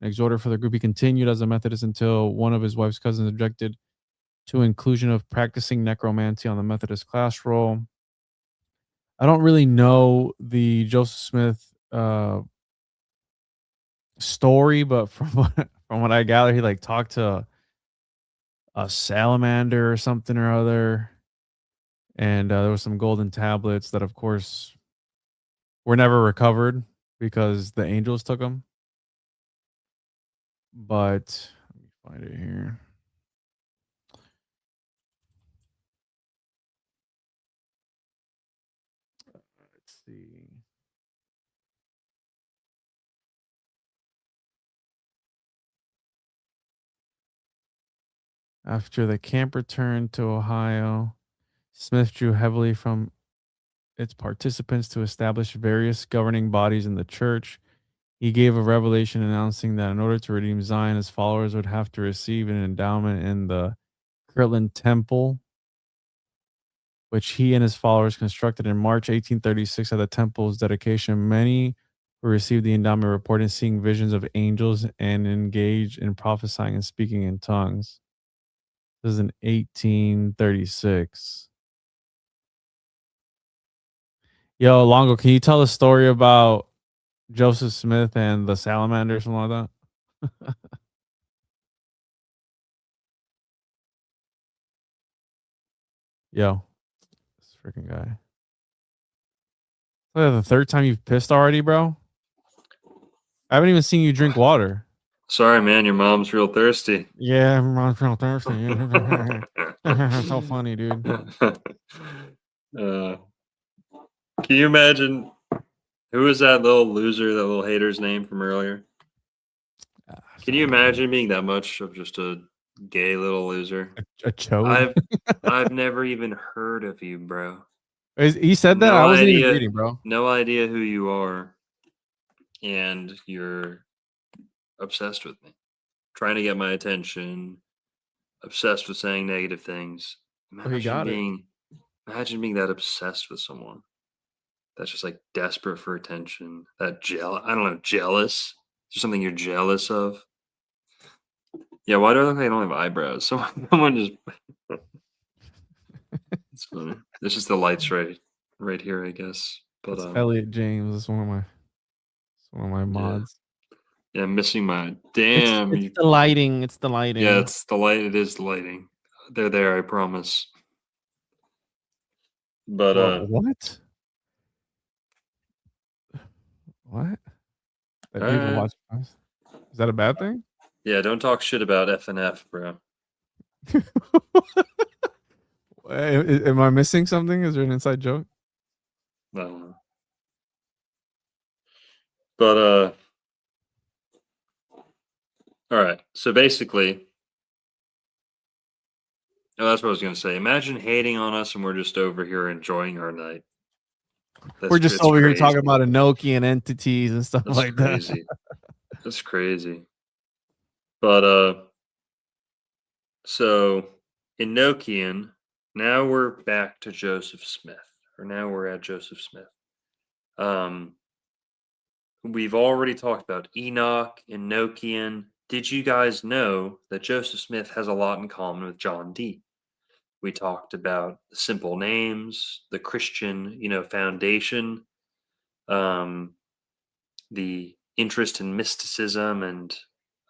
an exhorter for the group. He continued as a Methodist until one of his wife's cousins objected to inclusion of practicing necromancy on the Methodist class roll. I don't really know the Joseph Smith story, but from what I gather, he like talked to a salamander or something or other, and there was some golden tablets that, of course, were never recovered because the angels took them. But let me find it here. Let's see. After the camp returned to Ohio, Smith drew heavily from its participants to establish various governing bodies in the church. He gave a revelation announcing that in order to redeem Zion, his followers would have to receive an endowment in the Kirtland Temple, which he and his followers constructed in March 1836. At the temple's dedication, many who received the endowment reported seeing visions of angels and engaged in prophesying and speaking in tongues. This is in 1836. Yo, Longo, can you tell a story about Joseph Smith and the salamander or something like that? Yo, this freaking guy. The third time you've pissed already, bro? I haven't even seen you drink water. Sorry, man. Your mom's real thirsty. Yeah, I'm real thirsty. So funny, dude. Can you imagine who was that little loser, that little hater's name from earlier? Can you imagine being that much of just a gay little loser? A chode? I've never even heard of you, bro. He said that? No I wasn't even idea. reading, bro. No idea who you are, and you're obsessed with me, trying to get my attention, obsessed with saying negative things. Oh, he got it. Imagine being that obsessed with someone that's just like desperate for attention. That I don't know, jealous. Is there something you're jealous of? Yeah, why do I look like I don't have eyebrows? Someone just. It's funny. This is the lights right here, I guess. But It's Elliot James. It's one of my yeah, mods. yeah, I'm missing my It's damn. it's the lighting. It's the Yeah, lighting. it's the light. It is the lighting. They're there, I promise. But What? What? That people uh, watch us? Is that a bad thing? yeah, don't talk shit about FNF, bro. Am I missing something? Is there an inside joke? I don't know. But all right. So basically, oh, that's what I was gonna say. Imagine hating on us and we're just over here enjoying our night. We're just It's over here crazy. talking about Enochian entities and stuff That's like that. crazy. That's crazy. But so Enochian, now we're back to Joseph Smith, or now we're at Joseph Smith. Um, we've already talked about Enoch, Enochian. Did you guys know that Joseph Smith has a lot in common with John Dee? We talked about the simple names, the Christian, foundation, um, the interest in mysticism, and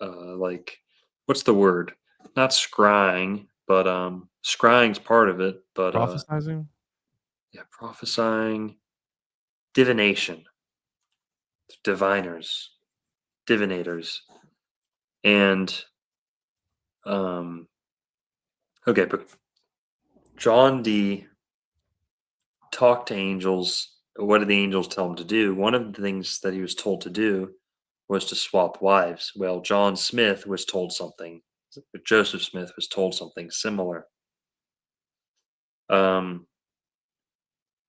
like, what's the word? Not scrying, but scrying's part of it. But Prophesizing? yeah, prophesying, divination, diviners, divinators, and um, okay, but John Dee talked to angels. What did the angels tell him to do? One of the things that he was told to do was to swap wives. Well, John Smith was told something. Joseph Smith was told something similar. Um,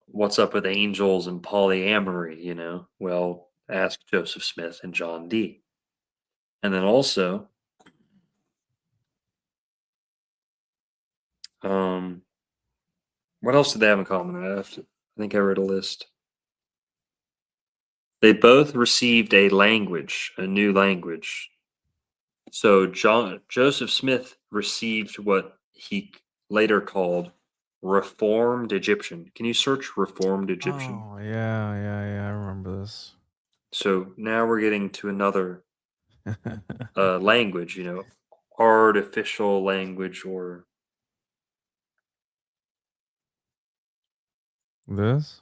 what's up with angels and polyamory? Well, ask Joseph Smith and John Dee. And then also, um, what else did they have in common? I think I read a list. They both received a language, a new language. So Joseph Smith received what he later called Reformed Egyptian. Can you search Reformed Egyptian? Oh yeah. I remember this. So now we're getting to another language, artificial language or This?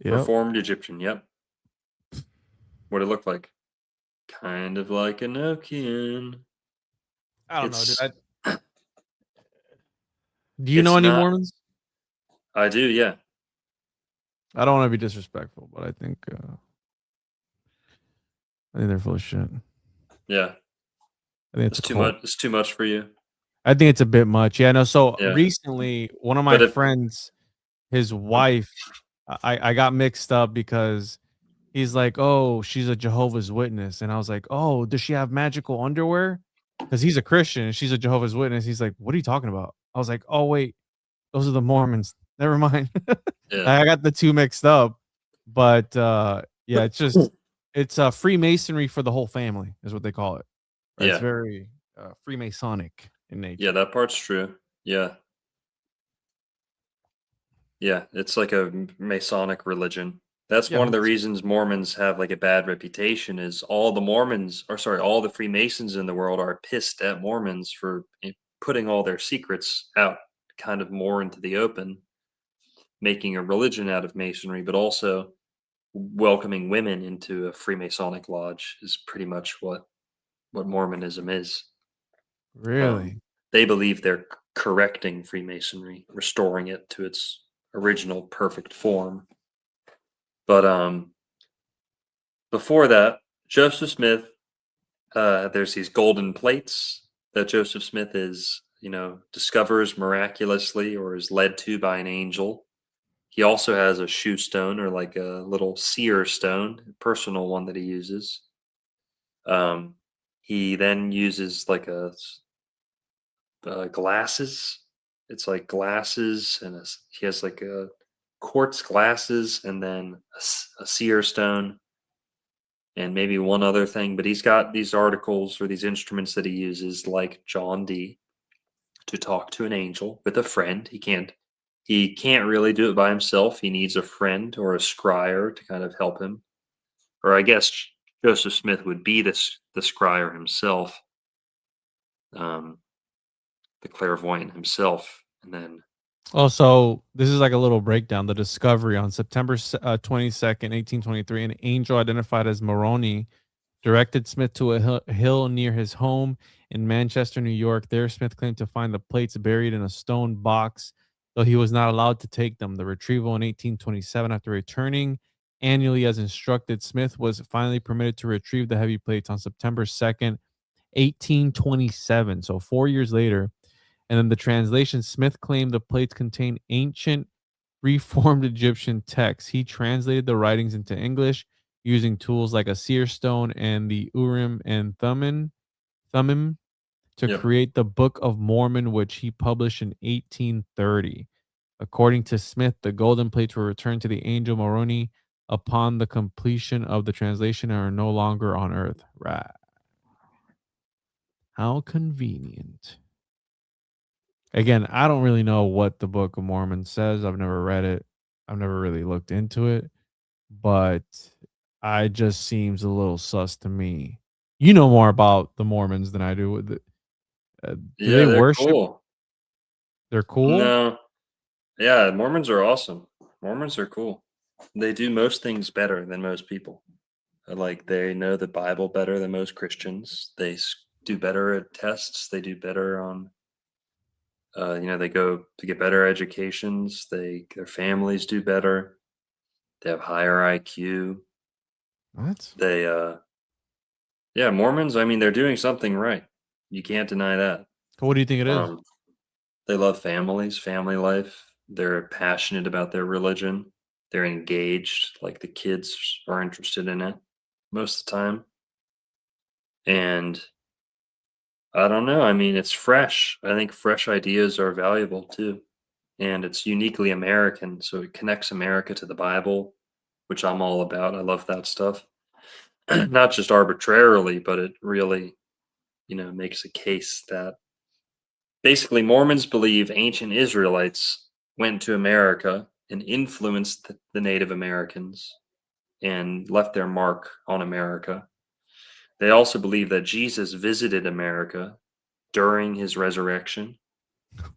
Yep. Reformed Egyptian. Yep. What it looked like. Kind of like Enochian. I don't know, It's dude. Do you know it's any not. Mormons? I do, yeah. I don't want to be disrespectful, but I think they're full of shit. Yeah. I think it's It's a too cult. much. It's too much for you. I think it's a bit much. Yeah, no. So Yeah. recently, one of my But if friends, his wife, I got mixed up because he's like, "Oh, she's a Jehovah's Witness," and I was like, "Oh, does she have magical underwear?" Because he's a Christian and she's a Jehovah's Witness. He's like, "What are you talking about?" I was like, "Oh, wait, those are the Mormons. Never mind." yeah. I got the two mixed up, but yeah, it's Freemasonry for the whole family is what they call it. Right? It's Yeah. very Freemasonic in Yeah, nature. that part's true. Yeah. Yeah, it's like a Masonic religion. That's Yeah, one of the reasons Mormons have like a bad reputation is all the Mormons, or sorry, all the Freemasons in the world are pissed at Mormons for putting all their secrets out kind of more into the open, making a religion out of Masonry, but also welcoming women into a Freemasonic lodge is pretty much what Mormonism is. Um, really. they believe they're correcting Freemasonry, restoring it to its original perfect form. But before that, Joseph Smith, there's these golden plates that Joseph Smith discovers miraculously or is led to by an angel. He also has a shoe stone or like a little seer stone, a personal one that he uses. Um, he then uses like glasses. It's like glasses, and he has like a quartz glasses, and then a seer stone, and maybe one other thing. But he's got these articles or these instruments that he uses, like John Dee, to talk to an angel with a friend. He can't really do it by himself. He needs a friend or a scryer to kind of help him. Or I guess Joseph Smith would be the scryer himself, um, the clairvoyant himself, and then Oh, so this is like a little breakdown. The discovery on September 22nd, 1823, an angel identified as Moroni directed Smith to a hill near his home in Manchester, New York. There, Smith claimed to find the plates buried in a stone box, though he was not allowed to take them. The retrieval in 1827, after returning annually as instructed, Smith was finally permitted to retrieve the heavy plates on September 2nd, 1827. So 4 years later. And then the translation, Smith claimed the plates contained ancient Reformed Egyptian texts. He translated the writings into English using tools like a seer stone and the Urim and Thummim to yep, create the Book of Mormon, which he published in 1830. According to Smith, the golden plates were returned to the angel Moroni upon the completion of the translation and are no longer on earth. Right. How convenient. Again, I don't really know what the Book of Mormon says. I've never read it. I've never really looked into it, but I just seems a little sus to me. You know more about the Mormons than I do. Do yeah, they they're worship? cool. They're cool. No, yeah, Mormons are awesome. Mormons are cool. They do most things better than most people. Like they know the Bible better than most Christians. Do better at tests. They do better on. They go to get better educations. Their families do better. They have higher IQ. What? They Yeah, Mormons. I mean, they're doing something right. You can't deny that. What do you think it is? Um, they love families, family life. They're passionate about their religion. They're engaged. Like the kids are interested in it most of the time. And I don't know. I mean, it's fresh. I think fresh ideas are valuable too. And it's uniquely American. So it connects America to the Bible, which I'm all about. I love that stuff. Not just arbitrarily, but it really, makes a case that basically Mormons believe ancient Israelites went to America and influenced the Native Americans and left their mark on America. They also believe that Jesus visited America during his resurrection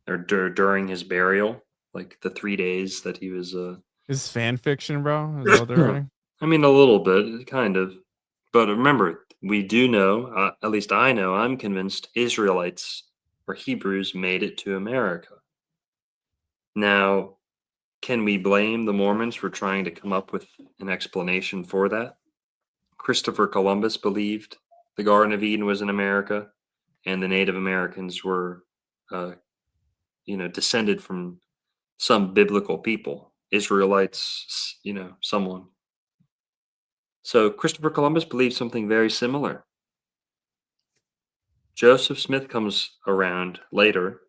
or during his burial, like the 3 days that he was. Is this fan fiction, bro? Is that what they're writing? I mean, a little bit, kind of. But remember, we do know, at least I know, I'm convinced Israelites or Hebrews made it to America. Now, can we blame the Mormons for trying to come up with an explanation for that? Christopher Columbus believed the Garden of Eden was in America, and the Native Americans were, uh, descended from some biblical people, Israelites, someone. So Christopher Columbus believed something very similar. Joseph Smith comes around later,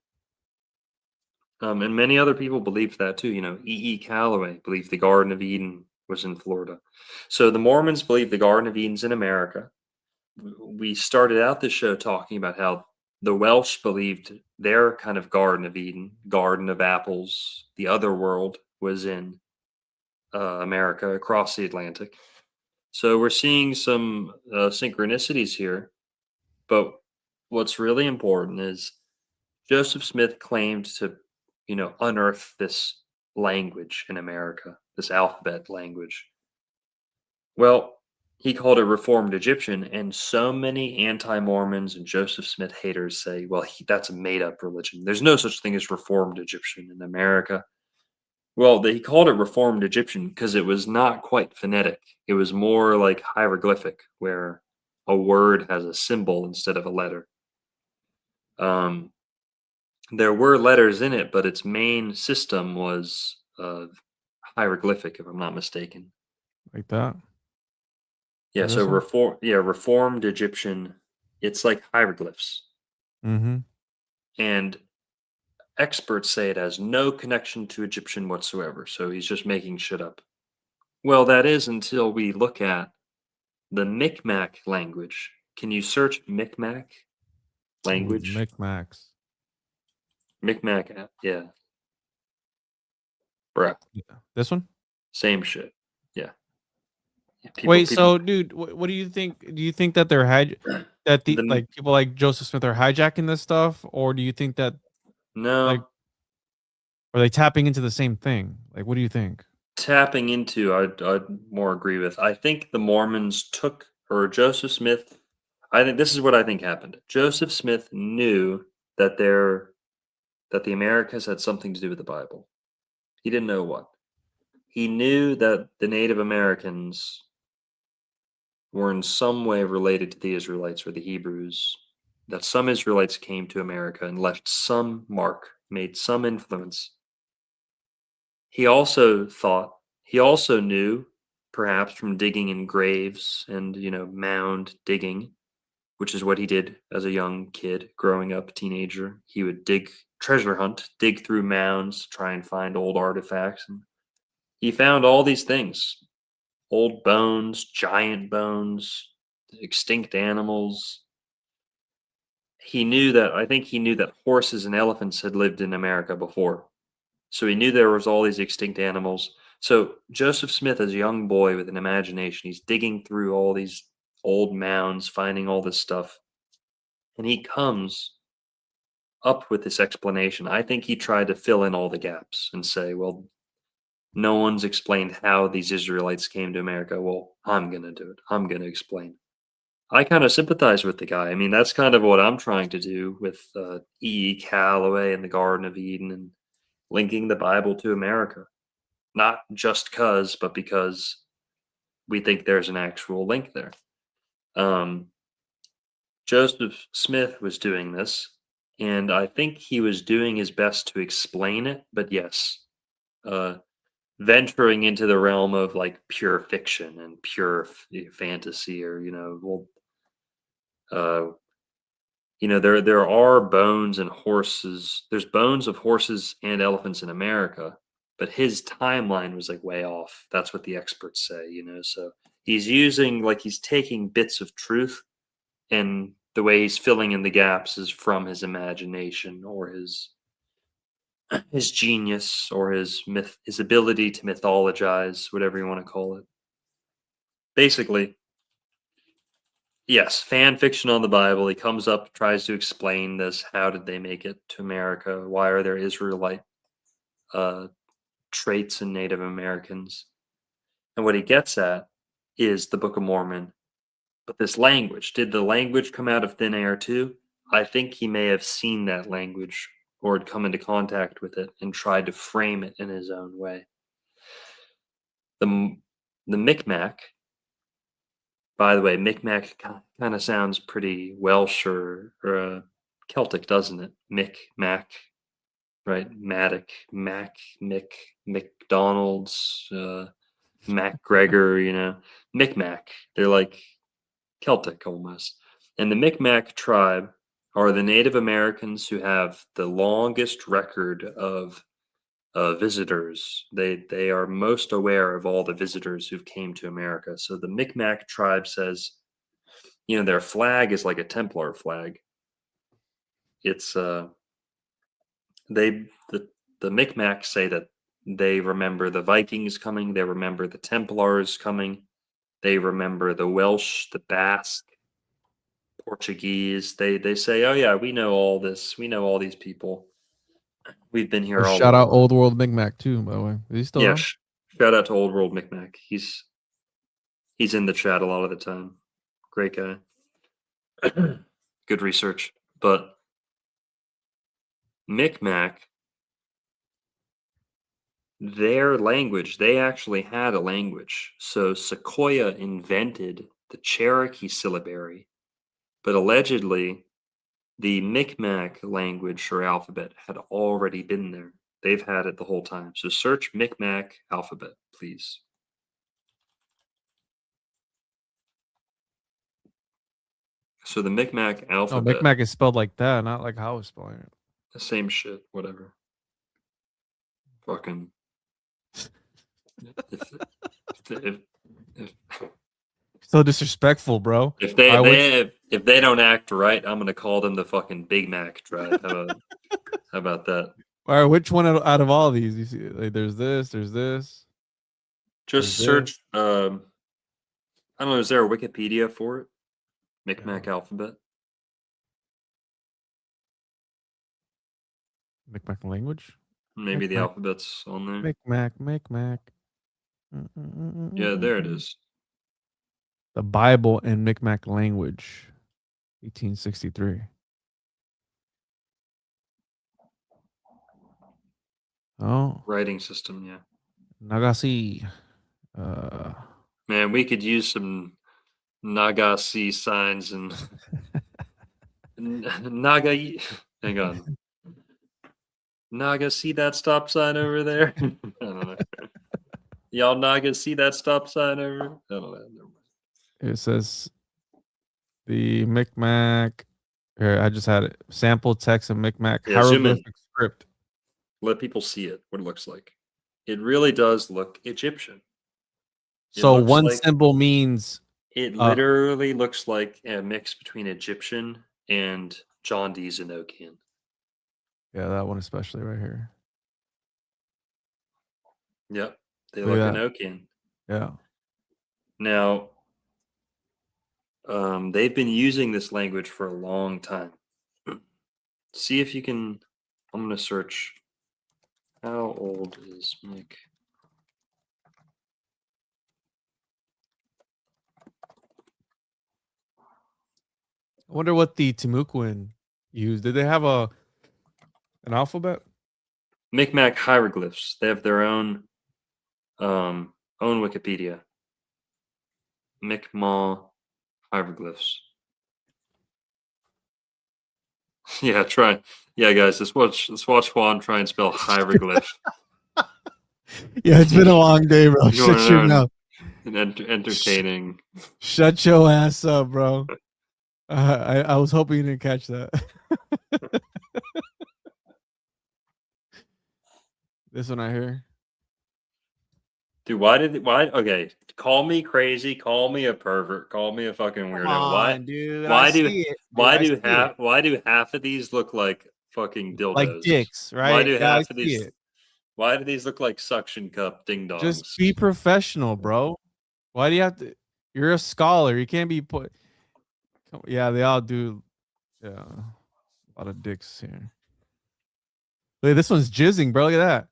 and many other people believed that too. E. Calloway believed the Garden of Eden was in Florida. So the Mormons believe the Garden of Eden's in America. We started out this show talking about how the Welsh believed their kind of Garden of Eden, Garden of Apples, the Otherworld was in America across the Atlantic. So we're seeing some synchronicities here. But what's really important is Joseph Smith claimed to, unearth this language in America, this alphabet language. Well, he called it Reformed Egyptian, and so many anti-Mormons and Joseph Smith haters say, well, that's a made-up religion. There's no such thing as Reformed Egyptian in America. Well, he called it Reformed Egyptian because it was not quite phonetic. It was more like hieroglyphic, where a word has a symbol instead of a letter. There were letters in it, but its main system was hieroglyphic, if I'm not mistaken. Like that. Yeah, Like so this one. reformed Egyptian, it's like hieroglyphs. Mm-hmm. And experts say it has no connection to Egyptian whatsoever, so he's just making shit up. Well, that is until we look at the Micmac language. Can you search Micmac Ooh, the language? Micmacs. Micmac, yeah. Bruh, Yeah. This one. same shit. Yeah. People, Wait, people, so dude, what do you think? Do you think that they're that the the, like people like Joseph Smith are hijacking this stuff, or do you think that like no, are they tapping into the same thing? Like, what do you think? tapping into, I'd more agree with. I think the Mormons took, or Joseph Smith, I think this is what I think happened. Joseph Smith knew that that the Americas had something to do with the Bible. He didn't know what. He knew that the Native Americans were in some way related to the Israelites or the Hebrews, that some Israelites came to America and left some mark, made some influence. He also thought, he also knew, perhaps from digging in graves and, mound digging, which is what he did as a young kid, growing up, teenager. He would treasure hunt, dig through mounds, try and find old artifacts. And he found all these things: old bones, giant bones, extinct animals. I think he knew that horses and elephants had lived in America before. So he knew there was all these extinct animals. So Joseph Smith, as a young boy with an imagination, he's digging through all these old mounds, finding all this stuff. And he comes up with this explanation. I think he tried to fill in all the gaps and say, well, no one's explained how these Israelites came to America. Well, I'm going to do it. I'm going to explain. I kind of sympathize with the guy. I mean, that's kind of what I'm trying to do with E. Calloway and the Garden of Eden and linking the Bible to America. Not just because, but because we think there's an actual link there. Um, Joseph Smith was doing this, and I think he was doing his best to explain it. But yes, uh, venturing into the realm of like pure fiction and pure fantasy, or uh, there are bones and horses. There's bones of horses and elephants in America, but his timeline was like way off. That's what the experts say. So he's taking bits of truth, and the way he's filling in the gaps is from his imagination or his genius or his ability to mythologize, whatever you want to call it. Basically, yes, fan fiction on the Bible. He comes up, tries to explain this. How did they make it to America? Why are there Israelite uh, traits in Native Americans? And what he gets at is the Book of Mormon. But this language, did the language come out of thin air too? I think he may have seen that language or had come into contact with it and tried to frame it in his own way. The Micmac, by the way, Micmac kind of sounds pretty Welsh or Celtic, doesn't it? Micmac, right? Madoc, Mac, Mick, McDonald's, MacGregor, Micmac. They're like Celtic almost. And the Micmac tribe are the Native Americans who have the longest record of visitors. They are most aware of all the visitors who've came to America. So the Micmac tribe says, their flag is like a Templar flag. It's they the Micmacs say that they remember the Vikings coming, they remember the Templars coming, they remember the Welsh, the Basque, Portuguese. They say, oh yeah, we know all this, we know all these people. We've been Oh, here all shout out along. Old World Micmac too, by the way. Is he still Yeah, around? shout out to Old World Micmac. He's in the chat a lot of the time. Great guy. Good research. But Micmac, their language, they actually had a language. So Sequoia invented the Cherokee syllabary, but allegedly the Micmac language or alphabet had already been there. They've had it the whole time. So search Micmac alphabet, please. So the Micmac No, alphabet. Micmac is spelled like that, not like how I was spelling it. The same shit, whatever. Fucking. if So disrespectful, bro. if I would. if they don't act right, I'm gonna call them the fucking Big Mac tribe. How about that? All right, which one out of all these? You see, like, there's this. Just There's search. I don't know. Is there a Wikipedia for it? Micmac Yeah. alphabet. Micmac language. Maybe the Micmac. alphabet's on there. Micmac. Yeah, there it is. The Bible in Micmac language, 1863. Oh, Writing system, yeah. Nagasi. Man, we could use some Nagasi signs and Naga. Hang on. Naga, see that stop sign over there? I don't know. Y'all Naga, see that stop sign over? I don't know. Never mind. It says the Micmac. Here, I just had it. Sample text of Micmac Yeah, zoom in. hieroglyphic script. Let people see it, what it looks like. It really does look Egyptian. So looks one like- symbol means It literally looks like a mix between Egyptian and John Dee's Enochian. yeah, that one especially right here. Yep, they Look look at that. Enochian. Yeah. Now, they've been using this language for a long time. See if you can. I'm going to search. How old is Mick? I wonder what the Timucuan used. Did they have an alphabet? Micmac hieroglyphs. They have their own Wikipedia. Mi'kmaq hieroglyphs. Yeah, try. Yeah, guys, let's watch Juan try and spell hieroglyph. Yeah, it's been a long day, bro. You Shut wanna your know? mouth. And entertaining. Shut your ass up, bro. I was hoping you didn't catch that. This one I hear. Dude, why? Okay, call me crazy, call me a pervert, call me a fucking weirdo. Dude. Why do half of these look like fucking dildos? Like dicks, right? Why do Yeah, half of these? Why do these look like suction cup ding dongs? Just be professional, bro. Why do you have to? You're a scholar. You can't be put. Yeah, they all do. Yeah, a lot of dicks here. Look, this one's jizzing, bro. Look at that.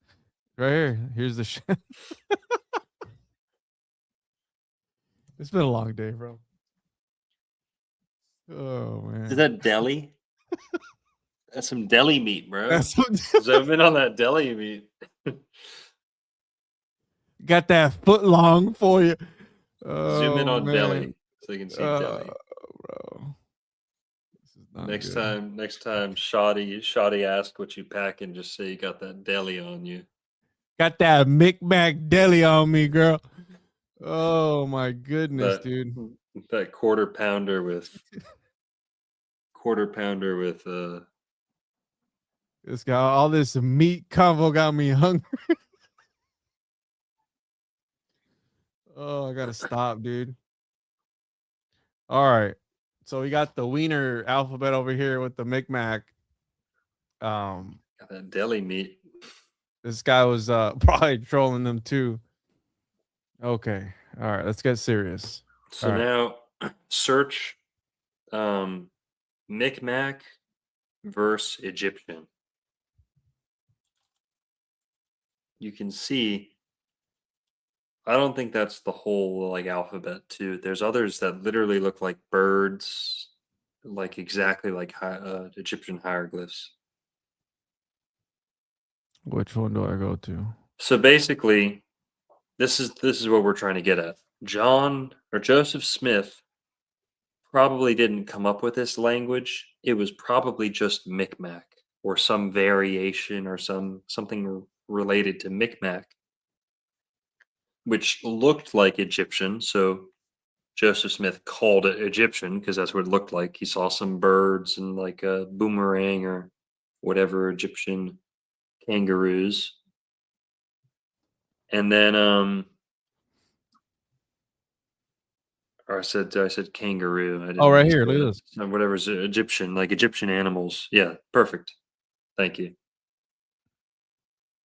Right here. Here's the shit. It's been a long day, bro. Oh man. Is that deli? That's some deli meat, bro. That's what- Zoom in on that deli meat. Got that foot long for you. Zoom in Oh, on man. deli so you can see deli. Bro. This is not Next time, Shoddy ask what you pack and just say you got that deli on you. Got that Micmac deli on me, girl. Oh my goodness, dude. That quarter pounder with This guy, all this meat combo got me hungry. Oh, I gotta stop, dude. All right. So we got the wiener alphabet over here with the Micmac. got that deli meat. This guy was probably trolling them too. Okay. All right, let's get serious. So now search Micmac versus Egyptian. You can see, I don't think that's the whole like alphabet too. There's others that literally look like birds, like exactly like Egyptian hieroglyphs. Which one do I go to? So basically, this is what we're trying to get at. John or Joseph Smith probably didn't come up with this language. It was probably just Micmac or some variation or something related to Micmac, which looked like Egyptian. So Joseph Smith called it Egyptian because that's what it looked like. He saw some birds and like a boomerang or whatever Egyptian kangaroos. And then or I said kangaroo. I Oh, didn't right mean to here. say Look at that. this. So whatever's Egyptian, like Egyptian animals. Yeah, perfect. Thank you.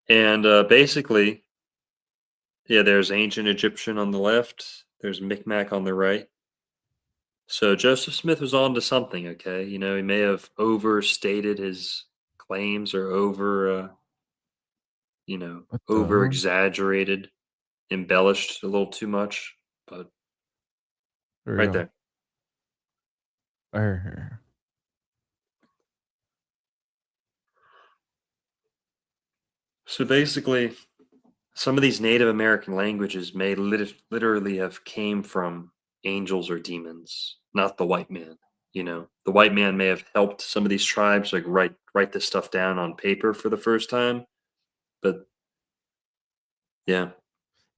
And basically, yeah, there's ancient Egyptian on the left. There's Micmac on the right. So Joseph Smith was on to something. Okay, he may have overstated his claims or What the over hell? exaggerated, embellished a little too much. But Here we right go. there. Here. So basically, some of these Native American languages may literally have came from angels or demons, not the white man. The white man may have helped some of these tribes like write this stuff down on paper for the first time, but yeah,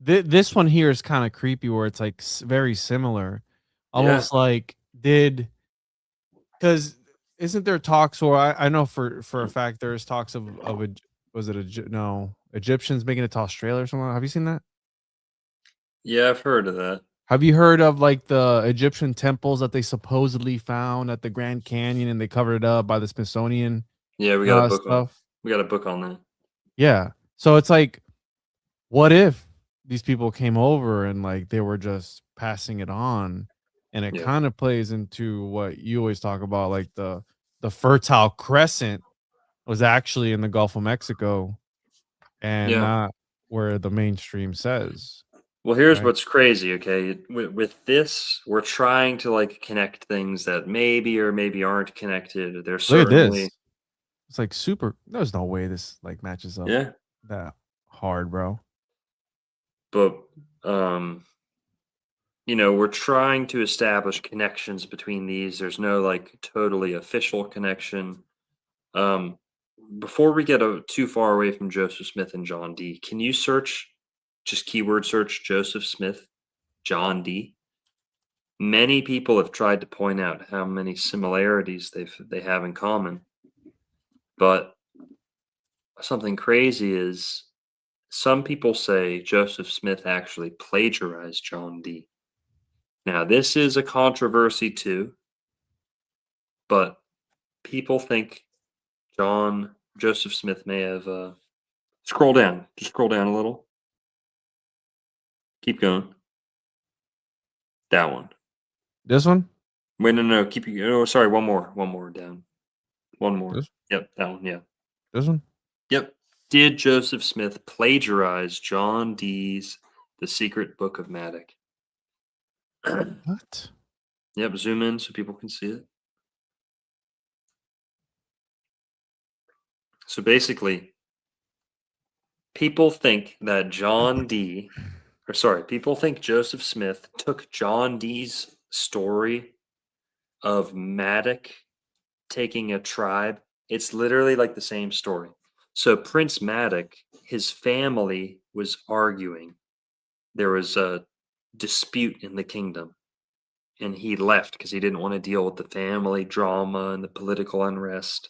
This one here is kind of creepy, where it's like very similar, yeah, almost like did because isn't there talks, or I know for a fact there's talks of a was it a no Egyptians making it to Australia or something? Have you seen that? yeah. I've heard of that. Have you heard of like the Egyptian temples that they supposedly found at the Grand Canyon and they covered it up by the Smithsonian Yeah, we and got all a that book on. stuff? We got a book on that. Yeah. So it's like, what if these people came over and like they were just passing it on? And it Yeah, kind of plays into what you always talk about, like the Fertile Crescent was actually in the Gulf of Mexico and yeah. not where the mainstream says, Well, here's right? what's crazy. Okay, with this, we're trying to like connect things that maybe or maybe aren't connected. There's Look at certainly, this. It's like super. There's no way this like matches up yeah, that hard, bro. but um, we're trying to establish connections between these. There's no like totally official connection. Um, before we get too far away from Joseph Smith and John Dee, can you just keyword search Joseph Smith, John Dee? Many people have tried to point out how many similarities they have in common, but something crazy is some people say Joseph Smith actually plagiarized John Dee. Now, this is a controversy too, but people think Joseph Smith may have scroll down, just scroll down a little, keep going. That one. This one? Wait, no, keep you. Oh, sorry, one more down, one more. This Yep, that one. Yeah, this one? yep. Did Joseph Smith plagiarize John Dee's The Secret Book of Madoc? What? Yep, zoom in so people can see it. So basically, people think that people think Joseph Smith took John Dee's story of Madoc taking a tribe. It's literally like the same story. So Prince Madoc, his family was arguing. There was a dispute in the kingdom, and he left because he didn't want to deal with the family drama and the political unrest.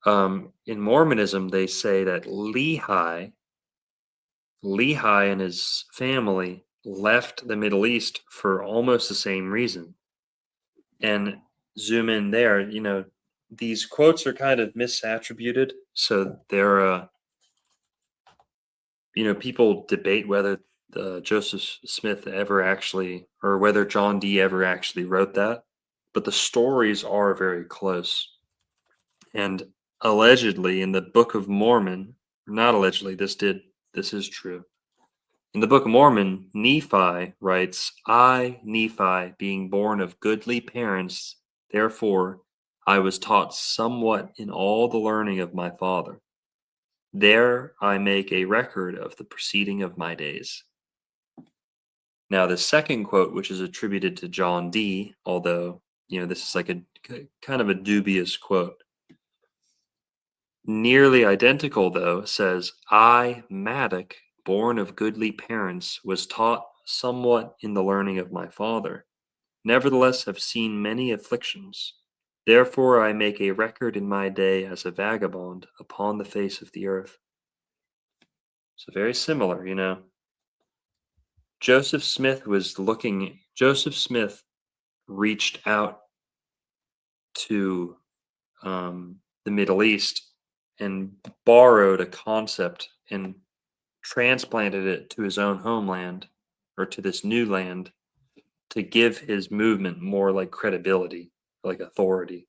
In Mormonism, they say that Lehi and his family left the Middle East for almost the same reason. And zoom in there, these quotes are kind of misattributed. So people debate whether Joseph Smith ever actually, or whether John Dee ever actually wrote that. But the stories are very close. And allegedly in the Book of Mormon, not allegedly, this is true. In the Book of Mormon, Nephi writes, I, Nephi, being born of goodly parents, therefore I was taught somewhat in all the learning of my father. There I make a record of the proceeding of my days. Now, the second quote, which is attributed to John Dee, although, this is like a kind of a dubious quote. Nearly identical, though, says, I, Madoc, born of goodly parents, was taught somewhat in the learning of my father. Nevertheless, have seen many afflictions. Therefore, I make a record in my day as a vagabond upon the face of the earth. So, very similar, you know. Joseph Smith reached out to the Middle East and borrowed a concept and transplanted it to his own homeland or to this new land to give his movement more like credibility, like authority.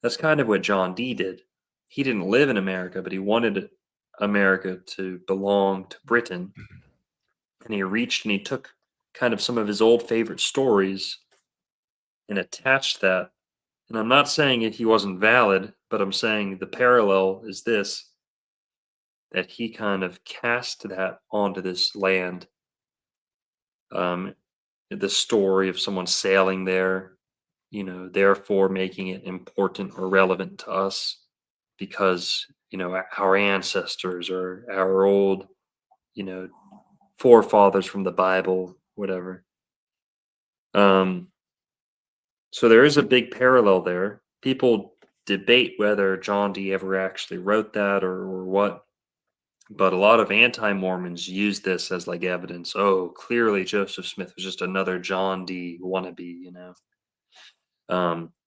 That's kind of what John Dee did. He didn't live in America, but he wanted America to belong to Britain. And he reached and he took kind of some of his old favorite stories and attached that. And I'm not saying he wasn't valid, but I'm saying the parallel is this, that he kind of cast that onto this land. The story of someone sailing there, you know, therefore making it important or relevant to us because, you know, our ancestors or our old, you know, forefathers from the Bible, whatever. So there is a big parallel there. People debate whether John Dee ever actually wrote that or what, but a lot of anti-Mormons use this as like evidence. Oh, clearly Joseph Smith was just another John Dee wannabe, you know.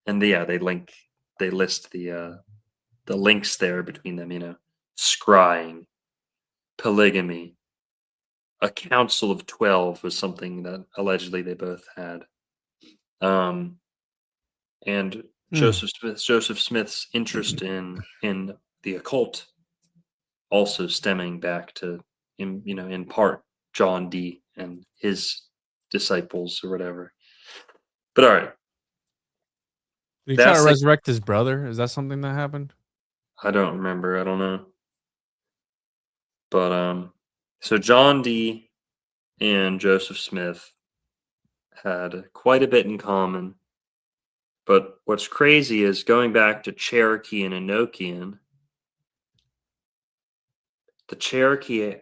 And they list the links there between them, you know, scrying, polygamy, a council of 12 was something that allegedly they both had. And Joseph Smith's interest in the occult also stemming back to in part John Dee and his disciples or whatever. But all right, Did he try to that's like resurrect his brother? Is that something that happened? I don't remember. I don't know. But so John Dee and Joseph Smith had quite a bit in common. But what's crazy is going back to Cherokee and Enochian, the Cherokee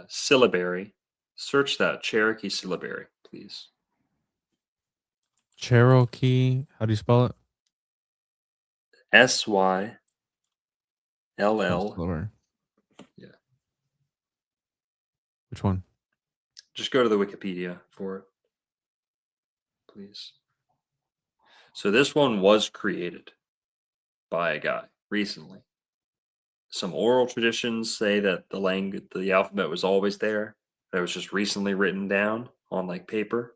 syllabary. Search that Cherokee syllabary, please. Cherokee. How do you spell it? SYLL. Slower. Yeah. Which one? Just go to the Wikipedia for it, please. So this one was created by a guy recently. Some oral traditions say that the alphabet was always there. That was just recently written down on like paper,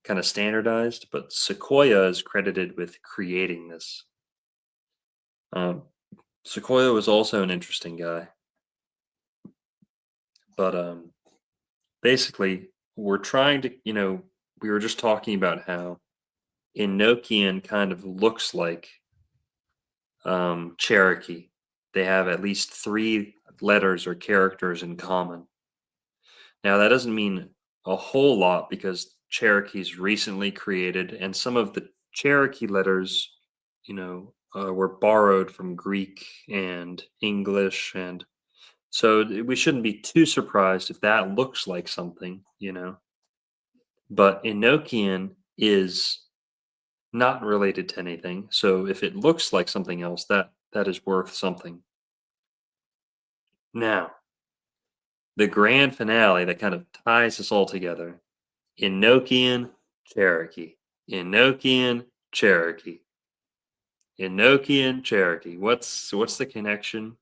kind of standardized. But Sequoia is credited with creating this. Sequoia was also an interesting guy, but basically, we're trying to, we were just talking about how Enochian kind of looks like Cherokee. They have at least 3 letters or characters in common. Now, that doesn't mean a whole lot because Cherokee's recently created, and some of the Cherokee letters, were borrowed from Greek and English, and so we shouldn't be too surprised if that looks like something, But Enochian is not related to anything, so if it looks like something else, that is worth something. Now, the grand finale that kind of ties this all together. Enochian, Cherokee. Enochian, Cherokee. Enochian, Cherokee. What's the connection?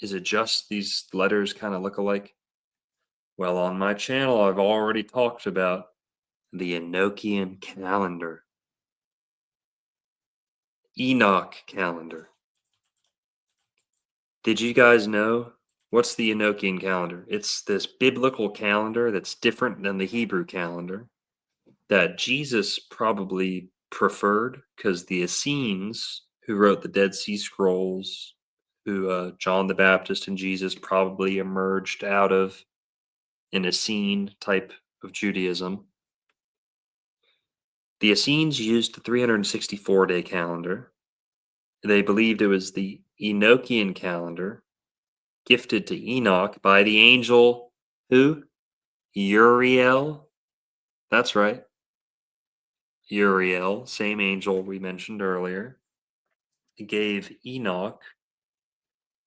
Is it just these letters kind of look alike? Well, on my channel, I've already talked about the Enochian calendar. Enoch calendar. Did you guys know? What's the Enochian calendar? It's this biblical calendar that's different than the Hebrew calendar that Jesus probably preferred because the Essenes, who wrote the Dead Sea Scrolls, who John the Baptist and Jesus probably emerged out of an Essene type of Judaism. The Essenes used the 364-day calendar, They believed it was the Enochian calendar gifted to Enoch by the angel who? Uriel. That's right. Uriel, same angel we mentioned earlier, gave Enoch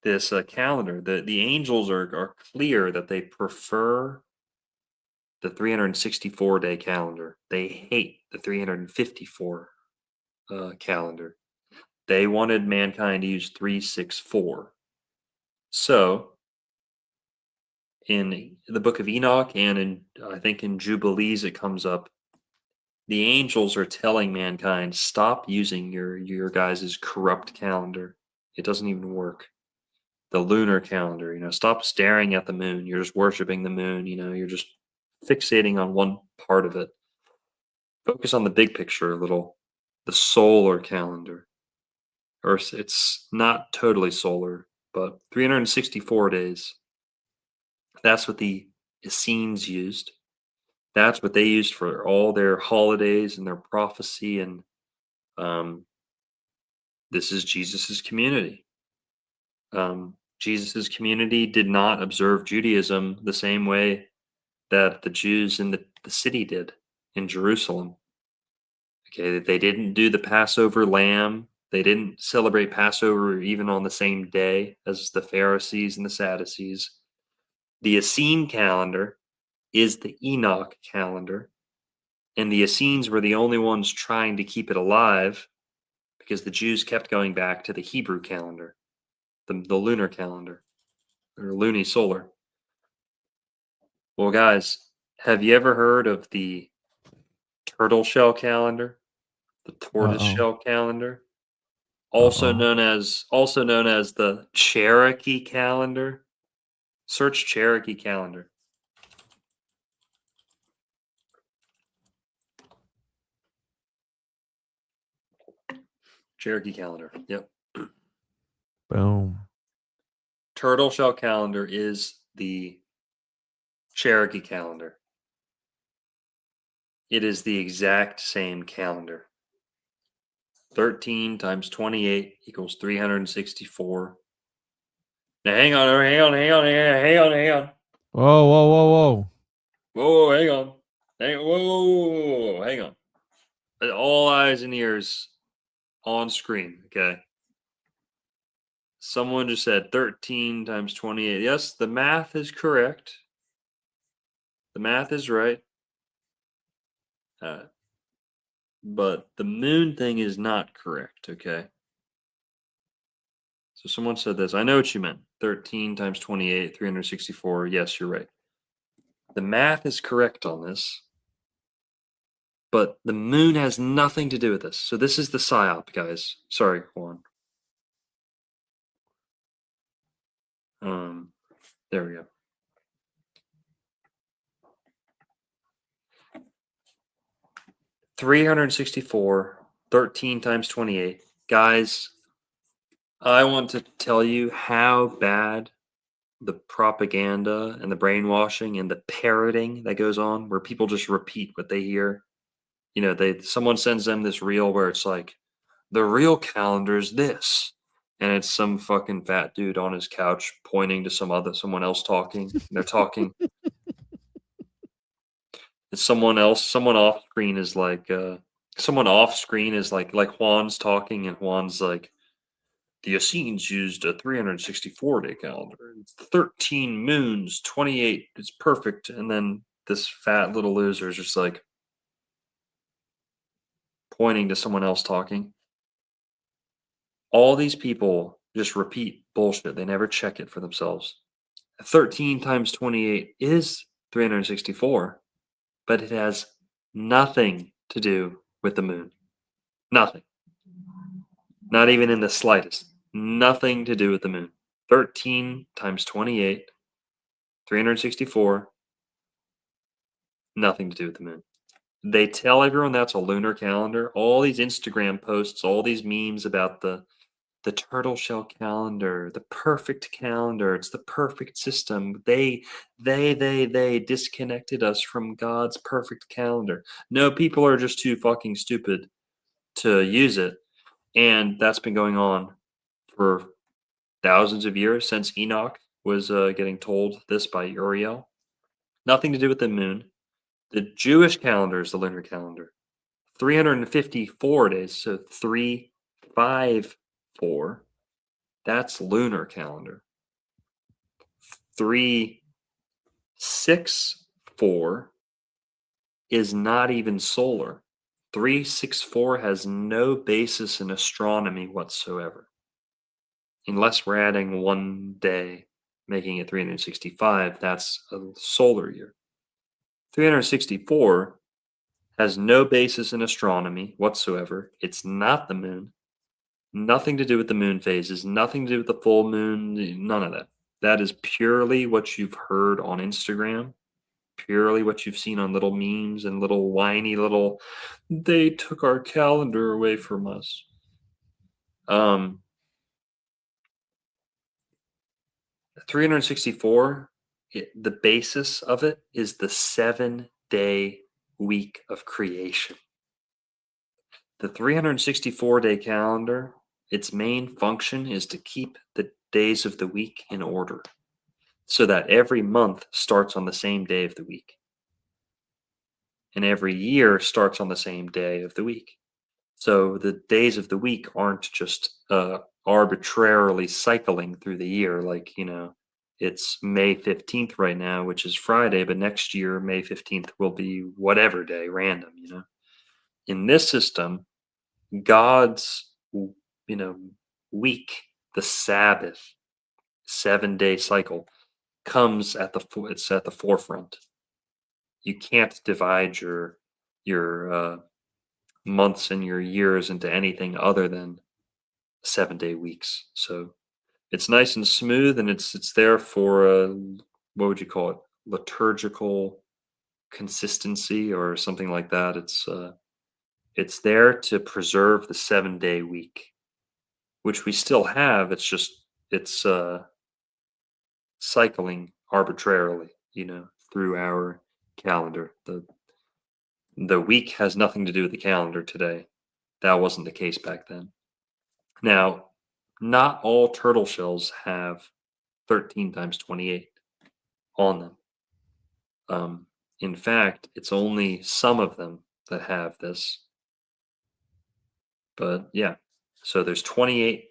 this calendar. The angels are clear that they prefer the 364-day calendar. They hate the 354 calendar. They wanted mankind to use 364. So, in the book of Enoch and I think in Jubilees it comes up, the angels are telling mankind, stop using your guys' corrupt calendar. It doesn't even work. The lunar calendar, stop staring at the moon. You're just worshiping the moon, you're just fixating on one part of it. Focus on the big picture a little. The solar calendar. Earth, it's not totally solar, but 364 days. That's what the Essenes used. That's what they used for all their holidays and their prophecy. And this is Jesus's community. Jesus's community did not observe Judaism the same way that the Jews in the city did in Jerusalem. Okay, they didn't do the Passover lamb. They didn't celebrate Passover even on the same day as the Pharisees and the Sadducees. The Essene calendar is the Enoch calendar, and the Essenes were the only ones trying to keep it alive because the Jews kept going back to the Hebrew calendar, the lunar calendar, or lunisolar. Well, guys, have you ever heard of the turtle shell calendar, the tortoise shell calendar, also known as the Cherokee calendar? Search Cherokee calendar. Cherokee calendar. Yep. Boom. Turtle shell calendar is the Cherokee calendar. It is the exact same calendar. 13 times 28 equals 364. Now hang on. Whoa. Whoa, hang on. Whoa, hang on. All eyes and ears on screen, okay? Someone just said 13 times 28. Yes, the math is correct. The math is right. But the moon thing is not correct, okay? So someone said this. I know what you meant. 13 times 28, 364. Yes, you're right. The math is correct on this. But the moon has nothing to do with this. So this is the psyop, guys. Sorry, Juan. There we go. $364, 13 times 28. Guys, I want to tell you how bad the propaganda and the brainwashing and the parroting that goes on, where people just repeat what they hear. Someone sends them this reel where it's like, the real calendar is this. And it's some fucking fat dude on his couch pointing to someone else talking. They're talking. It's someone else. Someone off screen is like Juan's talking, and Juan's like, the Essenes used a 364-day calendar. It's 13 moons, 28. It's perfect. And then this fat little loser is just like pointing to someone else talking. All these people just repeat bullshit. They never check it for themselves. 13 times 28 is 364, but it has nothing to do with the moon. Nothing. Not even in the slightest. Nothing to do with the moon. 13 times 28, 364, nothing to do with the moon. They tell everyone that's a lunar calendar. All these Instagram posts, all these memes about the turtle shell calendar, the perfect calendar. It's the perfect system. They disconnected us from God's perfect calendar. No, people are just too fucking stupid to use it. And that's been going on for thousands of years since Enoch was getting told this by Uriel. Nothing to do with the moon. The Jewish calendar is the lunar calendar. 354 days, so 354. That's lunar calendar. 364 is not even solar. 364 has no basis in astronomy whatsoever. Unless we're adding one day, making it 365, that's a solar year. 364 has no basis in astronomy whatsoever. It's not the moon. Nothing to do with the moon phases, nothing to do with the full moon, none of that. That is purely what you've heard on Instagram, purely what you've seen on little memes and little whiny little, they took our calendar away from us. 364, the basis of it is the 7-day week of creation. The 364-day calendar, its main function is to keep the days of the week in order so that every month starts on the same day of the week. And every year starts on the same day of the week. So the days of the week aren't just arbitrarily cycling through the year. Like, it's May 15th right now, which is Friday, but next year, May 15th will be whatever day, random, In this system, God's, week, the Sabbath, 7-day cycle, comes it's at the forefront. You can't divide your months and your years into anything other than 7-day weeks. So it's nice and smooth, and it's there for what would you call it? Liturgical consistency or something like that. It's there to preserve the 7-day week, which we still have. It's just it's cycling arbitrarily, through our calendar. The week has nothing to do with the calendar today. That wasn't the case back then. Now, not all turtle shells have 13 times 28 on them. In fact, it's only some of them that have this. But yeah, so there's 28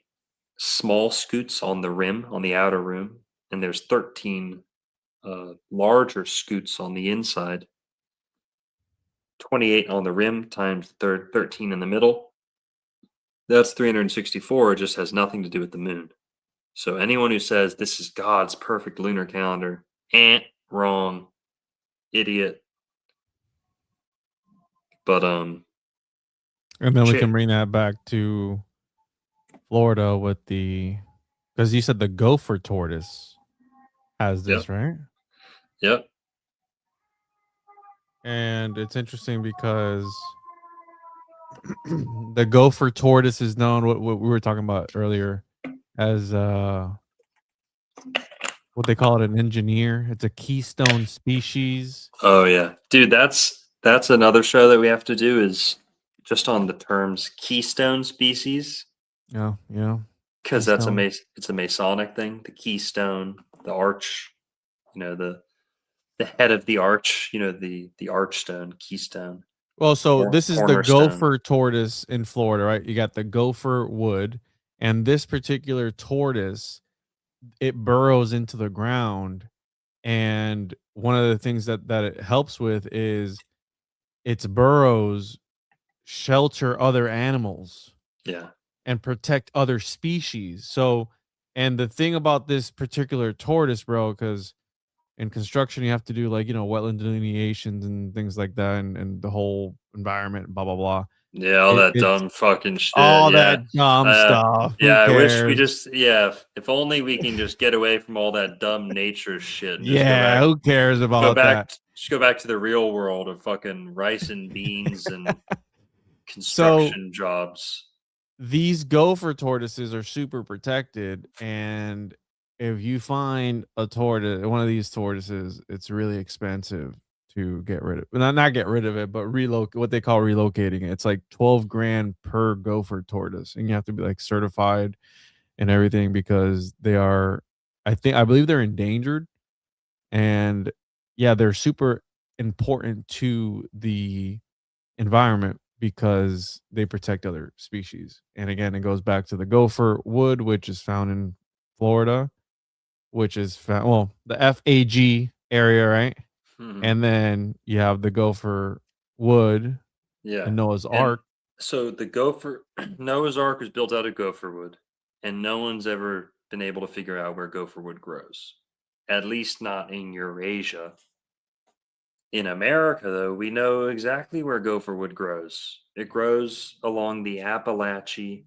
small scoots on the rim, on the outer rim, and there's 13 larger scoots on the inside. 28 on the rim times 13 in the middle. That's 364. It just has nothing to do with the moon. So anyone who says this is God's perfect lunar calendar, wrong, idiot. But and then we can bring that back to Florida with because you said the gopher tortoise has this, right? Yep. And it's interesting because the gopher tortoise is known, what we were talking about earlier, as what they call it, an engineer. It's a keystone species. Oh yeah, dude, that's another show that we have to do, is just on the terms keystone species. Yeah. Because it's a Masonic thing. The keystone, the arch, the head of the arch, the archstone, keystone. Well, so this is the cornerstone. gopher tortoise in Florida, right? You got the gopher wood, and this particular tortoise, it burrows into the ground, and one of the things that it helps with is its burrows shelter other animals. Yeah. And protect other species. So, and the thing about this particular tortoise, bro, because in construction you have to do wetland delineations and things like that, and the whole environment, blah blah blah. Yeah, all that dumb fucking shit. All yeah. that dumb stuff. Yeah, I wish we cares? if only we can just get away from all that dumb nature shit. And Yeah, who cares about that? Just go back to the real world of fucking rice and beans and construction jobs. These gopher tortoises are super protected, and if you find one of these tortoises, it's really expensive to get rid of, not get rid of it, but relocate, what they call relocating it. It's like 12 grand per gopher tortoise, and you have to be like certified and everything because they are, I believe they're endangered, and yeah, they're super important to the environment because they protect other species. And again, it goes back to the gopher wood, which is found in Florida, which is found, well, the FAG area, right? Mhm. And then you have the gopher wood, Yeah. the Noah's And Ark. so the gopher Noah's Ark was built out of gopher wood, and no one's ever been able to figure out where gopher wood grows. At least not in Eurasia. In America, though, we know exactly where gopher wood grows. It grows along the Appalachian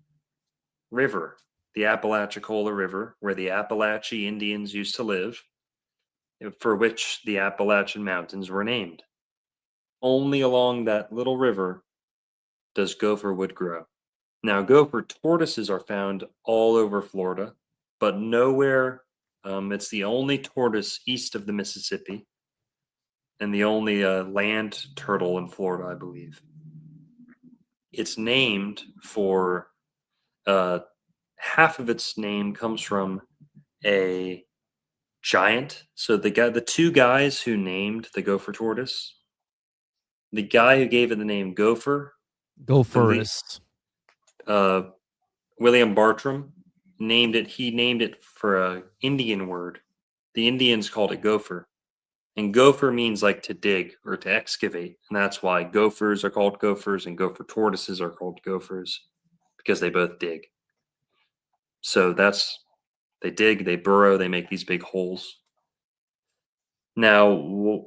River, the Apalachicola River, where the Appalachian Indians used to live, for which the Appalachian Mountains were named. Only along that little river does gopher wood grow. Now, gopher tortoises are found all over Florida, but nowhere. It's the only tortoise east of the Mississippi and the only land turtle in Florida, I believe. It's named for uh, half of its name comes from a giant. So the two guys who named the gopher tortoise, the guy who gave it the name gopher, Gopherus. uh, William Bartram, named it. He named it for a Indian word. The Indians called it gopher, and gopher means like to dig or to excavate, and that's why gophers are called gophers and gopher tortoises are called gophers because they both dig. So they dig, they burrow, they make these big holes. Now,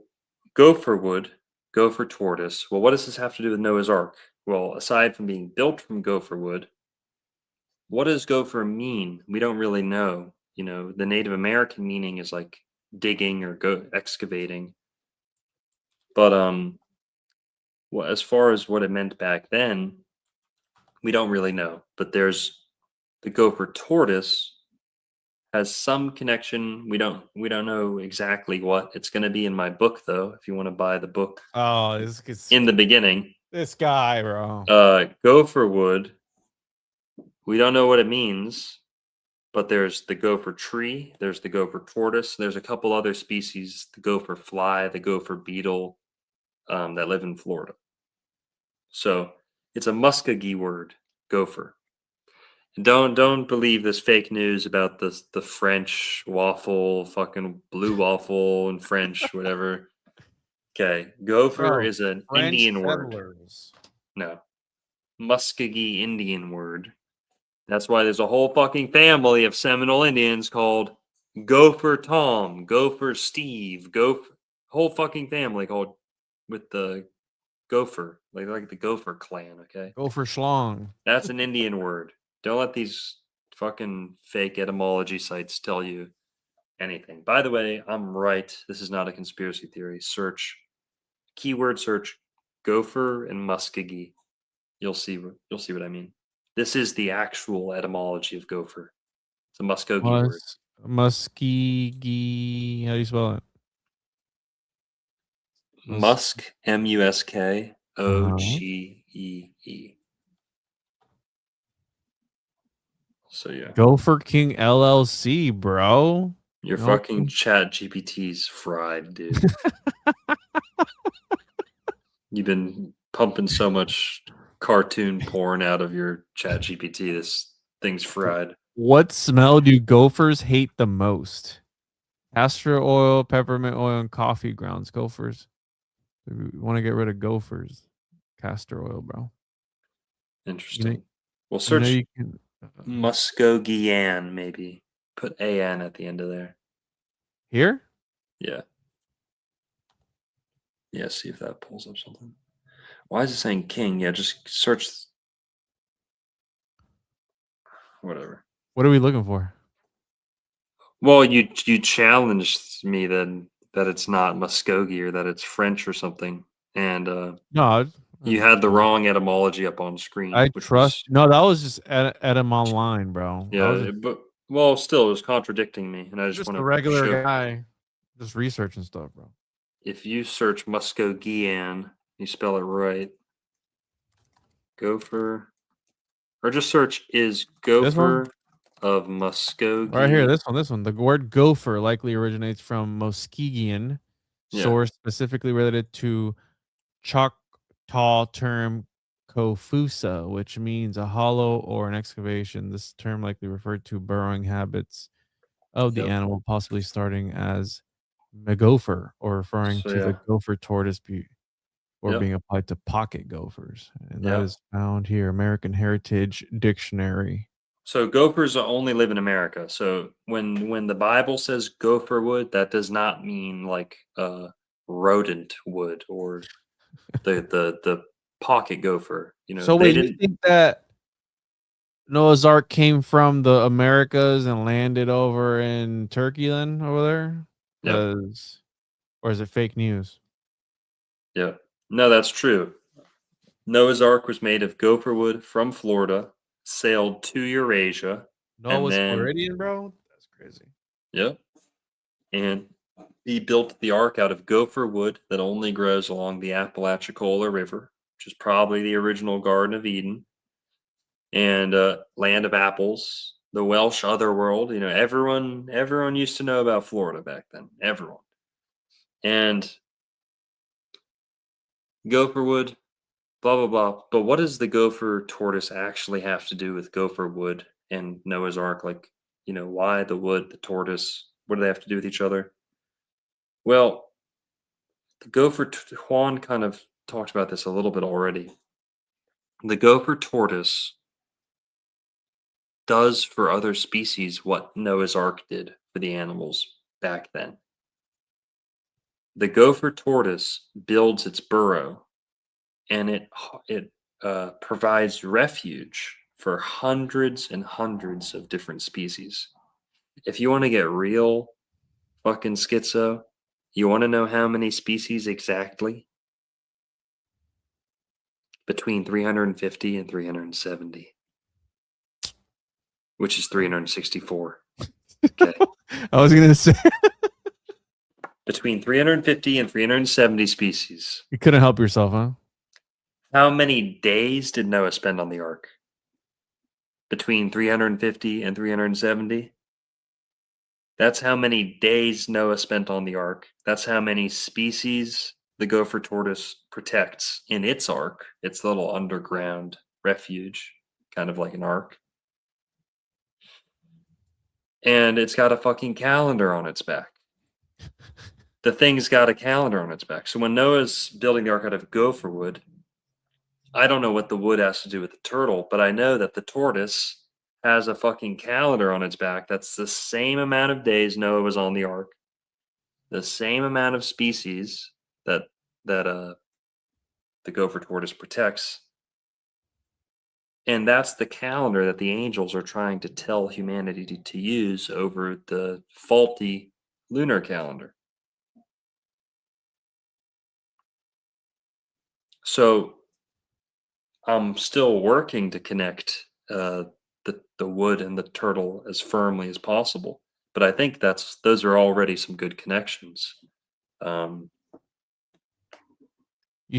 gopher wood, gopher tortoise. Well, what does this have to do with Noah's Ark? Well, aside from being built from gopher wood, what does gopher mean? We don't really know. You know, the Native American meaning is like digging or excavating. But well, as far as what it meant back then, we don't really know. But there's the gopher tortoise has some connection. We don't know exactly what. It's going to be in my book though. If you want to buy the book Oh, in the beginning, this guy, bro. gopher wood. We don't know what it means, but there's the gopher tree, there's the gopher tortoise, there's a couple other species, the gopher fly, the gopher beetle, that live in Florida. So it's a Muskogee word, gopher. And don't believe this fake news about the French waffle, fucking blue waffle in French, whatever. Okay, gopher Bro, is an French Indian word. settlers. No, Muskogee Indian word. That's why there's a whole fucking family of Seminole Indians called Gopher Tom, Gopher Steve, Gopher, whole fucking family called with the Gopher, like the Gopher clan. Okay, Gopher schlong. that's an Indian word. Don't let these fucking fake etymology sites tell you anything. By the way, I'm right. This is not a conspiracy theory. Keyword search, Gopher and Muskogee. You'll see what I mean. This is the actual etymology of gopher. It's a Muskogee word. Muskegee. How do you spell it? Musk, Muskogee. Uh-huh. So yeah, Gopher King LLC, bro. your No. fucking chat GPT's fried, dude. You've been pumping so much cartoon porn out of your chat GPT. This thing's fried. What smell do gophers hate the most? Castor oil, peppermint oil, and coffee grounds. Gophers. We want to get rid of gophers. Castor oil, bro. Interesting. We'll You know search you can. Muskogean, maybe. Put AN at the end of there. Here? Yeah. Yeah, see if that pulls up something. Why is it saying king? Yeah, just search. Whatever. What are we looking for? Well, you challenged me that it's not Muskogee or that it's French or something, and No, you had the wrong etymology up on screen, I which trust. was No, that was just Edem online, bro. That was yeah, but well, still it was contradicting me, and I just just want a to regular show. guy, just researching stuff, bro. if you search Muskogean, you spell it right. Gopher, or just search is This one? gopher of Muskogee. Right here, this one. The word gopher likely originates from Muskegean, Yeah. source specifically related to Choctaw term kofusa, which means a hollow or an excavation. This term likely referred to burrowing habits of the Yep. animal, possibly starting as gopher or referring So to the yeah. gopher tortoise or Yep. being applied to pocket gophers. And that Yep. is found here, American Heritage Dictionary. So gophers only live in America. So when the Bible says gopher wood, that does not mean like rodent wood or the pocket gopher. You know, So they wait, you didn't. think that Noah's Ark came from the Americas and landed over in Turkey then over there? Yep. Or is it fake news? Yep. No, that's true. Noah's Ark was made of gopher wood from Florida, sailed to Eurasia, Noah and was then Floridian, bro? That's crazy. yep, and he built the ark out of gopher wood that only grows along the Apalachicola River, which is probably the original Garden of Eden, and land of apples, the Welsh Otherworld. You know, everyone used to know about Florida back then. Everyone. And gopher wood, blah blah blah. But what does the gopher tortoise actually have to do with gopher wood and Noah's Ark? Like, you know, why the wood, the tortoise? What do they have to do with each other? Well, the Juan kind of talked about this a little bit already. The gopher tortoise does for other species what Noah's Ark did for the animals back then. The gopher tortoise builds its burrow, and it provides refuge for hundreds and hundreds of different species. If you want to get real fucking schizo, you want to know how many species exactly? Between 350 and 370, which is 364. Okay. I was gonna say Between 350 and 370 species. you couldn't help yourself, huh? How many days did Noah spend on the ark? Between 350 and 370? That's how many days Noah spent on the ark. That's how many species the gopher tortoise protects in its ark, its little underground refuge, kind of like an ark. And it's got a fucking calendar on its back. The thing's got a calendar on its back. So when Noah's building the ark out of gopher wood, I don't know what the wood has to do with the turtle, but I know that the tortoise has a fucking calendar on its back. That's the same amount of days Noah was on the ark, the same amount of species that the gopher tortoise protects. And that's the calendar that the angels are trying to tell humanity to use over the faulty lunar calendar. So I'm still working to connect the wood and the turtle as firmly as possible, but I think those are already some good connections. You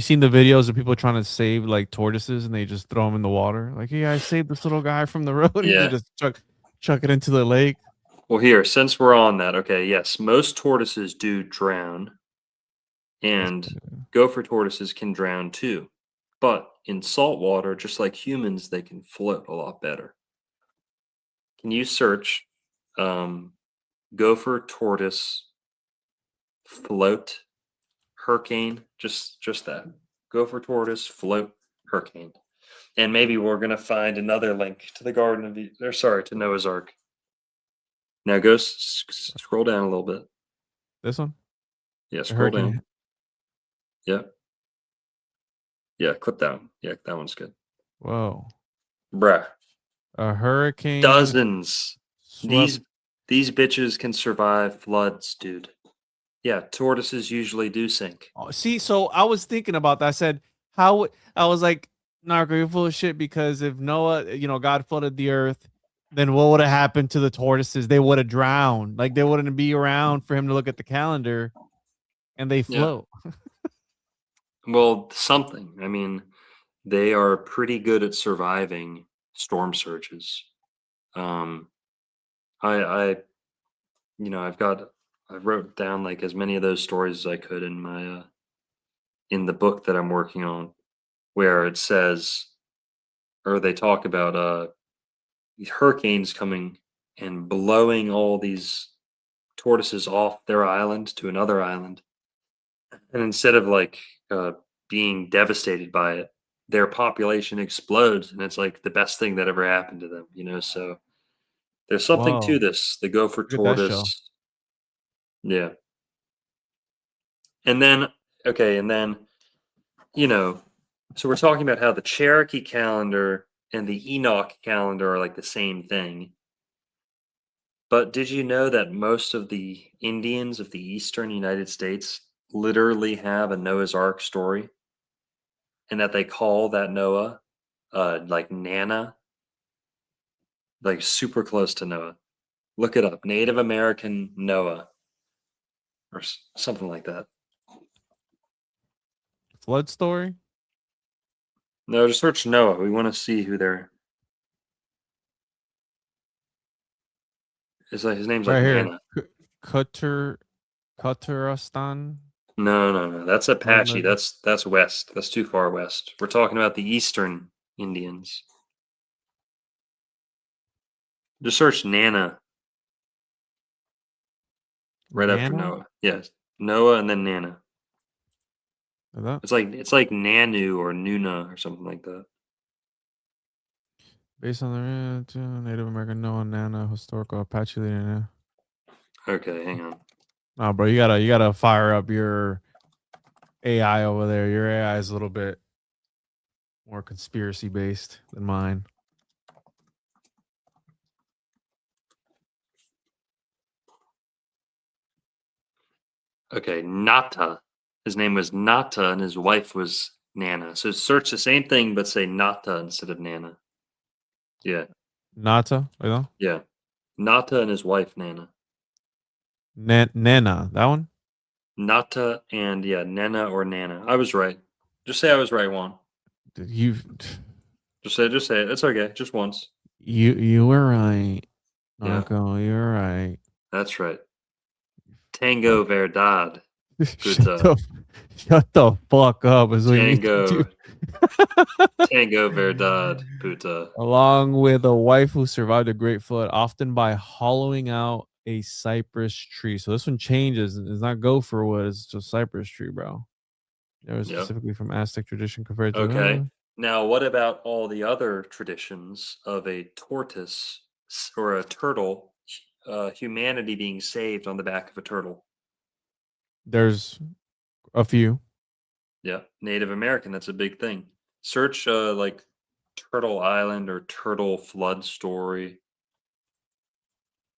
seen the videos of people trying to save like tortoises and they just throw them in the water? Like, yeah, I saved this little guy from the road. And they Yeah. just chuck it into the lake. Well, here, since we're on that, okay, yes, most tortoises do drown, and gopher tortoises can drown too. But in salt water, just like humans, they can float a lot better. Can you search gopher tortoise float hurricane? Just that. Gopher tortoise float hurricane. And maybe we're gonna find another link to the Garden of Eden, or sorry, to Noah's Ark. Now go scroll down a little bit. This one? Yeah, The scroll hurricane. down. Yeah. Yeah, clip that one. Yeah, that one's good. Whoa. Bruh. A hurricane. Dozens. Swept. These bitches can survive floods, dude. Yeah, tortoises usually do sink. Oh, see, so I was thinking about that. I said, how I was like, Narco, you're full of shit, because if Noah, God flooded the earth, then what would have happened to the tortoises? They would have drowned. Like, they wouldn't be around for him to look at the calendar. and they Yeah. float. Well, something. I mean, they are pretty good at surviving storm surges. Um, I I wrote down like as many of those stories as I could in my in the book that I'm working on, where it says, or they talk about these hurricanes coming and blowing all these tortoises off their island to another island, and instead of like being devastated by it, their population explodes, and it's like the best thing that ever happened to them. So there's something Whoa, to this. The gopher look at that show. tortoise, yeah. And then okay, and then you know, so we're talking about how the Cherokee calendar and the Enoch calendar are like the same thing. But did you know that most of the Indians of the eastern United States literally have a Noah's Ark story, and that they call that Noah like Nana, like super close to Noah? Look it up. Native American Noah or something like that. Flood story No, just search Noah. We want to see who they're. It's like his name's like right here. Nana. Qatar, Qataristan. No, no, no. That's Northern Apache. Nigeria. That's west. That's too far west. We're talking about the eastern Indians. Just search Nana right after Nana. Noah. Yes, Noah and then Nana. Is that It's like Nanu or Nuna or something like that. based on the Native American Noah Nana historical Apache leader? Okay, hang on. Nah, bro, you gotta fire up your AI over there. Your AI is a little bit more conspiracy based than mine. Okay, Nata. His name was Nata and his wife was Nana. So search the same thing but say Nata instead of Nana. Yeah, Nata, you know? yeah. Nata and his wife Nana. Nana, that one. Nata and yeah, Nana or Nana. I was right. Just say I was right, Juan. You, Just say it. It's okay. Just once. you were right, Yeah, Marco. You're right. that's right. Fuck. Tango Verdad. Shut Puta. shut the fuck up is what you need to do. Tango. Tango Verdad. Puta. Along with a wife who survived a great flood, often by hollowing out a cypress tree. So this one changes. It's not gopher wood, it's just cypress tree, bro. It was Yep. specifically from Aztec tradition compared to Okay. Now, what about all the other traditions of a tortoise or a turtle, humanity being saved on the back of a turtle? there's a few. Yeah. Native American, that's a big thing. Search like Turtle Island or Turtle Flood story.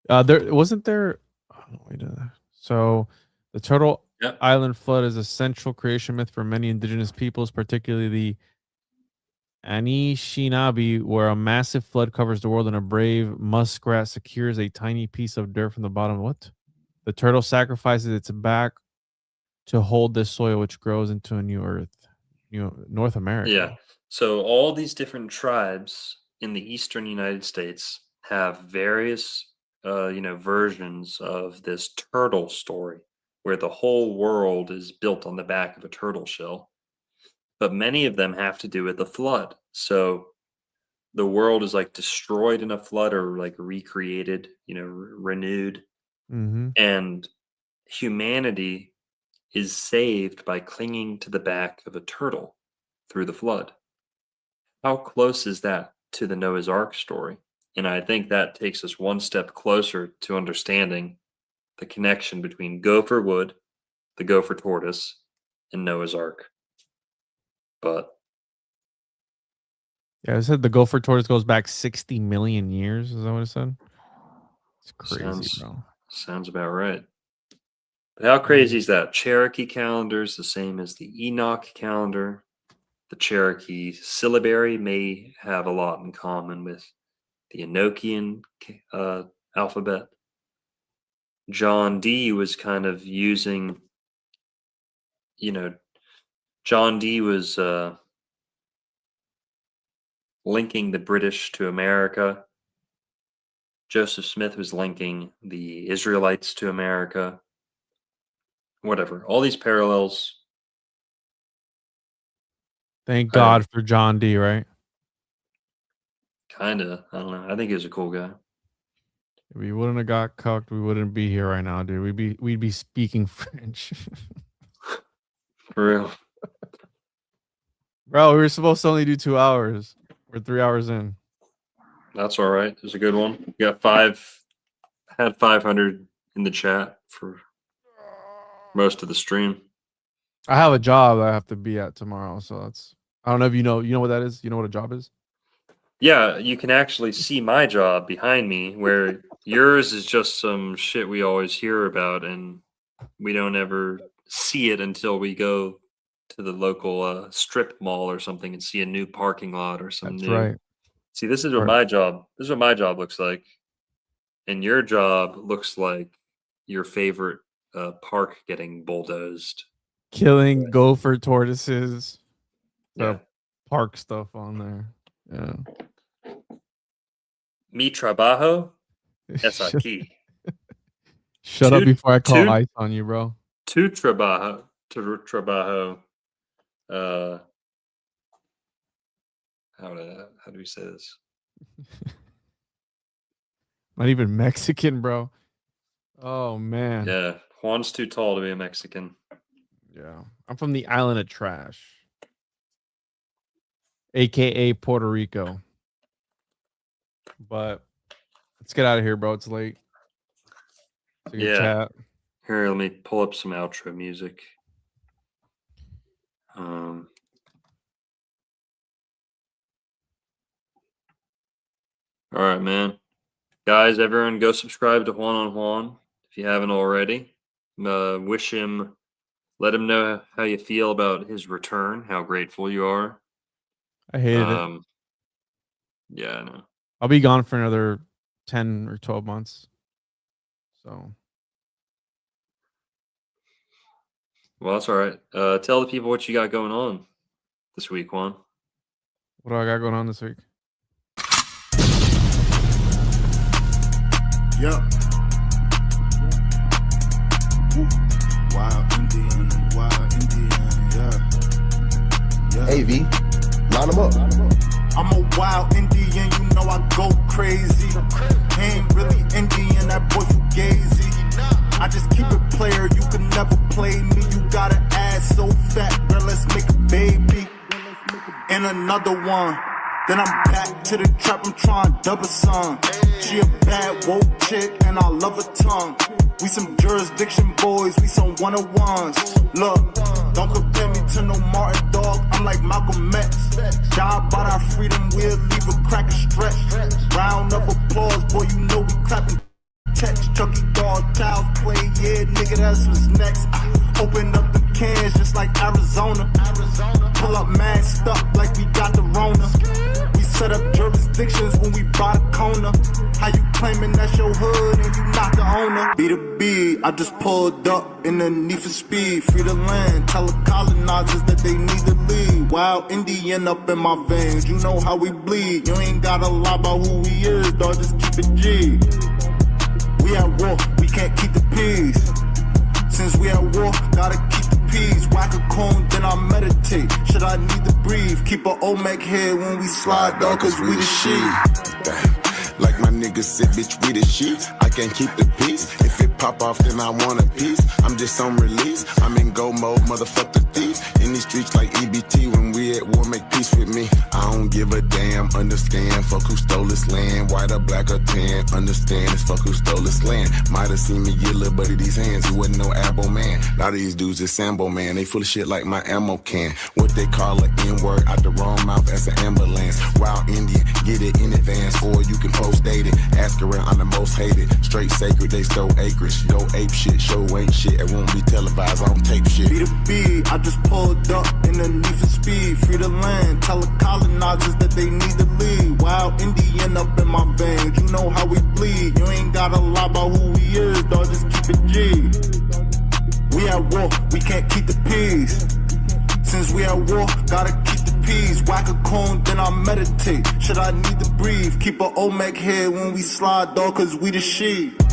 There wasn't there. Oh, no, wait, so the Turtle Yep. Island flood is a central creation myth for many indigenous peoples, particularly the Anishinaabe, where a massive flood covers the world and a brave muskrat secures a tiny piece of dirt from the bottom. What? The turtle sacrifices its back to hold this soil, which grows into a new earth. North Yeah. America. So all these different tribes in the eastern United States have various, versions of this turtle story, where the whole world is built on the back of a turtle shell. But many of them have to do with the flood. So the world is like destroyed in a flood or like recreated, renewed, Mm-hmm. and humanity is saved by clinging to the back of a turtle through the flood. How close is that to the Noah's Ark story? And I think that takes us one step closer to understanding the connection between gopher wood, the gopher tortoise, and Noah's Ark. But Yeah, it said the gopher tortoise goes back 60 million years. Is that what it said? It's crazy, sounds bro. sounds about right. But how crazy is that? Cherokee calendar is the same as the Enoch calendar. The Cherokee syllabary may have a lot in common with the Enochian alphabet. John Dee was kind of using John Dee was linking the British to America. Joseph Smith was linking the Israelites to America. Whatever. All these parallels. Thank God for John Dee, right? Kinda. I don't know. I think he was a cool guy. If we wouldn't have got cucked, we wouldn't be here right now, dude. We'd be speaking French. For real. Bro, we were supposed to only do 2 hours. We're 3 hours in. That's all right. It was a good one. We got 500 in the chat for most of the stream. I have a job I have to be at tomorrow, so that's. I don't know if you know what that is. You know what a job is? Yeah, you can actually see my job behind me, where yours is just some shit we always hear about, and we don't ever see it until we go to the local strip mall or something and see a new parking lot or something. That's right. See, this is what my job. This is what my job looks like, and your job looks like your favorite park getting bulldozed. Killing gopher tortoises. The park stuff on there. Yeah. Mi trabajo es aquí. Shut up before I call ice on you, bro. Tu trabajo. How do we say this? Not even Mexican, bro. Oh man. Yeah, Juan's too tall to be a Mexican. Yeah, I'm from the island of trash, aka Puerto Rico. But let's get out of here, bro. It's late. Chat. Here, let me pull up some outro music. All right, man. Guys, everyone go subscribe to Juan on Juan if you haven't already. Wish him, let him know how you feel about his return, how grateful you are. I hated it. Yeah, I know. I'll be gone for another 10 or 12 months. So. Well, that's all right. Tell the people what you got going on this week, Juan. What do I got going on this week? Yep. Wild Indian, yeah. Hey, V, line them up. I'm a wild Indian, you know I go crazy. Ain't really Indian, that boy fugazi. I just keep it player, you can never play me. You got an ass so fat, girl, let's make a baby. And another one. Then I'm back to the trap, I'm trying to double some. She a bad woke chick and I love her tongue. We some jurisdiction boys, we some one-on-ones. Look, don't compare me to no Martin dog, I'm like Malcolm X. Die about our freedom, we'll leave a crack and stretch. Round of applause, boy, you know we clapping. Text, Chucky dog, child play, yeah, nigga, that's what's next. Open up the cans just like Arizona. Pull up masked up like we got the Rona. We set up jurisdictions when we bought a corner. How you claiming that's your hood and you not the owner? B to B, I just pulled up in the need for speed. Free the land, tell the colonizers that they need to leave. Wild Indian up in my veins, you know how we bleed. You ain't gotta lie about who we is, dog, just keep it G. We at war, we can't keep the peace. Since we at war, gotta keep the peace. Whack a cone, then I meditate. Should I need to breathe? Keep a Olmec head when we slide, dog, cause we the shit. Like my niggas said, bitch, we the shit. I can't keep the peace. If it pop off, then I want a piece. I'm just on release. I'm in go mode, motherfuck the thief. In these streets like EBT, when we at war, make peace with me. I don't give a damn, understand. Fuck who stole this land, white or black or tan. Understand, it's fuck who stole this land. Might have seen me get a little buddy these hands. He wasn't no abo man. A lot of these dudes is Sambo man. They full of shit like my ammo can. What they call an N-word out the wrong mouth as an ambulance. Wild Indian, get it in advance, or you can post date it. Ask around, I'm the most hated. Straight sacred, they stole acreage. Go ape shit, show ain't shit. It won't be televised, I don't tape shit. B to B, I just pulled up in the need for speed. Free the land, tell the colonizers that they need to leave. Wild Indian up in my veins, you know how we bleed. You ain't gotta lie about who we is, dog, just keep it G. We at war, we can't keep the peace. Since we at war, gotta keep the peace. Whack a cone, then I meditate. Should I need to breathe? Keep a Olmec head when we slide, dog, cause we the sheep.